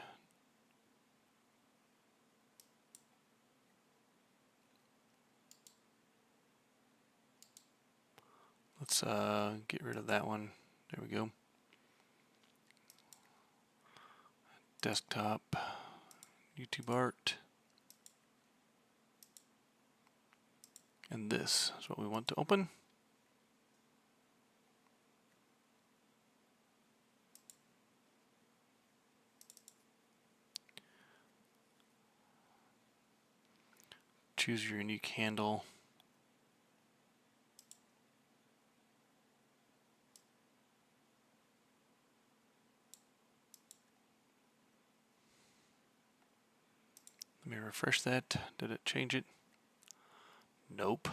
Let's get rid of that one. There we go. Desktop, YouTube art. And this is what we want to open. Choose your unique handle. Let me refresh that. Did it change it? Nope.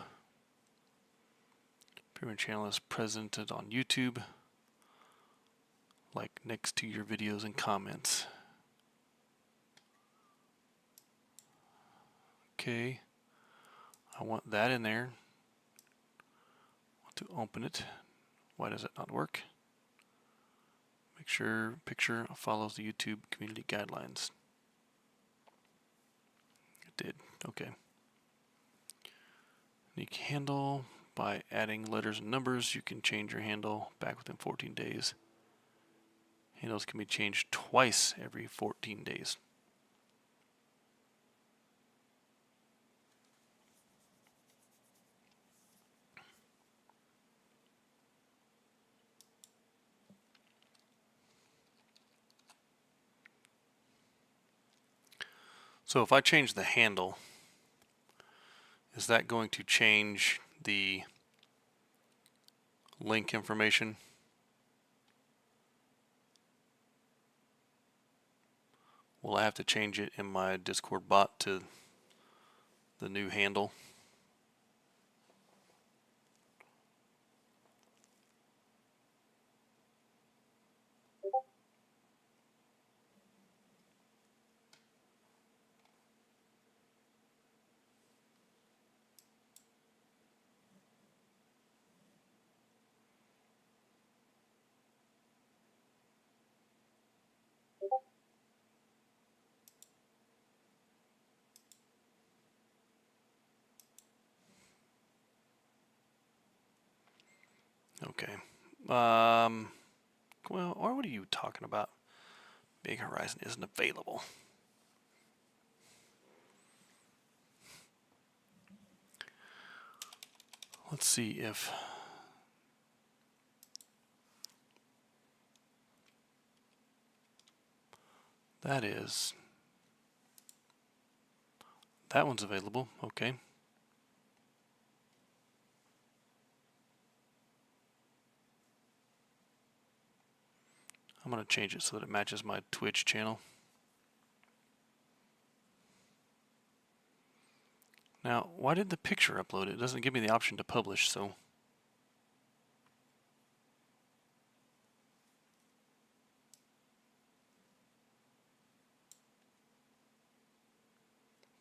Pyramid channel is presented on YouTube, like next to your videos and comments. Okay, I want that in there. I want to open it. Why does it not work? Make sure picture follows the YouTube community guidelines. It did. Okay. Unique handle. By adding letters and numbers, you can change your handle back within 14 days. Handles can be changed twice every 14 days. So if I change the handle, is that going to change the link information? Will I have to change it in my Discord bot to the new handle? Okay. Well, or what are you talking about? Big Horizon isn't available. Let's see if that one's available. Okay. I'm going to change it so that it matches my Twitch channel. Now, why did the picture upload? It doesn't give me the option to publish, so.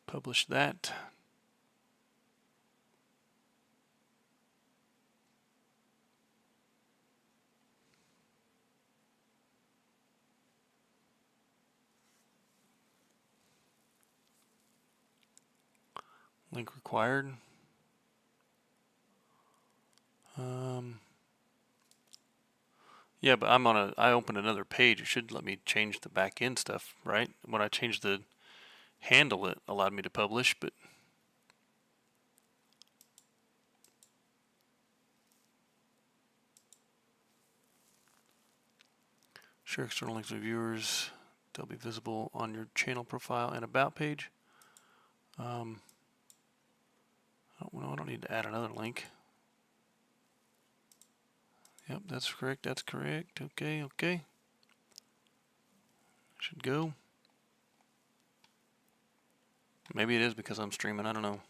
Publish that. Link required. Yeah, but I opened another page. It should let me change the back end stuff, right? When I changed the handle, it allowed me to publish, but share external links with viewers. They'll be visible on your channel profile and about page. Oh, no, I don't need to add another link. Yep, that's correct. That's correct. Okay, okay. Should go. Maybe it is because I'm streaming. I don't know.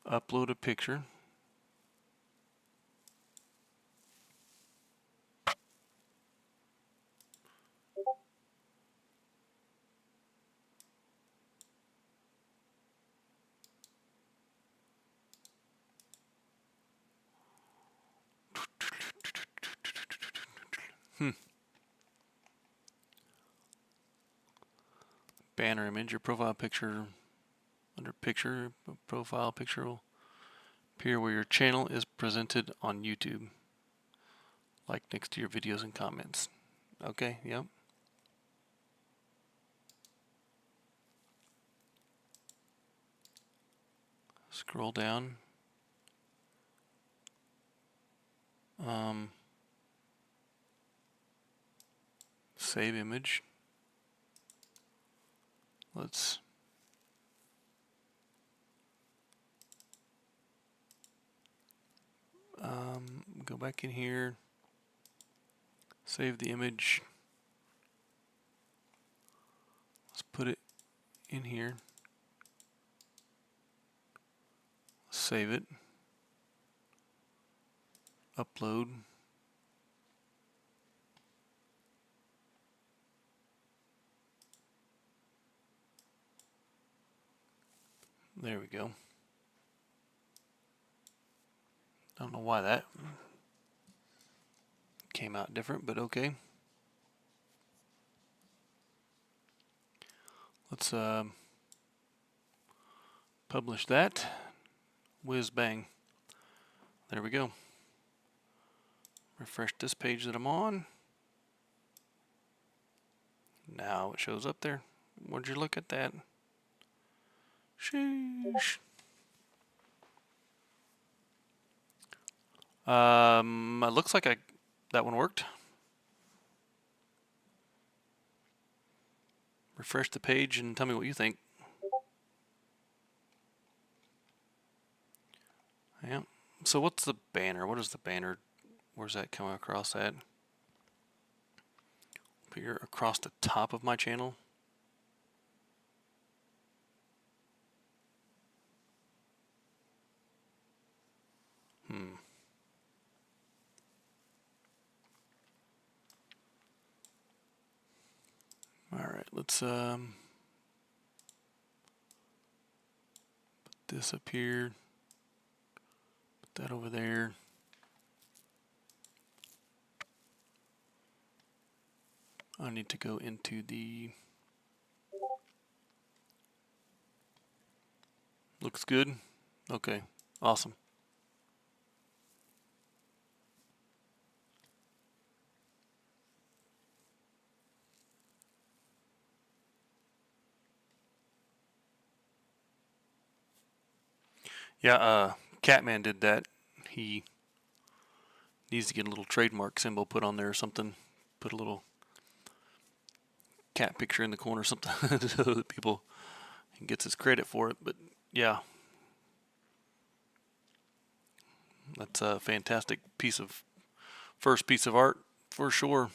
Upload a picture. Banner image. Your profile picture. Under picture, profile picture will appear where your channel is presented on YouTube, like next to your videos and comments. Okay, yep. Scroll down. Save image. Let's go back in here. Save the image. Let's put it in here. Save it. Upload. There we go. Don't know why that came out different, but okay. Let's publish that. Whiz bang. There we go. Refresh this page that I'm on. Now it shows up there. Would you look at that? Sheesh. It looks like that one worked. Refresh the page and tell me what you think. Yeah. So what's the banner? What is the banner? Where's that coming across at? Appear across the top of my channel. Alright, let's put this up here. Put that over there. I need to go into the... Looks good? Okay, awesome. Yeah, Catman did that. He needs to get a little trademark symbol put on there or something. put a little cat picture in the corner or something so that people gets his credit for it. But yeah, that's a fantastic first piece of art for sure.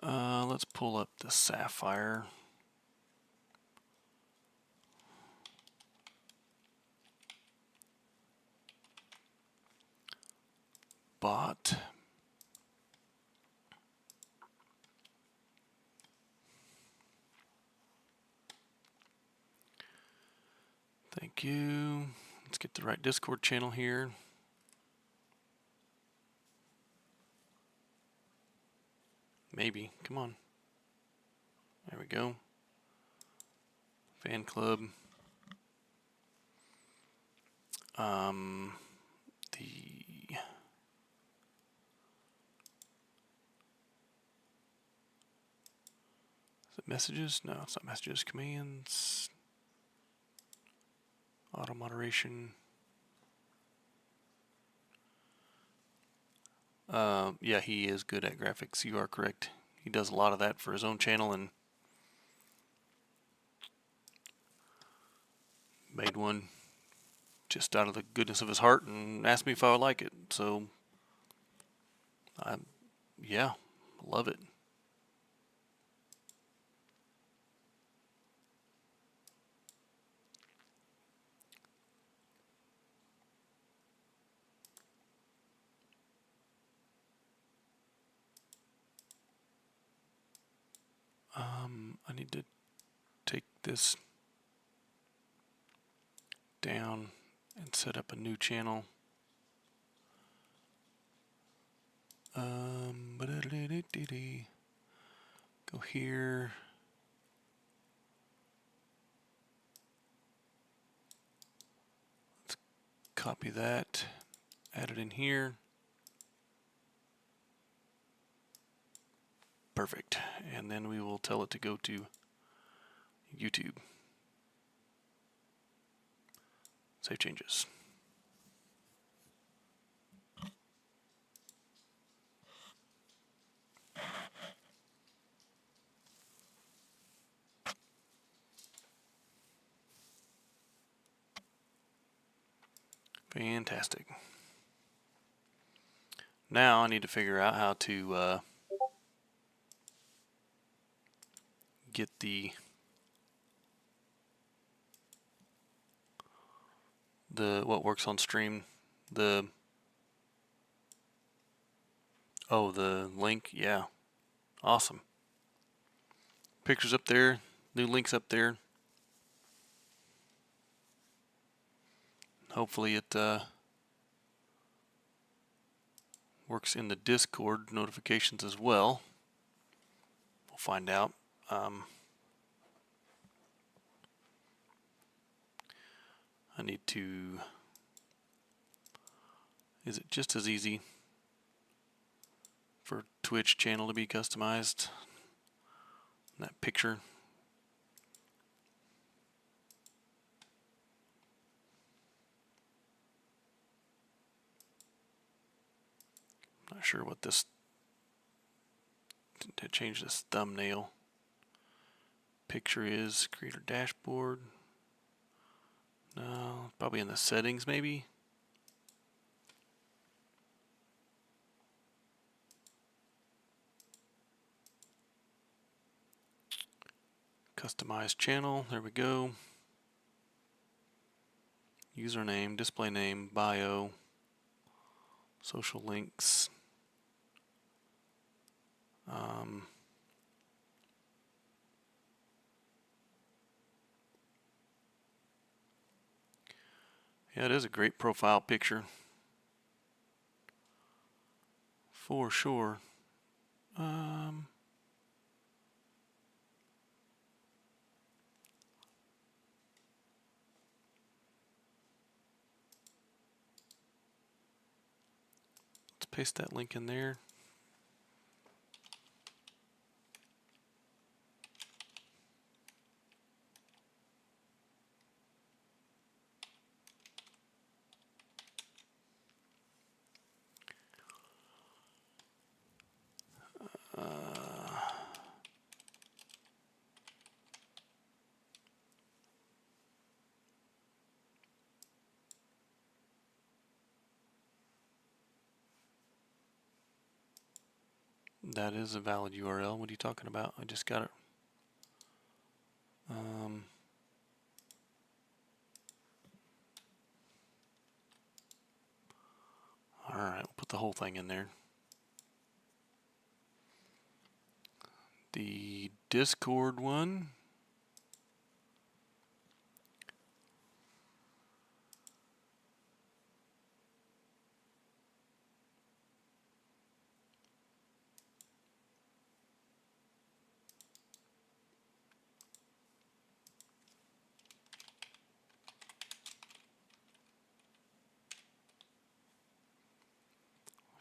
Let's pull up the sapphire. Bot. Thank you. Let's get the right Discord channel here. Maybe. Come on. There we go. Fan club. Is it messages? No, it's not messages. Commands. Auto moderation. Yeah, he is good at graphics. You are correct. He does a lot of that for his own channel and made one just out of the goodness of his heart and asked me if I would like it. So, yeah, love it. I need to take this down and set up a new channel. Go here. Let's copy that, add it in here. Perfect. And then we will tell it to go to YouTube. Save changes. Fantastic. Now I need to figure out how to get what works on stream, the link. Yeah, awesome. Pictures up there, new links up there. Hopefully it works in the Discord notifications as well. We'll find out. I need to. Is it just as easy for Twitch channel to be customized? That picture. Not sure what this to change this thumbnail picture is. Creator dashboard. No, probably in the settings maybe. Customize channel. There we go. Username, display name, bio, social links. Yeah, it is a great profile picture. For sure. Let's paste that link in there. That is a valid URL. What are you talking about? I just got it. Alright, we'll put the whole thing in there. The Discord one.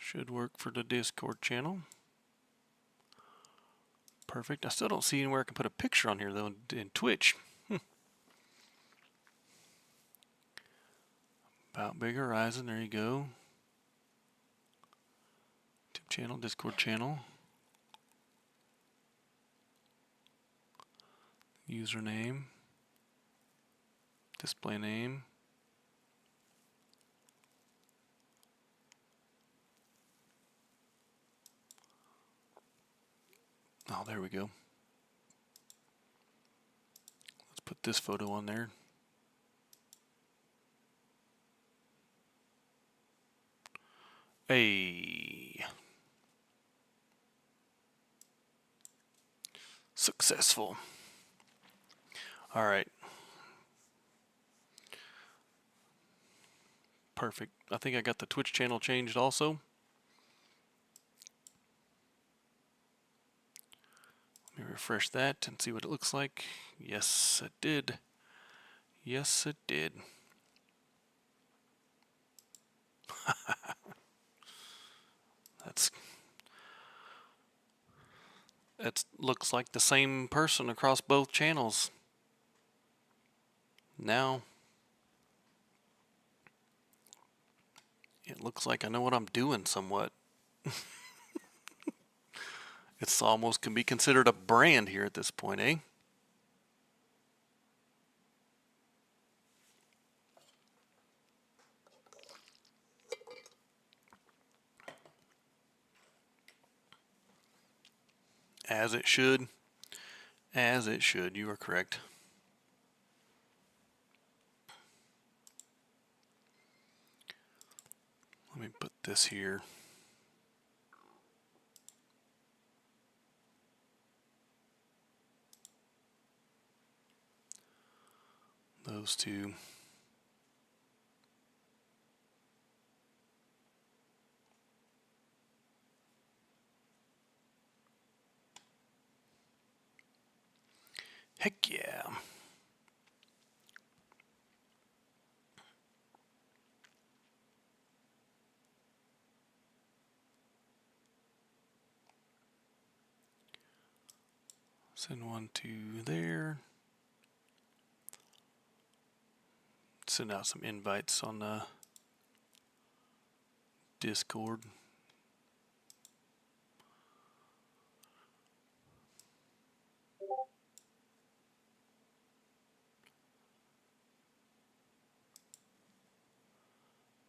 Should work for the Discord channel. Perfect. I still don't see anywhere I can put a picture on here though in Twitch. About Big Horizon, there you go. YouTube channel, Discord channel. Username. Display name. Oh, there we go. Let's put this photo on there. Hey. Successful. All right. Perfect. I think I got the Twitch channel changed also. Let me refresh that and see what it looks like. Yes, it did. Yes, it did. That looks like the same person across both channels. Now, it looks like I know what I'm doing somewhat. It's almost can be considered a brand here at this point, eh? As it should. As it should. You are correct. Let me put this here. Those two. Heck yeah. Send one to there. Send out some invites on the Discord.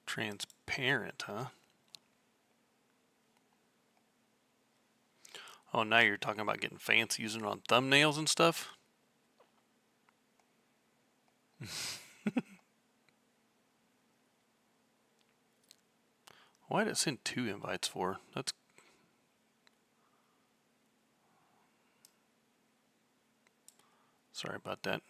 Transparent, huh? Oh, now you're talking about getting fancy using it on thumbnails and stuff? Why did it send 2 invites for? That's... Sorry about that.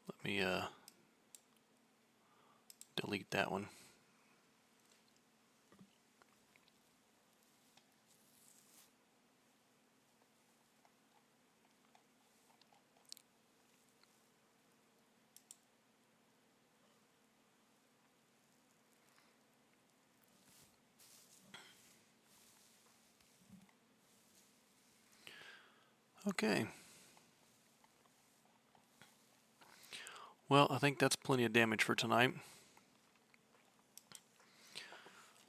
Let me delete that one. Okay. Well, I think that's plenty of damage for tonight.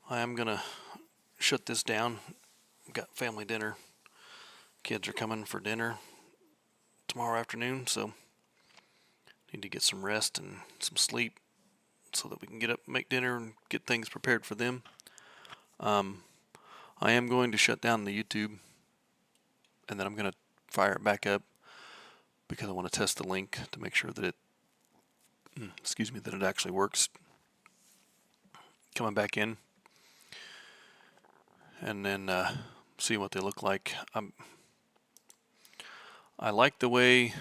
I am gonna shut this down. I've got family dinner. Kids are coming for dinner tomorrow afternoon, so Need to get some rest and some sleep so that we can get up, make dinner, and get things prepared for them. I am going to shut down the YouTube, and then I'm going to fire it back up because I want to test the link to make sure that it, that it actually works. Coming back in, and then see what they look like. I like the way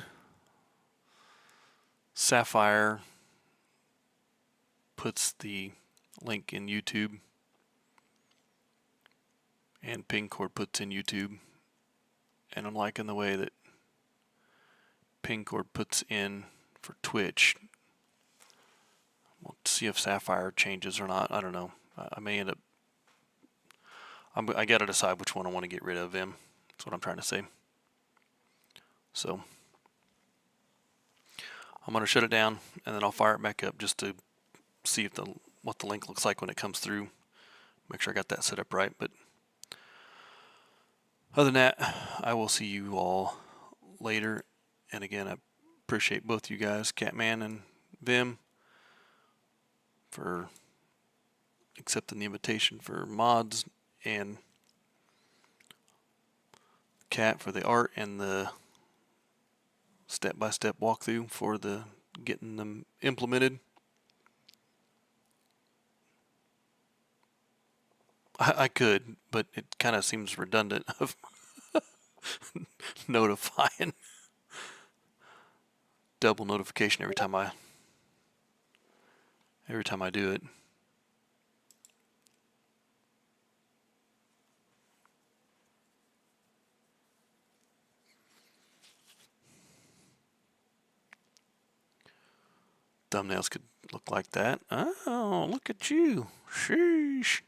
Sapphire puts the link in YouTube and Pingcord puts in YouTube, and I'm liking the way that Pingcord puts in for Twitch. We'll see if Sapphire changes or not. I don't know. I may end up. I got to decide which one I want to get rid of. That's what I'm trying to say. So I'm going to shut it down, and then I'll fire it back up just to see if what the link looks like when it comes through. Make sure I got that set up right. But other than that, I will see you all later. And again, I appreciate both you guys, Catman and Vim, for accepting the invitation for mods, and Cat for the art and the step-by-step walkthrough for the getting them implemented. I could, but it kind of seems redundant of notifying. Double notification every time I do it. Thumbnails could look like that. Oh, look at you. Sheesh.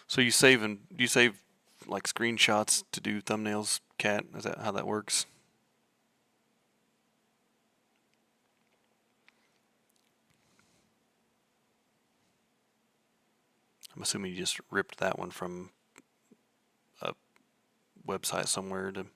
So you save like screenshots to do thumbnails, Cat? Is that how that works? I'm assuming you just ripped that one from a website somewhere to.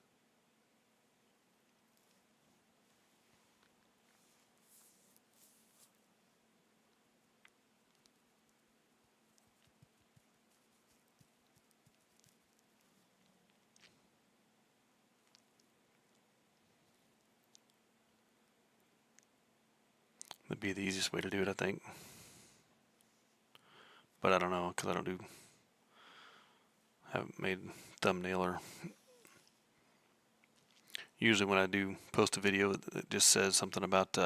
That'd be the easiest way to do it, I think. But I don't know, because I haven't made thumbnail, or usually when I do post a video, it just says something about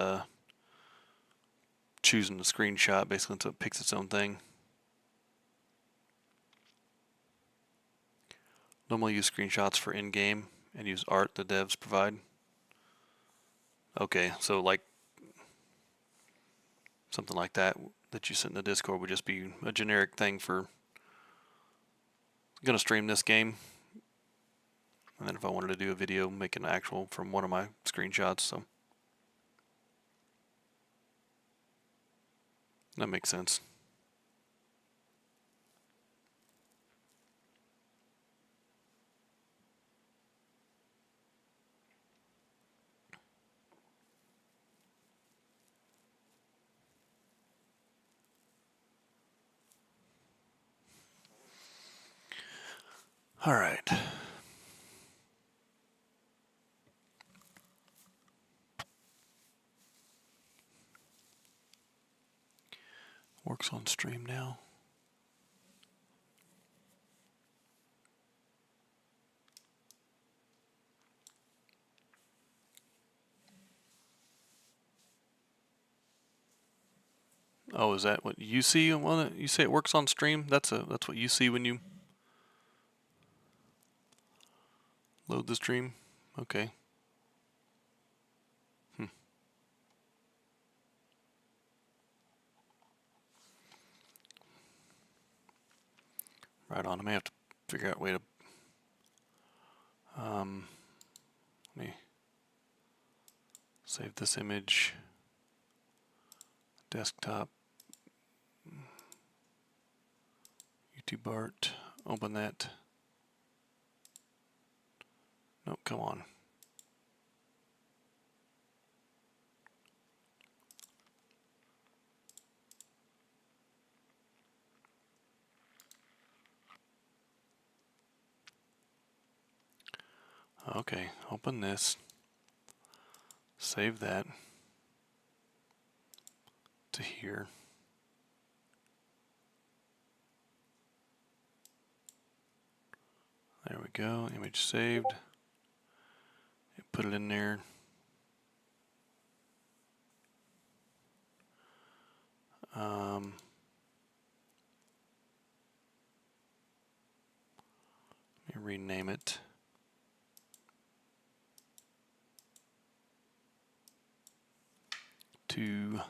choosing the screenshot, basically, until it picks its own thing. Normally use screenshots for in-game and use art the devs provide. Okay, so like something like that you sent in the Discord would just be a generic thing for gonna stream this game, and then if I wanted to do a video, make an actual from one of my screenshots. So that makes sense. All right. Works on stream now. Oh, is that what you see? Well, you say it works on stream. That's what you see when you load the stream. Okay. Right on. I may have to figure out a way to. Let me save this image. Desktop. YouTube art. open that. Nope, come on. Okay, open this. Save that to here. There we go, image saved. Put it in there. Let me rename it. To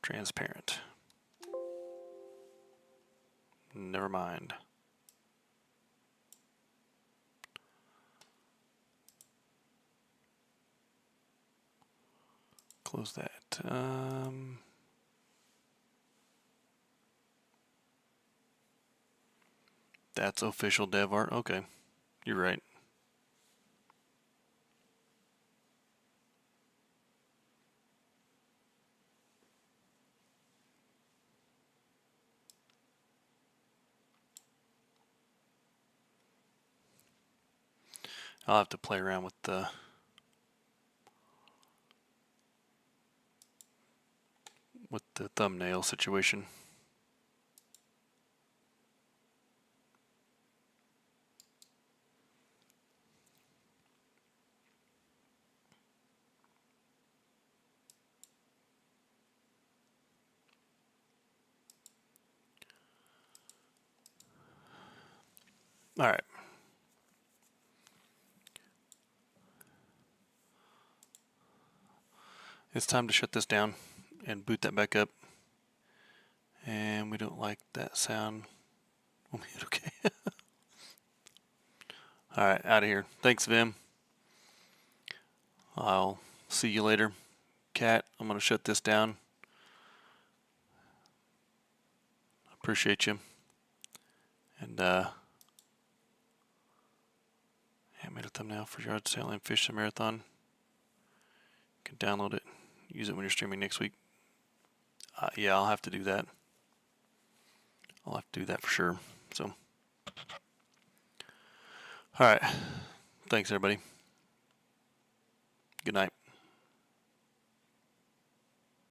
transparent. Never mind. Close that. That's official dev art. Okay, you're right. I'll have to play around with the thumbnail situation. All right. It's time to shut this down and boot that back up. And we don't like that sound. We'll hit okay. All right, out of here. Thanks, Vim. I'll see you later. Cat, I'm going to shut this down. Appreciate you. And I made a thumbnail for Yard Sale and Fish Marathon. You can download it, use it when you're streaming next week. Yeah, I'll have to do that. I'll have to do that for sure. So, all right. Thanks, everybody. Good night.